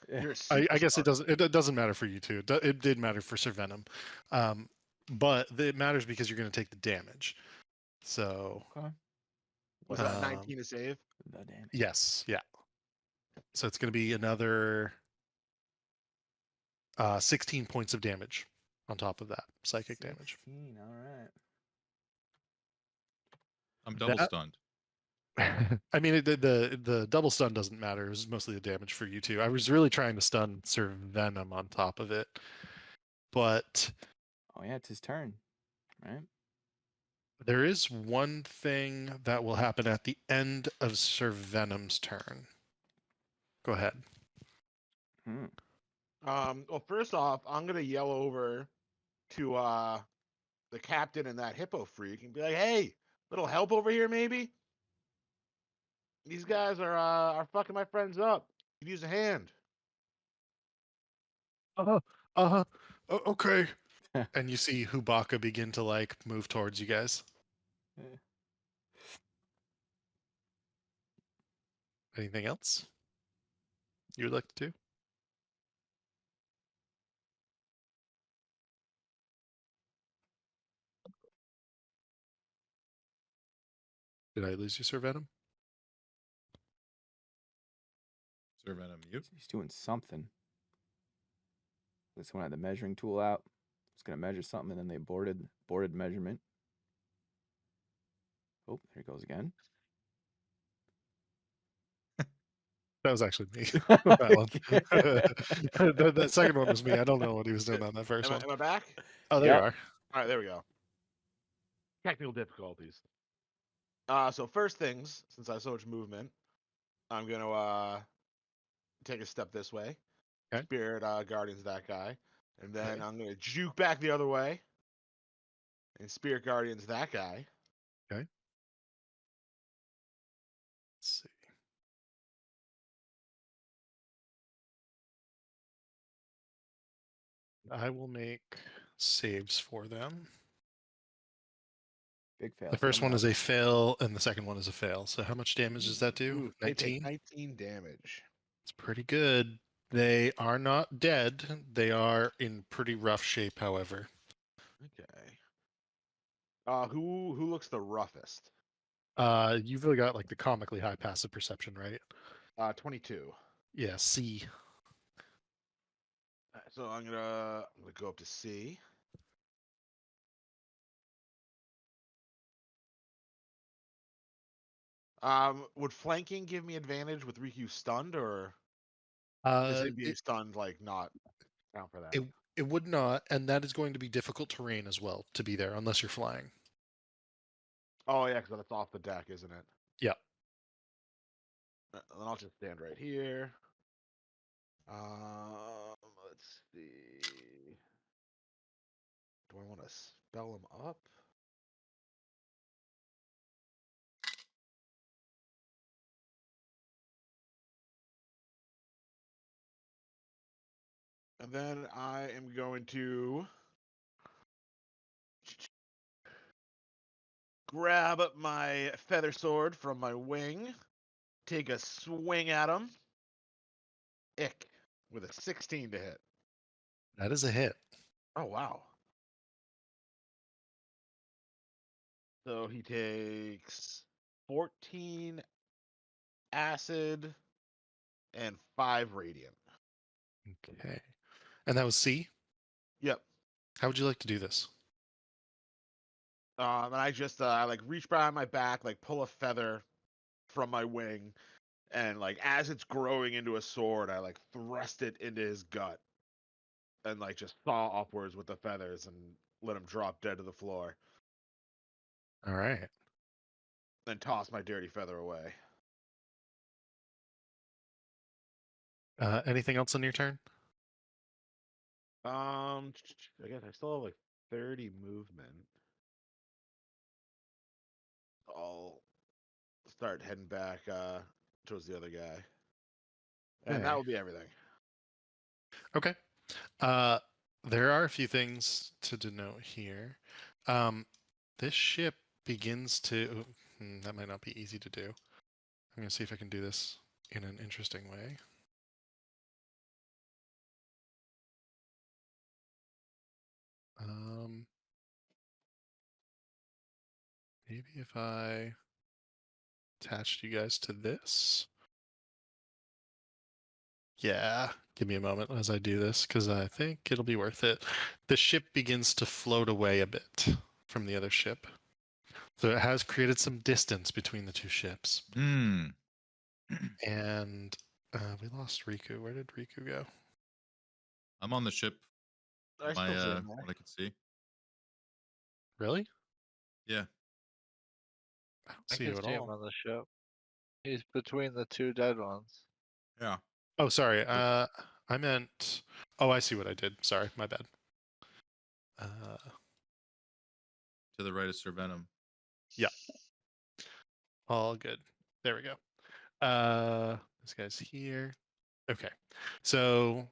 Speaker 4: You're a
Speaker 2: I guess it
Speaker 4: superstar.
Speaker 2: doesn't matter for you two. It did matter for Sir Venom, but it matters because you're going to take the damage. So
Speaker 6: Okay.
Speaker 4: Was that 19 to save?
Speaker 6: The damage.
Speaker 2: yes, yeah. So it's going to be another 16 points of damage on top of that psychic damage.
Speaker 6: 16, all right.
Speaker 3: I'm double
Speaker 2: That-
Speaker 3: stunned.
Speaker 2: I mean, the double stun doesn't matter. It was mostly the damage for you two. I was really trying to stun Sir Venom on top of it, but
Speaker 6: Oh yeah, it's his turn, right?
Speaker 2: there is one thing that will happen at the end of Sir Venom's turn. Go ahead.
Speaker 6: Hmm.
Speaker 4: Well, first off, I'm gonna yell over to the captain and that hippo freak and be like, "Hey, little help over here, maybe? These guys are fucking my friends up. Could use a hand."
Speaker 2: Okay. And you see Hubaka begin to like move towards you guys.
Speaker 6: Eh.
Speaker 2: Anything else you would like to do? Did I lose you, Sir Venom?
Speaker 3: Sir Venom, you?
Speaker 6: He's doing something. This one had the measuring tool out. It's gonna measure something, and then they boarded measurement. Oh, there he goes again.
Speaker 2: That was actually me. That one. that second one was me. I don't know what he was doing on that first one.
Speaker 4: Am I back?
Speaker 2: Oh, there you
Speaker 6: Yep.
Speaker 2: are.
Speaker 4: All right, there we go. Technical difficulties. So first things, since I have so much movement, I'm gonna take a step this way.
Speaker 2: Okay.
Speaker 4: Spirit Guardians that guy, and then
Speaker 2: Okay.
Speaker 4: I'm gonna juke back the other way, and Spirit Guardians that guy.
Speaker 2: Let's see. I will make saves for them.
Speaker 6: Big fail.
Speaker 2: The first one is a fail, and the second one is a fail. So how much damage does that do?
Speaker 4: Ooh, they take
Speaker 2: 19?
Speaker 4: 19 damage.
Speaker 2: It's pretty good. They are not dead. They are in pretty rough shape, however.
Speaker 4: Okay. Who looks the roughest?
Speaker 2: You've really got like the comically high passive perception, right?
Speaker 4: 22.
Speaker 2: Yeah, C.
Speaker 4: So I'm gonna go up to C. Would flanking give me advantage with Riku stunned, or is it being stunned like not count for that?
Speaker 2: It would not, and that is going to be difficult terrain as well to be there unless you're flying.
Speaker 4: Oh yeah, because it's off the deck, isn't it?
Speaker 2: Yep.
Speaker 4: Then I'll just stand right here. Let's see. Do I want to spell them up? And then I am going to grab my feather sword from my wing, take a swing at him. Ick, with a 16 to hit.
Speaker 2: That is a hit.
Speaker 4: Oh, wow. So he takes 14 acid and 5 radiant.
Speaker 2: Okay. And that was C?
Speaker 4: Yep.
Speaker 2: How would you like to do this?
Speaker 4: And I just I like reach behind my back, like pull a feather from my wing, and like as it's growing into a sword, I like thrust it into his gut, and like just saw upwards with the feathers and let him drop dead to the floor.
Speaker 2: All right.
Speaker 4: Then toss my dirty feather away.
Speaker 2: Anything else on your turn?
Speaker 4: I guess I still have like 30 movement. I'll start heading back towards the other guy. And that
Speaker 2: Okay.
Speaker 4: will be everything.
Speaker 2: Okay. There are a few things to denote here. This ship begins to. That might not be easy to do. I'm going to see if I can do this in an interesting way. Maybe if I attached you guys to this. Yeah, give me a moment as I do this because I think it'll be worth it. The ship begins to float away a bit from the other ship. So it has created some distance between the two ships.
Speaker 3: Hmm.
Speaker 2: And we lost Riku. Where did Riku go?
Speaker 3: I'm on the ship.
Speaker 4: I
Speaker 3: My
Speaker 4: still see him there.
Speaker 3: what I could see.
Speaker 2: Really?
Speaker 3: Yeah.
Speaker 2: I don't
Speaker 5: I
Speaker 2: see
Speaker 5: can
Speaker 2: you at
Speaker 5: see him
Speaker 2: all.
Speaker 5: on the ship. He's between the two dead ones.
Speaker 3: Yeah.
Speaker 2: Oh, sorry. I meant. Oh, I see what I did. Sorry, my bad.
Speaker 3: To the right of Sir Venom.
Speaker 2: Yeah. All good. There we go. This guy's here. Okay. So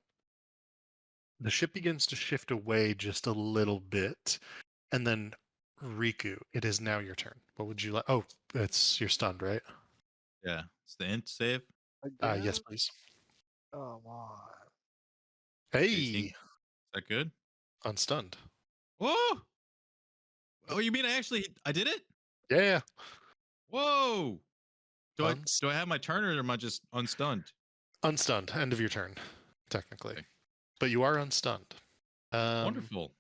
Speaker 2: the ship begins to shift away just a little bit, and then Riku, it is now your turn. What would you like? Oh, you're stunned, right?
Speaker 3: Yeah. It's the int save.
Speaker 5: Again?
Speaker 2: Yes, please.
Speaker 5: Come on.
Speaker 3: 18. Is
Speaker 2: Hey,
Speaker 3: that good?
Speaker 2: unstunned.
Speaker 3: Whoa! Oh, you mean I did it?
Speaker 2: Yeah,
Speaker 3: Whoa! Do
Speaker 2: Unst-
Speaker 3: I have my turn or am I just unstunned?
Speaker 2: unstunned. End of your turn, technically,
Speaker 3: Okay.
Speaker 2: but you are unstunned.
Speaker 3: Wonderful.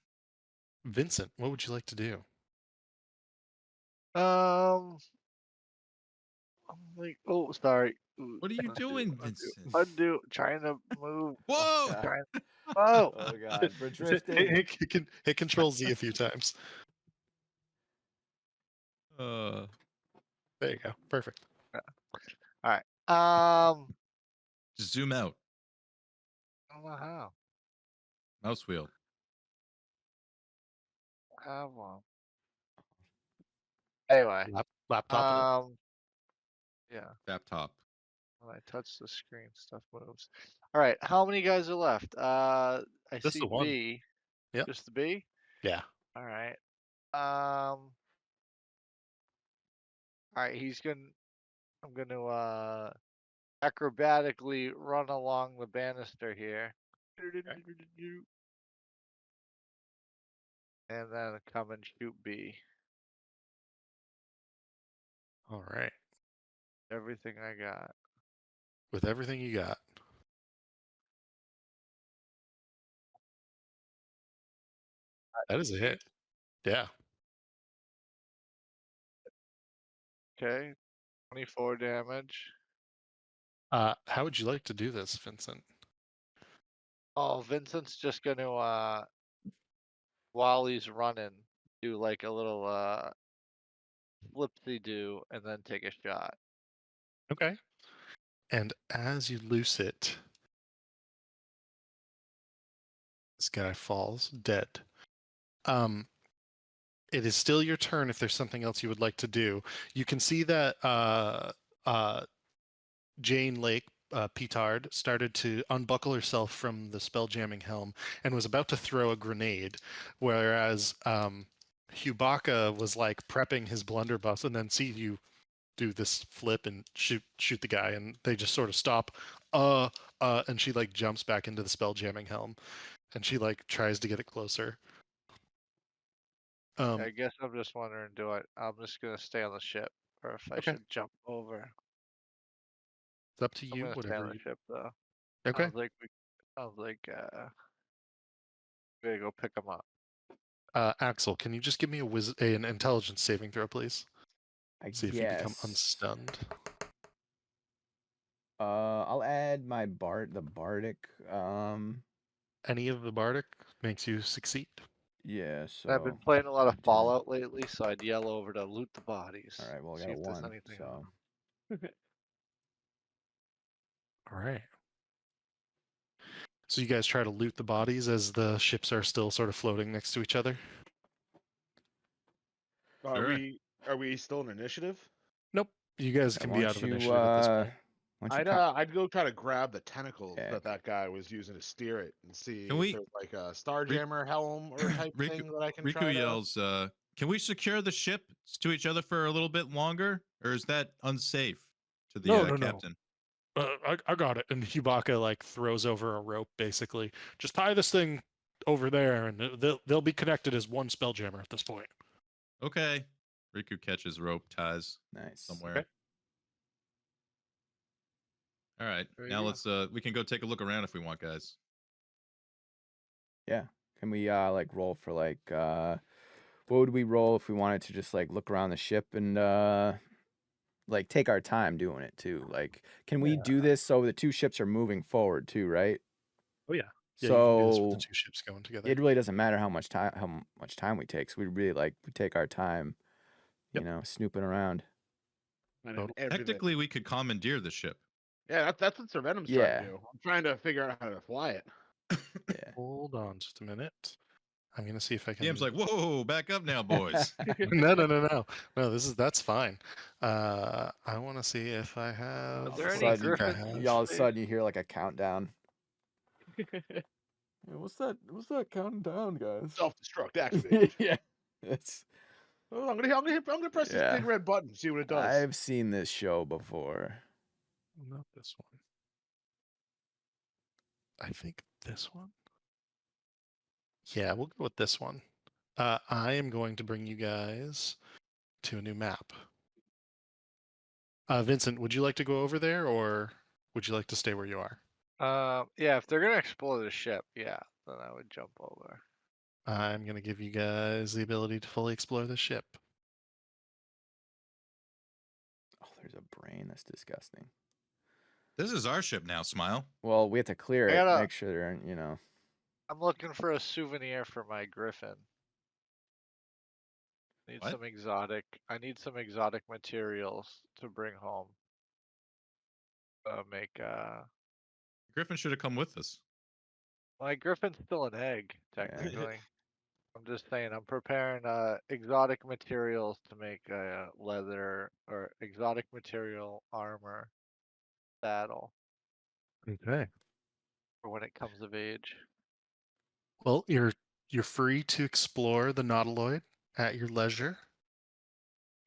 Speaker 2: Vincent, what would you like to do?
Speaker 5: I'm like, oh, sorry.
Speaker 3: What are you doing, Vincent?
Speaker 5: Undo, trying to move.
Speaker 3: Whoa!
Speaker 5: Trying, oh,
Speaker 6: Oh god, we're
Speaker 2: Hit,
Speaker 6: drifting.
Speaker 2: hit Control Z a few times.
Speaker 3: Uh,
Speaker 2: There you go. Perfect.
Speaker 5: all right.
Speaker 3: just zoom out.
Speaker 5: I don't know how.
Speaker 3: Mouse wheel.
Speaker 5: I have one. Anyway,
Speaker 2: Laptop.
Speaker 5: yeah.
Speaker 3: Laptop.
Speaker 5: When I touch the screen, stuff moves. All right, how many guys are left? I
Speaker 2: Just
Speaker 5: see
Speaker 2: the one.
Speaker 5: B.
Speaker 2: Yep.
Speaker 5: Just the B.
Speaker 2: Yeah.
Speaker 5: All right. All right. I'm gonna acrobatically run along the banister here. And then come and shoot B.
Speaker 2: All right.
Speaker 5: Everything I got.
Speaker 2: With everything you got. That is a hit. Yeah.
Speaker 5: Okay. 24 damage.
Speaker 2: How would you like to do this, Vincent?
Speaker 5: Oh, Vincent's just gonna while he's running, do like a little flipsy do and then take a shot.
Speaker 2: Okay. And as you loose it, this guy falls dead. It is still your turn if there's something else you would like to do. You can see that Jane Lake, Petard, started to unbuckle herself from the spell jamming helm and was about to throw a grenade, whereas Hubaka was like prepping his blunderbuss, and then see you do this flip and shoot the guy, and they just sort of stop. And she like jumps back into the spell jamming helm, and she like tries to get it closer.
Speaker 5: I guess I'm just wondering, I'm just gonna stay on the ship, or if I
Speaker 2: Okay.
Speaker 5: should jump over.
Speaker 2: It's up to
Speaker 5: I'm
Speaker 2: you,
Speaker 5: gonna stay
Speaker 2: whatever
Speaker 5: on the
Speaker 2: you.
Speaker 5: ship though.
Speaker 2: Okay.
Speaker 5: Sounds like we gotta go pick him up.
Speaker 2: Axel, can you just give me an intelligence saving throw, please?
Speaker 6: I
Speaker 2: See if you become
Speaker 6: guess.
Speaker 2: unstunned.
Speaker 6: I'll add my the bardic.
Speaker 2: Any of the bardic makes you succeed.
Speaker 6: Yeah.
Speaker 5: I've been
Speaker 6: So
Speaker 5: playing a lot of
Speaker 6: 10.
Speaker 5: Fallout lately, so I'd yell over to loot the bodies.
Speaker 6: All right. Well, I
Speaker 5: See
Speaker 6: got a
Speaker 5: if there's
Speaker 6: 1.
Speaker 5: anything
Speaker 6: So
Speaker 5: on them.
Speaker 2: All right. So you guys try to loot the bodies as the ships are still sort of floating next to each other.
Speaker 4: Are
Speaker 3: Sure.
Speaker 4: we still in initiative?
Speaker 2: Nope. You guys
Speaker 6: yeah,
Speaker 2: can
Speaker 6: why
Speaker 2: be
Speaker 6: don't
Speaker 2: out of
Speaker 6: you,
Speaker 2: initiative at this point.
Speaker 6: why don't you
Speaker 4: I'd go try to grab the tentacles
Speaker 6: Yeah,
Speaker 4: that guy was using to steer it and see
Speaker 3: Can
Speaker 4: if
Speaker 3: we-
Speaker 4: there's like a Starjammer helm or type
Speaker 3: Riku,
Speaker 4: thing that I can
Speaker 3: Riku
Speaker 4: try to.
Speaker 3: yells, "Can we secure the ship to each other for a little bit longer, or is that unsafe?" To the
Speaker 2: No.
Speaker 3: captain.
Speaker 2: I got it. And Hubaka like throws over a rope, basically. Just tie this thing over there, and they'll be connected as one spelljammer at this point.
Speaker 3: Okay. Riku catches rope, ties
Speaker 6: nice.
Speaker 3: somewhere.
Speaker 2: Okay.
Speaker 3: All right.
Speaker 4: There
Speaker 3: Now
Speaker 4: you
Speaker 3: let's we can go take a look around if we want, guys.
Speaker 6: Yeah. Can we like roll for like what would we roll if we wanted to just like look around the ship and like take our time doing it too? Like, can we do this so the two ships are moving forward too, right?
Speaker 2: Oh yeah. Yeah, you can do this with
Speaker 6: So
Speaker 2: the two ships going together.
Speaker 6: it really doesn't matter how much time we take. So we really we take our time,
Speaker 2: Yep.
Speaker 6: you know, snooping around.
Speaker 4: And
Speaker 2: Total-
Speaker 4: everything.
Speaker 3: Technically, we could commandeer the ship.
Speaker 4: Yeah, that's what Sir Venom's trying
Speaker 6: Yeah.
Speaker 4: to do. I'm trying to figure out how to fly it.
Speaker 6: Yeah.
Speaker 2: Hold on just a minute. I'm gonna see if I can.
Speaker 3: DM's like, "Whoa, back up now, boys."
Speaker 2: No. That's fine. I want to see if I have.
Speaker 5: Are there
Speaker 6: All of a
Speaker 5: any
Speaker 6: sudden,
Speaker 5: griffins?
Speaker 2: have-
Speaker 6: you all of a sudden you hear like a countdown. Yeah, what's that counting down, guys?
Speaker 4: Self-destruct activated.
Speaker 6: Yeah. It's
Speaker 4: Oh, I'm gonna press this
Speaker 6: Yeah.
Speaker 4: big red button. See what it does.
Speaker 6: I've seen this show before.
Speaker 2: Not this one. I think this one. Yeah, we'll go with this one. I am going to bring you guys to a new map. Vincent, would you like to go over there, or would you like to stay where you are?
Speaker 5: Yeah, if they're gonna explore the ship, yeah, then I would jump over.
Speaker 2: I'm going to give you guys the ability to fully explore the ship.
Speaker 6: Oh, there's a brain. That's disgusting.
Speaker 3: This is our ship now, Smile.
Speaker 6: Well, we have to clear
Speaker 5: I
Speaker 6: it.
Speaker 5: gotta-
Speaker 6: Make sure there aren't, you know.
Speaker 5: I'm looking for a souvenir for my griffin.
Speaker 3: What?
Speaker 5: I need some exotic materials to bring home. Make
Speaker 3: Griffin should have come with us.
Speaker 5: my griffin's still an egg, technically. I'm just saying, I'm preparing exotic materials to make a leather or exotic material armor saddle
Speaker 2: Okay.
Speaker 5: for when it comes of age.
Speaker 2: Well, you're free to explore the Nautiloid at your leisure.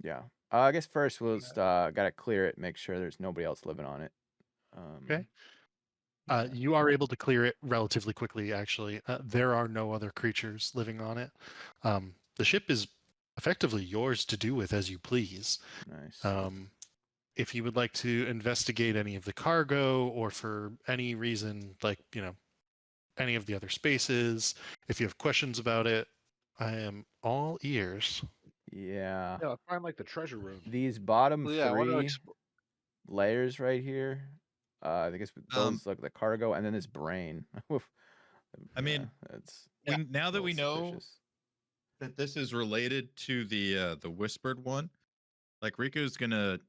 Speaker 6: Yeah. I guess first we'll just gotta clear it. Make sure there's nobody else living on it.
Speaker 2: Okay.
Speaker 6: Yeah.
Speaker 2: You are able to clear it relatively quickly, actually. There are no other creatures living on it. The ship is effectively yours to do with as you please.
Speaker 6: Nice.
Speaker 2: If you would like to investigate any of the cargo, or for any reason, like, any of the other spaces, if you have questions about it, I am all ears.
Speaker 6: Yeah.
Speaker 4: Yeah, let's find like the treasure room.
Speaker 6: These bottom
Speaker 5: Well, yeah, I want to
Speaker 6: three layers right here. I guess those look the cargo, and then this brain.
Speaker 3: I mean,
Speaker 6: that's
Speaker 3: Now that we know
Speaker 6: suspicious.
Speaker 3: that this is related to the whispered one, Like Riku's gonna,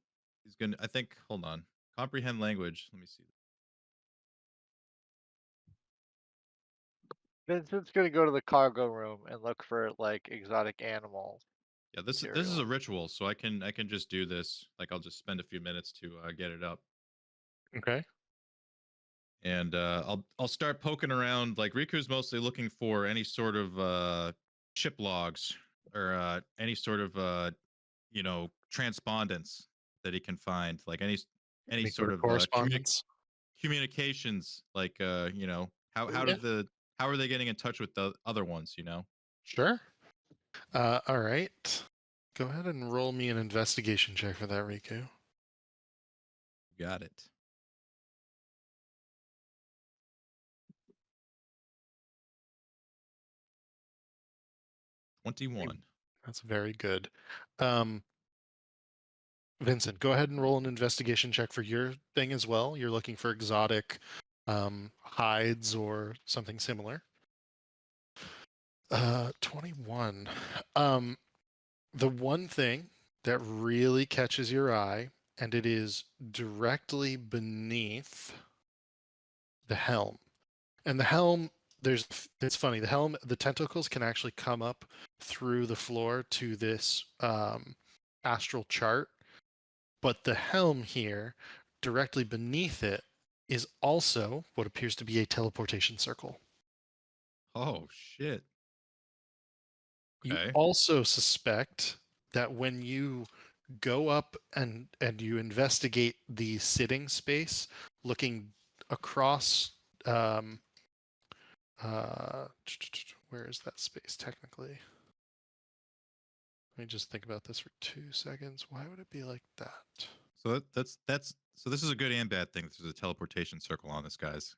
Speaker 3: he's gonna. I think. Hold on. Comprehend language. Let me see.
Speaker 5: Vincent's gonna go to the cargo room and look for like exotic animals.
Speaker 3: Yeah, this is a
Speaker 5: Materials.
Speaker 3: ritual, so I can just do this. Like I'll just spend a few minutes to get it up,
Speaker 2: Okay.
Speaker 3: and I'll start poking around. Like Riku's mostly looking for any sort of ship logs or any sort of transpondence that he can find, like any
Speaker 2: Any sort
Speaker 3: sort
Speaker 2: of
Speaker 3: of
Speaker 2: correspondence?
Speaker 3: communications, like how
Speaker 2: Yeah.
Speaker 3: did how are they getting in touch with the other ones?
Speaker 2: Sure. All right. Go ahead and roll me an investigation check for that, Riku.
Speaker 3: Got it. $21.
Speaker 2: That's very good. Vincent, go ahead and roll an investigation check for your thing as well. You're looking for exotic hides or something similar. 21. The one thing that really catches your eye, and it is directly beneath the helm. And the helm, it's funny, the helm, the tentacles can actually come up through the floor to this astral chart. But the helm here, directly beneath it, is also what appears to be a teleportation circle.
Speaker 3: Oh shit.
Speaker 2: You
Speaker 3: Okay.
Speaker 2: also suspect that when you go up and you investigate the sitting space, looking across, where is that space technically? Let me just think about this for 2 seconds. Why would it be like that?
Speaker 3: So that's so this is a good and bad thing. There's a teleportation circle on this, guys.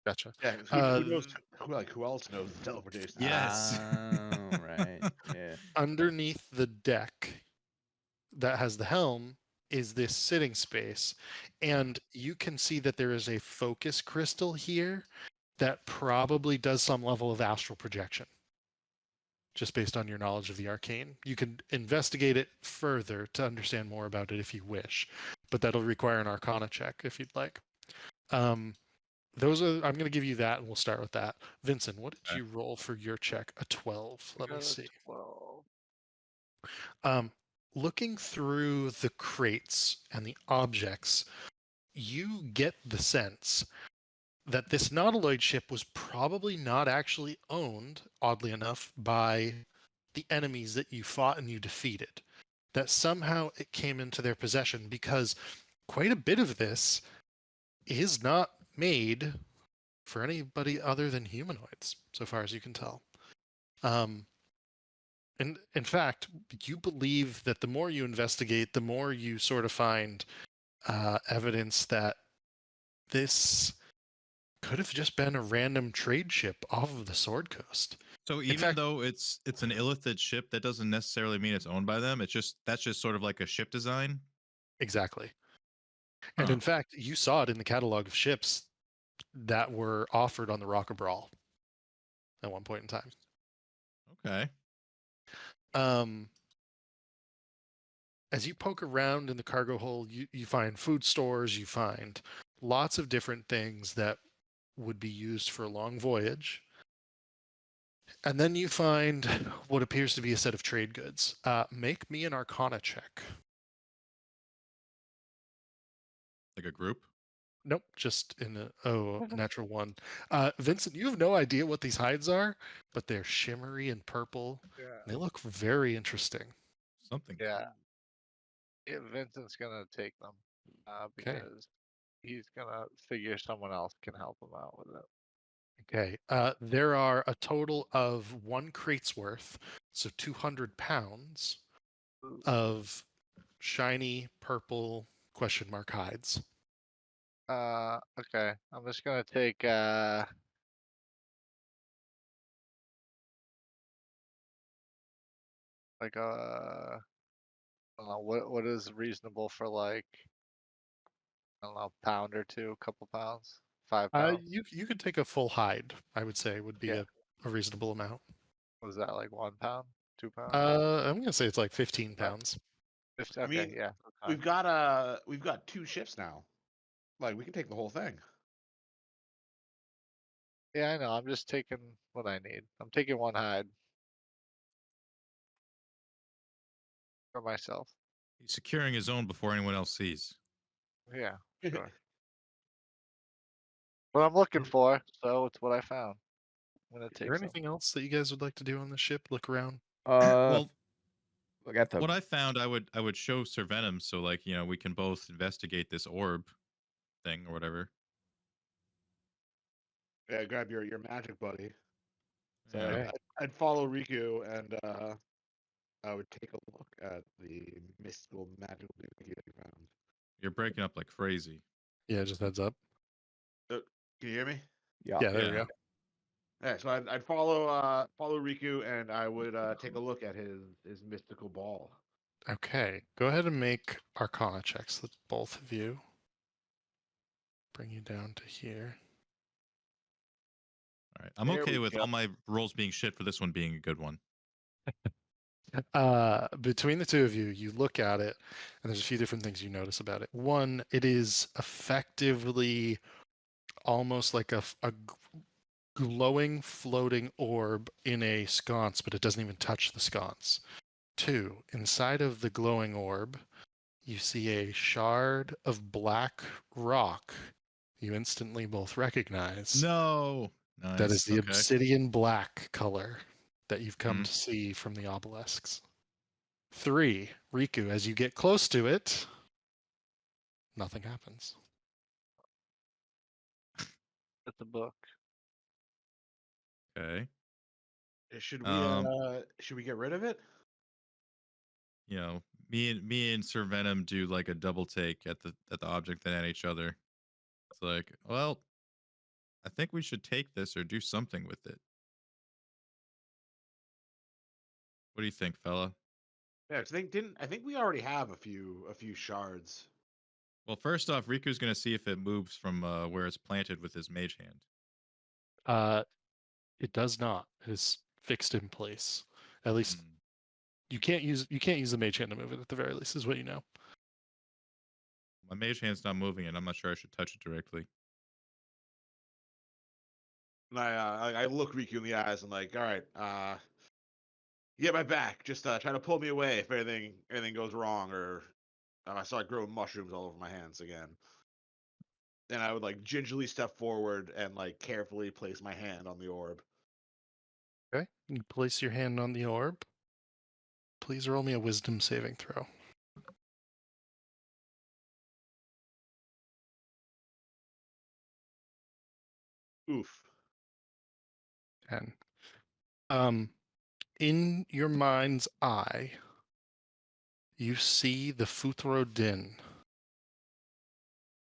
Speaker 2: Gotcha.
Speaker 4: Yeah, who knows? Who else knows the teleportation?
Speaker 3: Yes.
Speaker 6: Oh, right. Yeah.
Speaker 2: Underneath the deck that has the helm is this sitting space, and you can see that there is a focus crystal here that probably does some level of astral projection, just based on your knowledge of the arcane. You can investigate it further to understand more about it if you wish, but that'll require an arcana check if you'd like. Those are, I'm going to give you that, and we'll start with that. Vincent, what did
Speaker 3: Okay.
Speaker 2: you roll for your check? A 12. Let me see.
Speaker 5: 12.
Speaker 2: Looking through the crates and the objects, you get the sense that this nautiloid ship was probably not actually owned, oddly enough, by the enemies that you fought and you defeated. That somehow it came into their possession, because quite a bit of this is not made for anybody other than humanoids, so far as you can tell. And in fact, you believe that the more you investigate, the more you sort of find evidence that this could have just been a random trade ship off of the Sword Coast.
Speaker 3: So even though it's an illithid ship, that doesn't necessarily mean it's owned by them. That's just sort of like a ship design.
Speaker 2: Exactly. And
Speaker 3: Huh.
Speaker 2: in fact, you saw it in the catalog of ships that were offered on the Rocker Brawl at one point in time.
Speaker 3: Okay.
Speaker 2: As you poke around in the cargo hold, you find food stores, you find lots of different things that would be used for a long voyage. And then you find what appears to be a set of trade goods. Make me an Arcana check.
Speaker 3: Like a group.
Speaker 2: Nope, just in a natural one. Vincent, you have no idea what these hides are, but they're shimmery and purple.
Speaker 5: Yeah.
Speaker 2: They look very interesting.
Speaker 3: Something.
Speaker 5: Yeah. Vincent's gonna take them
Speaker 2: Okay.
Speaker 5: because he's gonna figure someone else can help him out with it.
Speaker 2: Okay. There are a total of 1 crate's worth, so 200 pounds of shiny purple question mark hides.
Speaker 5: Okay. I'm just gonna take like I don't know what is reasonable for like I don't know, pound or two, couple pounds, 5 pounds.
Speaker 2: You could take a full hide, I would say would be
Speaker 5: Yeah.
Speaker 2: a reasonable amount.
Speaker 5: Was that like 1 pound? 2 pounds?
Speaker 2: I'm gonna say it's like 15
Speaker 5: Right.
Speaker 2: pounds.
Speaker 5: Okay,
Speaker 4: mean,
Speaker 5: yeah. That's fine.
Speaker 4: we've got 2 shifts now. Like we can take the whole thing.
Speaker 5: Yeah, I know. I'm just taking what I need. I'm taking 1 hide for myself.
Speaker 3: He's securing his own before anyone else sees.
Speaker 5: Yeah, sure. What I'm looking for, so it's what I found. I'm gonna
Speaker 2: Is there
Speaker 5: take some.
Speaker 2: anything else that you guys would like to do on the ship? Look around.
Speaker 3: Well,
Speaker 6: Look at the
Speaker 3: what I found, I would show Sir Venom, so like we can both investigate this orb thing or whatever.
Speaker 4: Yeah, grab your magic buddy. So
Speaker 3: Yeah.
Speaker 5: Okay.
Speaker 4: I'd follow Riku and I would take a look at the mystical magical doohickey that you found.
Speaker 3: You're breaking up like crazy.
Speaker 2: Yeah, just heads up.
Speaker 4: Can you hear me?
Speaker 6: yeah.
Speaker 2: Yeah, there we
Speaker 3: Yeah.
Speaker 2: go.
Speaker 4: Yeah, so I'd follow Riku and I would take a look at his mystical ball.
Speaker 2: Okay, go ahead and make Arcana checks, both of you. Bring you down to here.
Speaker 3: All right. I'm
Speaker 4: There
Speaker 3: okay
Speaker 4: we
Speaker 3: with
Speaker 4: go.
Speaker 3: all my rolls being shit for this one being a good one.
Speaker 2: Between the two of you, you look at it, and there's a few different things you notice about it. One, it is effectively almost like a glowing, floating orb in a sconce, but it doesn't even touch the sconce. Two, inside of the glowing orb, you see a shard of black rock you instantly both recognize.
Speaker 3: No. Nice.
Speaker 2: That is the
Speaker 3: okay.
Speaker 2: obsidian black color that you've come
Speaker 3: Mhm.
Speaker 2: to see from the obelisks. 3, Riku, as you get close to it, nothing happens.
Speaker 5: It's a book.
Speaker 3: Okay.
Speaker 4: Should we get rid of it?
Speaker 3: Me and Sir Venom do like a double take at the object and at each other. It's like, well, I think we should take this or do something with it. What do you think, fella?
Speaker 4: Yeah, 'cause I think we already have a few shards.
Speaker 3: Well, first off, Riku's gonna see if it moves from where it's planted with his mage hand.
Speaker 2: It does not. It is fixed in place. At least
Speaker 3: Hmm.
Speaker 2: you can't use the mage hand to move it. At the very least, is what you know.
Speaker 3: My mage hand's not moving, and I'm not sure I should touch it directly.
Speaker 4: And I look Riku in the eyes and like, all right, you get my back. Just try to pull me away if anything goes wrong, or I start growing mushrooms all over my hands again. And I would like gingerly step forward and like carefully place my hand on the orb.
Speaker 2: Okay. You place your hand on the orb. Please roll me a wisdom saving throw.
Speaker 4: Oof.
Speaker 2: 10. In your mind's eye, you see the Futhro Din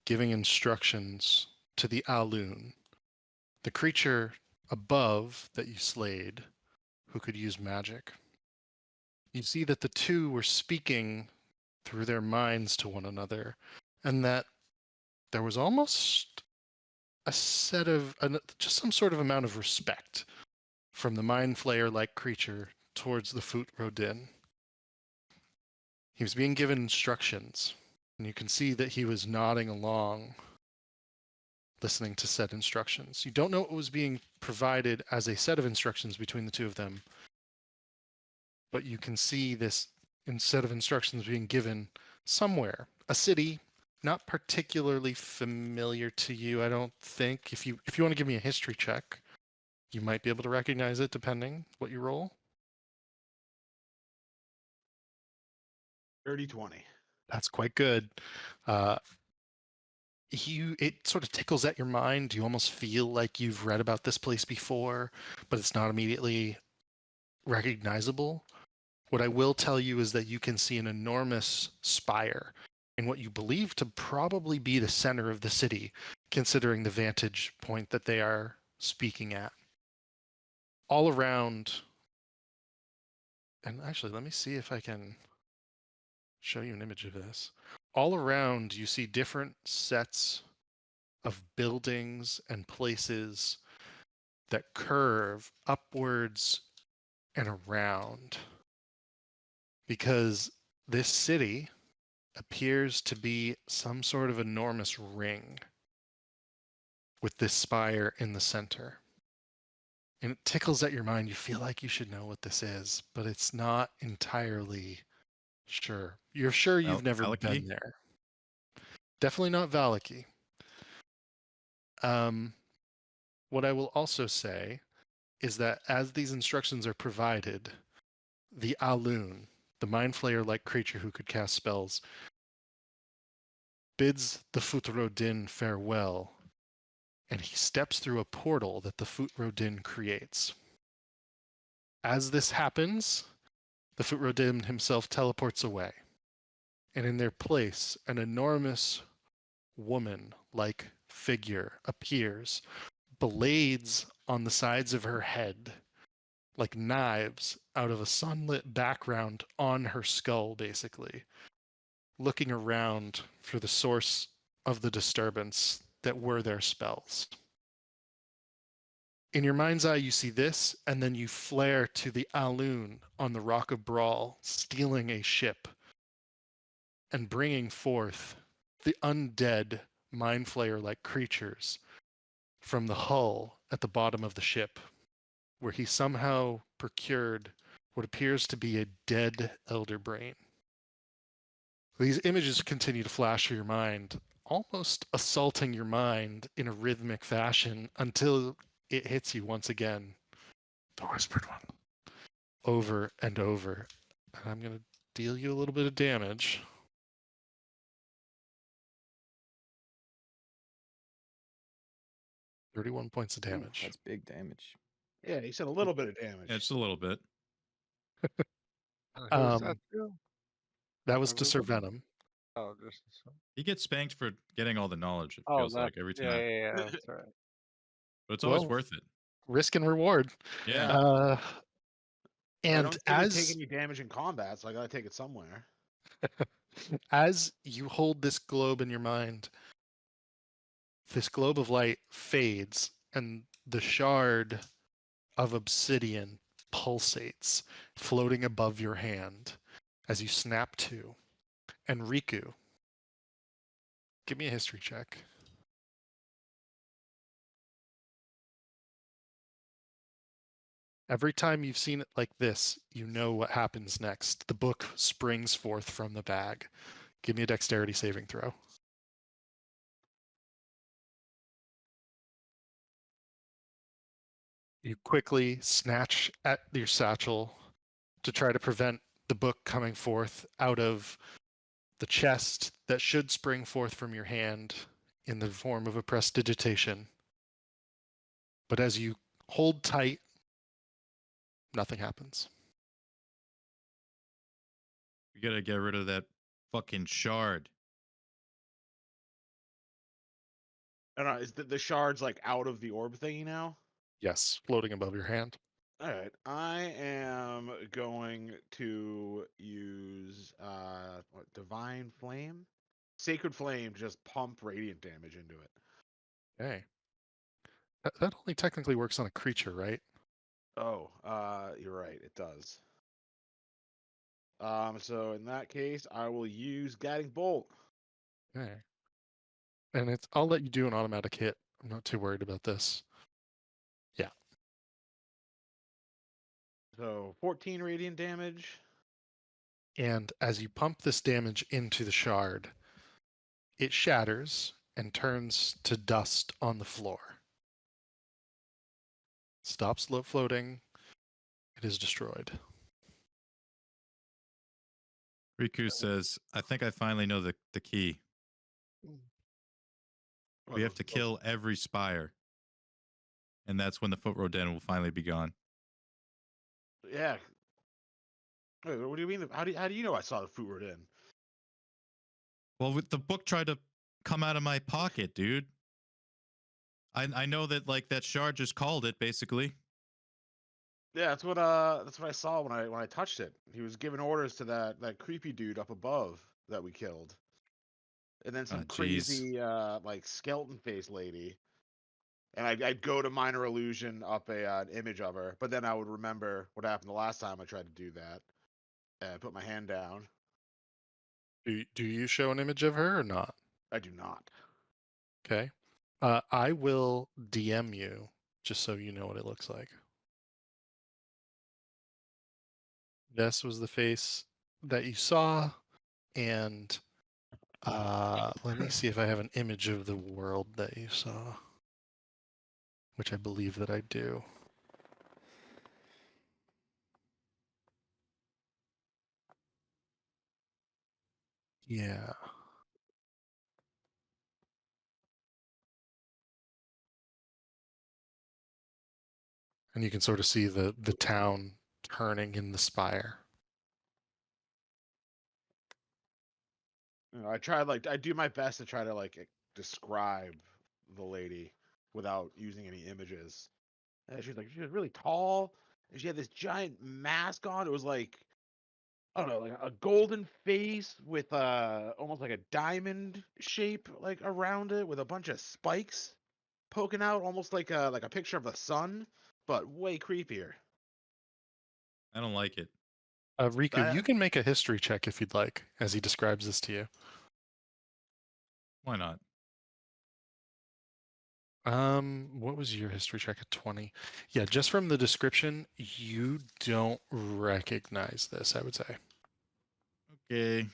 Speaker 2: giving instructions to the Alun, the creature above that you slayed, who could use magic. You see that the two were speaking through their minds to one another, and that there was almost just some sort of amount of respect from the mind flayer like creature towards the Futhro Din. He was being given instructions, and you can see that he was nodding along, listening to said instructions. You don't know what was being provided as a set of instructions between the two of them, but you can see this set of instructions being given somewhere. A city, not particularly familiar to you, I don't think. If you want to give me a history check, you might be able to recognize it depending what you roll.
Speaker 4: 30-20.
Speaker 2: That's quite good. It sort of tickles at your mind. You almost feel like you've read about this place before, but it's not immediately recognizable. What I will tell you is that you can see an enormous spire in what you believe to probably be the center of the city, considering the vantage point that they are speaking at. All around, and actually, let me see if I can show you an image of this. All around, you see different sets of buildings and places that curve upwards and around. because this city appears to be some sort of enormous ring with this spire in the center. And it tickles at your mind. You feel like you should know what this is, but it's not entirely sure. You're sure you've never
Speaker 3: Valaki?
Speaker 2: been there. Definitely not Valaki. What I will also say is that as these instructions are provided, the Alun, the Mind Flayer-like creature who could cast spells, bids the Futrodin farewell, and he steps through a portal that the Futrodin creates. As this happens, the Futrodin himself teleports away, and in their place, an enormous woman-like figure appears, blades on the sides of her head, like knives out of a sunlit background on her skull, basically, looking around for the source of the disturbance that were their spells. In your mind's eye, you see this, and then you flare to the Alun on the Rock of Brawl, stealing a ship and bringing forth the undead Mind Flayer-like creatures from the hull at the bottom of the ship, where he somehow procured what appears to be a dead elder brain. These images continue to flash through your mind, almost assaulting your mind in a rhythmic fashion until it hits you once again. The Whispered One. Over and over. And I'm going to deal you a little bit of damage. $31 points of
Speaker 6: Ooh,
Speaker 2: damage.
Speaker 6: that's big damage.
Speaker 4: Yeah, he said a little bit of damage.
Speaker 3: Yeah, just a little bit.
Speaker 5: Who's that to?
Speaker 2: That was to Sir
Speaker 5: Everybody?
Speaker 2: Venom.
Speaker 5: Oh, just
Speaker 3: He gets spanked for getting all the knowledge, it
Speaker 5: oh,
Speaker 3: feels
Speaker 5: that.
Speaker 3: like, every
Speaker 5: Yeah,
Speaker 3: time.
Speaker 5: yeah, yeah. That's right.
Speaker 3: But it's always
Speaker 2: Well,
Speaker 3: worth it.
Speaker 2: Risk and reward.
Speaker 3: Yeah.
Speaker 2: Uh,
Speaker 4: I
Speaker 2: and
Speaker 4: don't typically take any damage in combat, so I gotta take it somewhere.
Speaker 2: as you hold this globe in your mind, this globe of light fades, and the shard of obsidian pulsates, floating above your hand as you snap to. And Riku, give me a history check. Every time you've seen it like this, you know what happens next. The book springs forth from the bag. Give me a dexterity saving throw. You quickly snatch at your satchel to try to prevent the book coming forth out of the chest that should spring forth from your hand in the form of a prestidigitation. But as you hold tight, nothing happens.
Speaker 3: We gotta get rid of that fucking shard.
Speaker 4: I don't know, is the shard's like out of the orb thingy now?
Speaker 2: Yes, floating above your hand.
Speaker 4: All right, I am going to use divine flame, sacred flame, to just pump radiant damage into it.
Speaker 2: Okay. That only technically works on a creature, right?
Speaker 4: Oh, you're right, it does. So in that case, I will use guiding bolt.
Speaker 2: Okay. And I'll let you do an automatic hit. I'm not too worried about this. Yeah.
Speaker 4: So 14 radiant damage.
Speaker 2: And as you pump this damage into the shard, it shatters and turns to dust on the floor. Stops floating. It is destroyed.
Speaker 3: Riku says, I think I finally know the key. We have to kill every spire. And that's when the Foot Roden will finally be gone.
Speaker 4: Yeah. Wait, what do you mean? How do you know I saw the foot word in?
Speaker 3: Well, the book tried to come out of my pocket, dude. I know that like that shard just called it, basically.
Speaker 4: Yeah, that's what I saw when I touched it. He was giving orders to that creepy dude up above that we killed. And then some
Speaker 3: jeez.
Speaker 4: crazy like skeleton face lady. And I'd go to minor illusion up an image of her, but then I would remember what happened the last time I tried to do that. I put my hand down.
Speaker 2: Do you show an image of her or not?
Speaker 4: I do not.
Speaker 2: Okay. I will DM you just so you know what it looks like. This was the face that you saw, and let me see if I have an image of the world that you saw, which I believe that I do. Yeah. And you can sort of see the town turning in the spire.
Speaker 4: I do my best to try to describe the lady without using any images. And she was really tall, and she had this giant mask on. It was like, I don't know, like a golden face with almost like a diamond shape like around it, with a bunch of spikes poking out, almost like a picture of the sun, but way creepier.
Speaker 3: I don't like it.
Speaker 2: Riku, you can make a history check if you'd like, as he describes this to you.
Speaker 3: Why not?
Speaker 2: What was your history check at 20? Yeah, just from the description, you don't recognize this, I would say.
Speaker 3: Okay.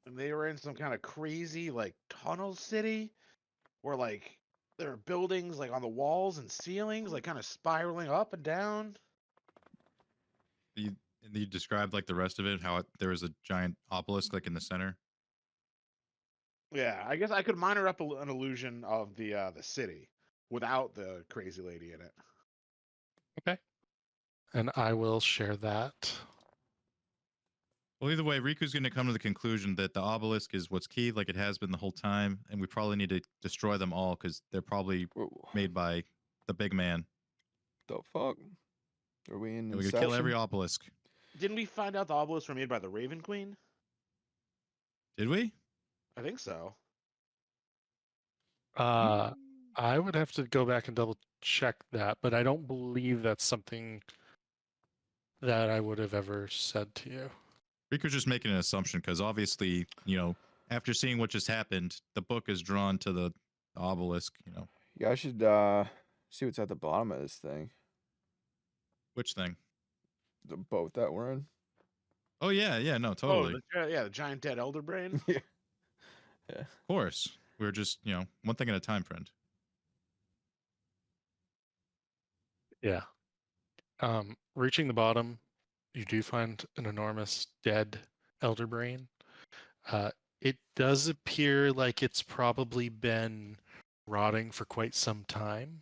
Speaker 4: And they were in some kind of crazy like tunnel city where like there are buildings like on the walls and ceilings, like kind of spiraling up and down.
Speaker 3: You described like the rest of it, how there was a giant obelisk like in the center.
Speaker 4: Yeah, I guess I could minor up an illusion of the city without the crazy lady in it.
Speaker 2: Okay. And I will share that.
Speaker 3: Well, either way, Riku's going to come to the conclusion that the obelisk is what's key, like it has been the whole time, and we probably need to destroy them all because they're probably
Speaker 6: Whoa,
Speaker 3: made by the big man.
Speaker 6: the fuck? Are we in
Speaker 3: And we could kill every
Speaker 6: Inception?
Speaker 3: obelisk.
Speaker 4: Didn't we find out the obelisks were made by the Raven Queen?
Speaker 3: Did we?
Speaker 4: I think so.
Speaker 2: I would have to go back and double check that, but I don't believe that's something that I would have ever said to you.
Speaker 3: Riku's just making an assumption because obviously, after seeing what just happened, the book is drawn to the obelisk,
Speaker 6: You guys should see what's at the bottom of this thing.
Speaker 3: Which thing?
Speaker 6: The boat that we're in.
Speaker 3: Oh, yeah, no, totally.
Speaker 4: Oh, the giant dead elder brain.
Speaker 6: Yeah.
Speaker 3: Of course. We're just, one thing at a time, friend.
Speaker 2: Yeah. Reaching the bottom, you do find an enormous dead elder brain. It does appear like it's probably been rotting for quite some time.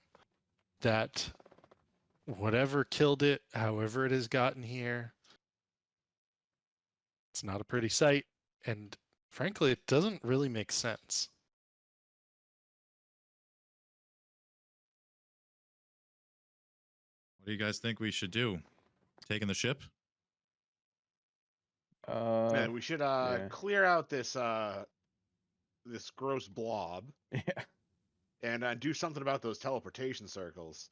Speaker 2: That whatever killed it, however it has gotten here, it's not a pretty sight, and frankly, it doesn't really make sense.
Speaker 3: What do you guys think we should do? Taking the ship?
Speaker 4: Yeah, we should
Speaker 6: yeah.
Speaker 4: clear out this this gross blob
Speaker 6: Yeah.
Speaker 4: and do something about those teleportation circles.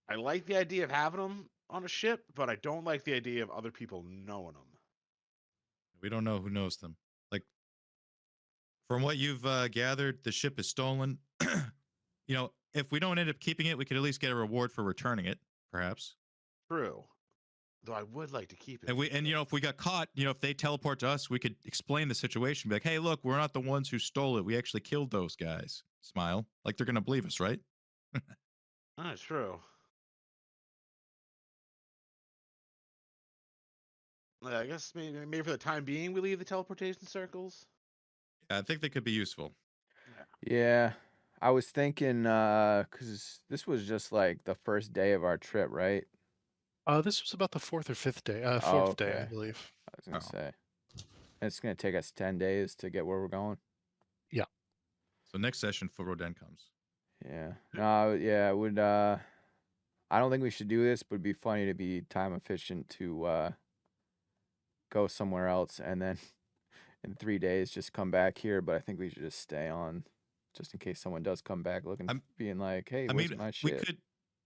Speaker 4: I like the idea of having them on a ship, but I don't like the idea of other people knowing them.
Speaker 3: We don't know who knows them. Like, from what you've gathered, the ship is stolen. If we don't end up keeping it, we could at least get a reward for returning it, perhaps.
Speaker 4: True. Though I would like to keep it.
Speaker 3: And if we got caught, if they teleport to us, we could explain the situation. Be like, hey, look, we're not the ones who stole it. We actually killed those guys. Smile. Like they're gonna believe us, right?
Speaker 4: That's true. I guess maybe for the time being we leave the teleportation circles.
Speaker 3: Yeah, I think they could be useful.
Speaker 6: Yeah. I was thinking, because this was just like the first day of our trip, right?
Speaker 2: This was about the fourth or fifth day.
Speaker 6: Oh,
Speaker 2: Fourth day, I
Speaker 6: okay.
Speaker 2: believe.
Speaker 6: I was gonna say. It's gonna take us 10 days to get where we're going.
Speaker 2: Yeah.
Speaker 3: So next session, Roden comes.
Speaker 6: Yeah. No, yeah, it would I don't think we should do this, but it'd be funny to be time efficient to go somewhere else and then in 3 days just come back here, but I think we should just stay on just in case someone does come back looking being like, "Hey, where's my shit?"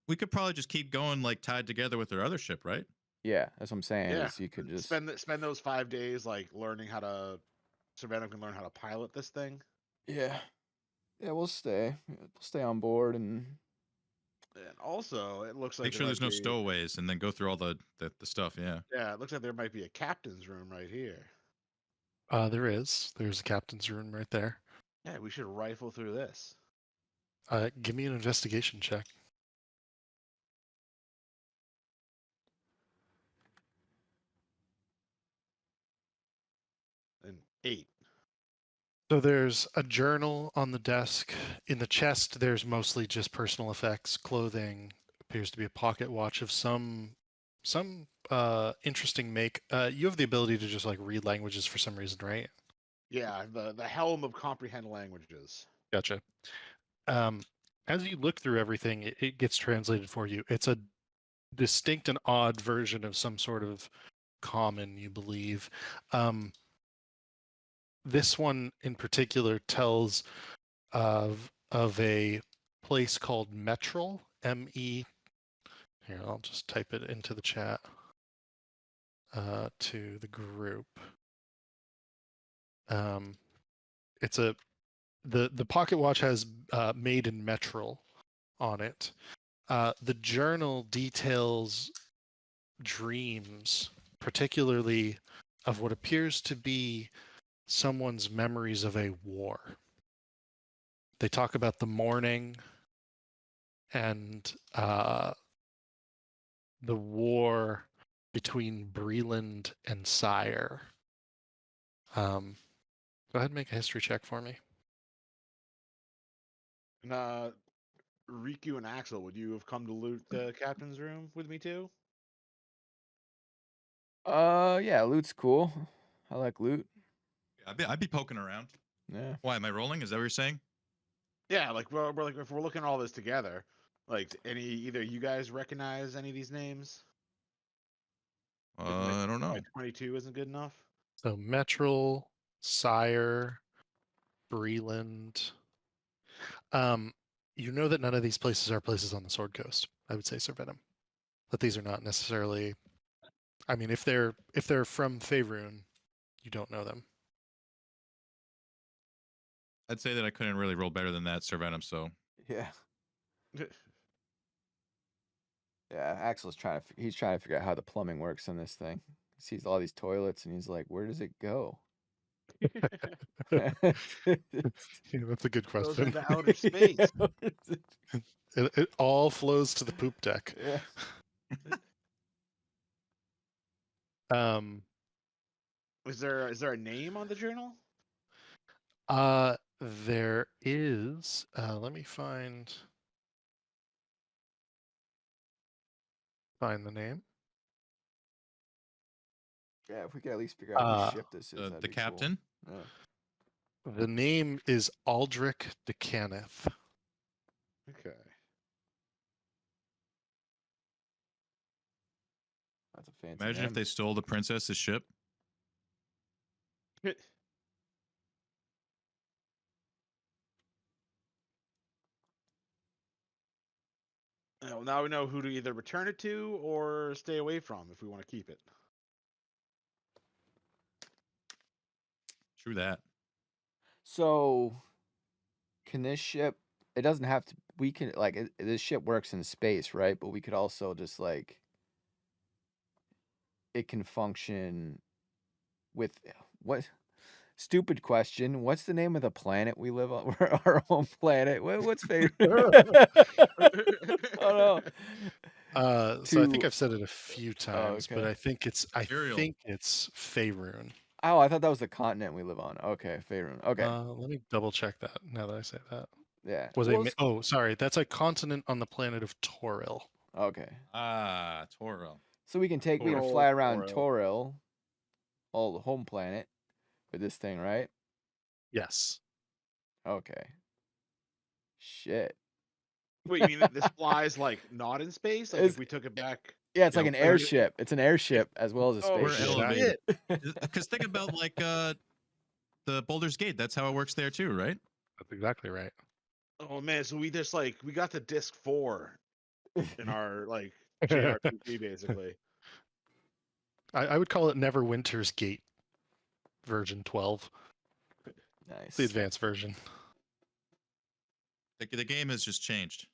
Speaker 3: We could probably just keep going like tied together with our other ship, right?
Speaker 6: Yeah, that's what I'm saying.
Speaker 4: Yeah.
Speaker 6: Is you could just
Speaker 4: spend those 5 days like learning how to. Savannah can learn how to pilot this thing.
Speaker 6: yeah, we'll stay. We'll stay on board and
Speaker 4: And also, it looks like
Speaker 3: Make
Speaker 4: there
Speaker 3: sure there's
Speaker 4: might
Speaker 3: no
Speaker 4: be.
Speaker 3: stowaways, and then go through all the stuff. Yeah.
Speaker 4: Yeah, it looks like there might be a captain's room right here.
Speaker 2: There is. There's a captain's room right there.
Speaker 4: Yeah, we should rifle through this.
Speaker 2: Give me an investigation check.
Speaker 4: An 8.
Speaker 2: So there's a journal on the desk. In the chest, there's mostly just personal effects, clothing. Appears to be a pocket watch of some interesting make. You have the ability to just like read languages for some reason, right?
Speaker 4: Yeah, the helm of comprehend languages.
Speaker 2: Gotcha. As you look through everything, it gets translated for you. It's a distinct and odd version of some sort of common, you believe. This one in particular tells of a place called Metrol, M-E. Here, I'll just type it into the chat to the group. It's the pocket watch has made in Metrol on it. The journal details dreams, particularly of what appears to be someone's memories of a war. They talk about the morning and the war between Breland and Sire. Go ahead and make a history check for me.
Speaker 4: And Riku and Axel, would you have come to loot the captain's room with me too?
Speaker 6: yeah, loot's cool. I like loot.
Speaker 3: I'd be poking around.
Speaker 6: Yeah.
Speaker 3: Why am I rolling? Is that what you're saying?
Speaker 4: Yeah, like we're like if we're looking at all this together, like either you guys recognize any of these names?
Speaker 3: I don't know.
Speaker 4: My 22 isn't good enough.
Speaker 2: So Metrol, Sire, Breland. You know that none of these places are places on the Sword Coast. I would say Sir Venom. But these are not necessarily. I mean, if they're from Faerun, you don't know them.
Speaker 3: I'd say that I couldn't really roll better than that, Sir Venom. So
Speaker 6: Yeah. Yeah, Axel's he's trying to figure out how the plumbing works on this thing. He sees all these toilets and he's like, where does it go?
Speaker 2: Yeah, that's a good
Speaker 4: Goes
Speaker 2: question.
Speaker 4: into outer space.
Speaker 2: It all flows to the poop deck.
Speaker 6: Yeah.
Speaker 4: Is there a name on the journal?
Speaker 2: There is. Let me find the name.
Speaker 6: Yeah, if we could at least figure out whose ship this is. that'd
Speaker 3: the
Speaker 6: be cool.
Speaker 3: captain.
Speaker 6: Yeah.
Speaker 2: The name is Aldrich de Caneth.
Speaker 4: Okay.
Speaker 6: That's a fancy
Speaker 3: Imagine
Speaker 6: name.
Speaker 3: if they stole the princess's ship.
Speaker 4: Well, now we know who to either return it to or stay away from if we want to keep it.
Speaker 3: True that.
Speaker 6: So, can this ship? It doesn't have to. We can this ship works in space, right? But we could also just like. It can function with what? Stupid question. What's the name of the planet we live on? Our home planet. What's favorite? Oh no.
Speaker 2: So I think I've said it a few times, but
Speaker 6: okay.
Speaker 2: I think it's
Speaker 3: Imperial.
Speaker 2: Faerun.
Speaker 6: Oh, I thought that was the continent we live on. Okay, Faerun. Okay.
Speaker 2: Let me double check that now that I say that.
Speaker 6: Yeah.
Speaker 2: Oh, sorry, that's a continent on the planet of Toril.
Speaker 6: Okay.
Speaker 3: Ah, Toro.
Speaker 6: So we can
Speaker 4: Toril,
Speaker 6: fly around
Speaker 4: Toril.
Speaker 6: Toril, all the home planet, with this thing, right?
Speaker 2: Yes.
Speaker 6: Okay. Shit.
Speaker 4: Wait, you mean that this flies like not in space? Like
Speaker 6: It's-
Speaker 4: if we took it back?
Speaker 6: Yeah, it's
Speaker 3: Yeah,
Speaker 6: like an
Speaker 3: we're-
Speaker 6: airship. It's an airship as well as a
Speaker 4: Oh
Speaker 3: We're
Speaker 6: spaceship.
Speaker 3: elevated.
Speaker 4: shit!
Speaker 3: Because think about like the Boulder's Gate. That's how it works there too, right?
Speaker 2: That's exactly right.
Speaker 4: Oh man, so we got to disc 4. in our like JRPG basically.
Speaker 2: I would call it Neverwinter's Gate version 12, the
Speaker 6: Nice.
Speaker 2: advanced version.
Speaker 3: The game has just changed.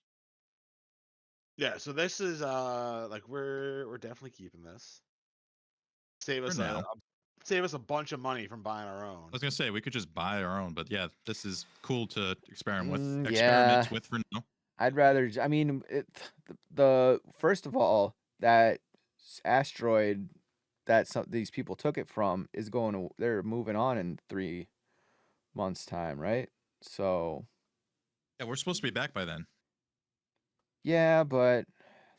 Speaker 4: Yeah, so this is like we're definitely keeping this. Save
Speaker 3: For
Speaker 4: us
Speaker 3: now.
Speaker 4: save us a bunch of money from buying our own.
Speaker 3: I was gonna say we could just buy our own, but yeah, this is cool to experiment with.
Speaker 6: Yeah.
Speaker 3: For now.
Speaker 6: I'd rather. I mean, the first of all, that asteroid that these people took it from is going to. They're moving on in 3 months' time, right? So
Speaker 3: Yeah, we're supposed to be back by then.
Speaker 6: yeah, but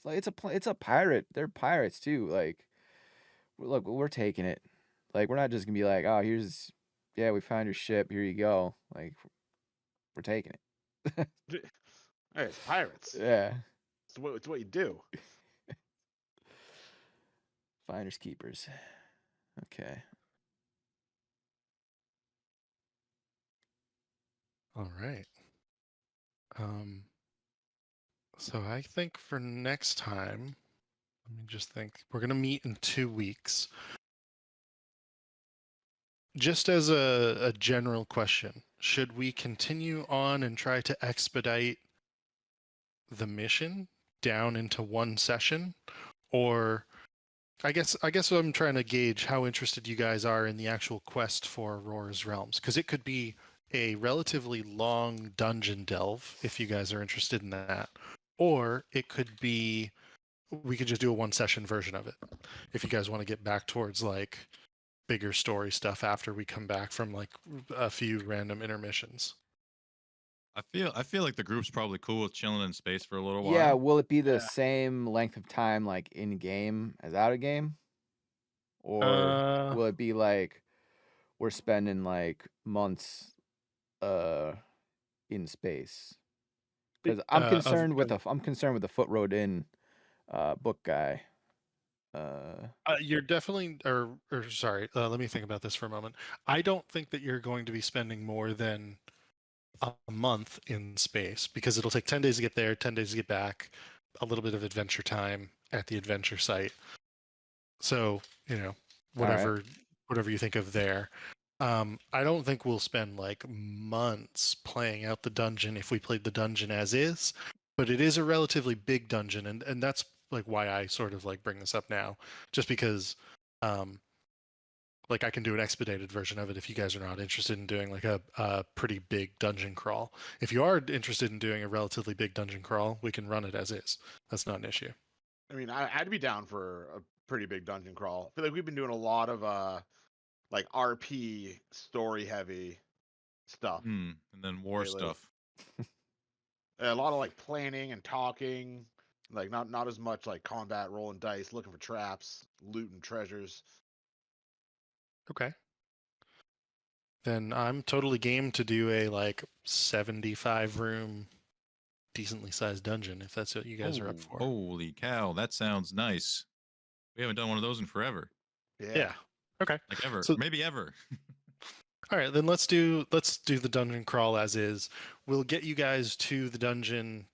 Speaker 6: like it's a pirate. They're pirates too. Like, look, we're taking it. Like, we're not just gonna be like, oh, yeah, we found your ship. Here you go. Like, we're taking it.
Speaker 4: Hey, it's pirates.
Speaker 6: Yeah,
Speaker 4: It's what you do.
Speaker 6: finders keepers. Okay.
Speaker 2: All right. So I think for next time, let me just think. We're gonna meet in 2 weeks. Just as a general question, should we continue on and try to expedite the mission down into one session, or I guess I'm trying to gauge how interested you guys are in the actual quest for Aurora's Realms, because it could be a relatively long dungeon delve if you guys are interested in that, or it could be we could just do a one session version of it if you guys want to get back towards like bigger story stuff after we come back from like a few random intermissions.
Speaker 3: I feel like the group's probably cool with chilling in space for a little while.
Speaker 6: Yeah, will it be the
Speaker 4: Yeah.
Speaker 6: same length of time like in game as out of game? Or will it be like we're spending like months in space? Because I'm concerned with the Foot Road In book guy.
Speaker 2: You're definitely, or sorry, let me think about this for a moment. I don't think that you're going to be spending more than a month in space because it'll take 10 days to get there, 10 days to get back, a little bit of adventure time at the adventure site. So, whatever you think of there. I don't think we'll spend like months playing out the dungeon if we played the dungeon as is, but it is a relatively big dungeon, and that's like why I sort of like bring this up now, just because like I can do an expedited version of it if you guys are not interested in doing like a pretty big dungeon crawl. If you are interested in doing a relatively big dungeon crawl, we can run it as is. That's not an issue.
Speaker 4: I mean, I'd be down for a pretty big dungeon crawl. I feel like we've been doing a lot of like RP story heavy stuff.
Speaker 3: And then war
Speaker 4: lately.
Speaker 3: stuff.
Speaker 4: A lot of like planning and talking, like not as much like combat, rolling dice, looking for traps, looting treasures.
Speaker 2: Okay. Then I'm totally game to do a like 75 room, decently sized dungeon if that's what you guys are up for.
Speaker 3: Holy cow, that sounds nice. We haven't done one of those in forever.
Speaker 2: Yeah. Okay.
Speaker 3: Like ever.
Speaker 2: So-
Speaker 3: Maybe ever.
Speaker 2: All right, then let's do the dungeon crawl as is. We'll get you guys to the dungeon.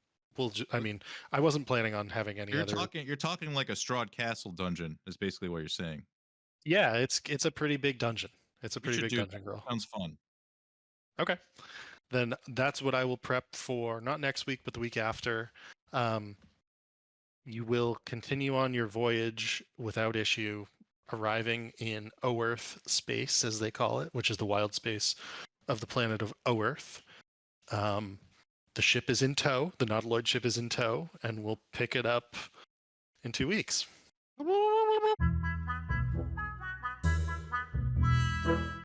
Speaker 2: I mean, I wasn't planning on having any
Speaker 3: You're
Speaker 2: other.
Speaker 3: you're talking like a Strahd Castle dungeon is basically what you're saying.
Speaker 2: Yeah, it's a pretty big dungeon. It's a
Speaker 3: We
Speaker 2: pretty
Speaker 3: should
Speaker 2: big
Speaker 3: do
Speaker 2: dungeon
Speaker 3: that.
Speaker 2: crawl.
Speaker 3: Sounds fun.
Speaker 2: Okay. Then that's what I will prep for, not next week, but the week after. You will continue on your voyage without issue, arriving in Oerth space, as they call it, which is the wild space of the planet of Oerth. The ship is in tow. The Nautiloid ship is in tow, and we'll pick it up in 2 weeks.
Speaker 4: Come on.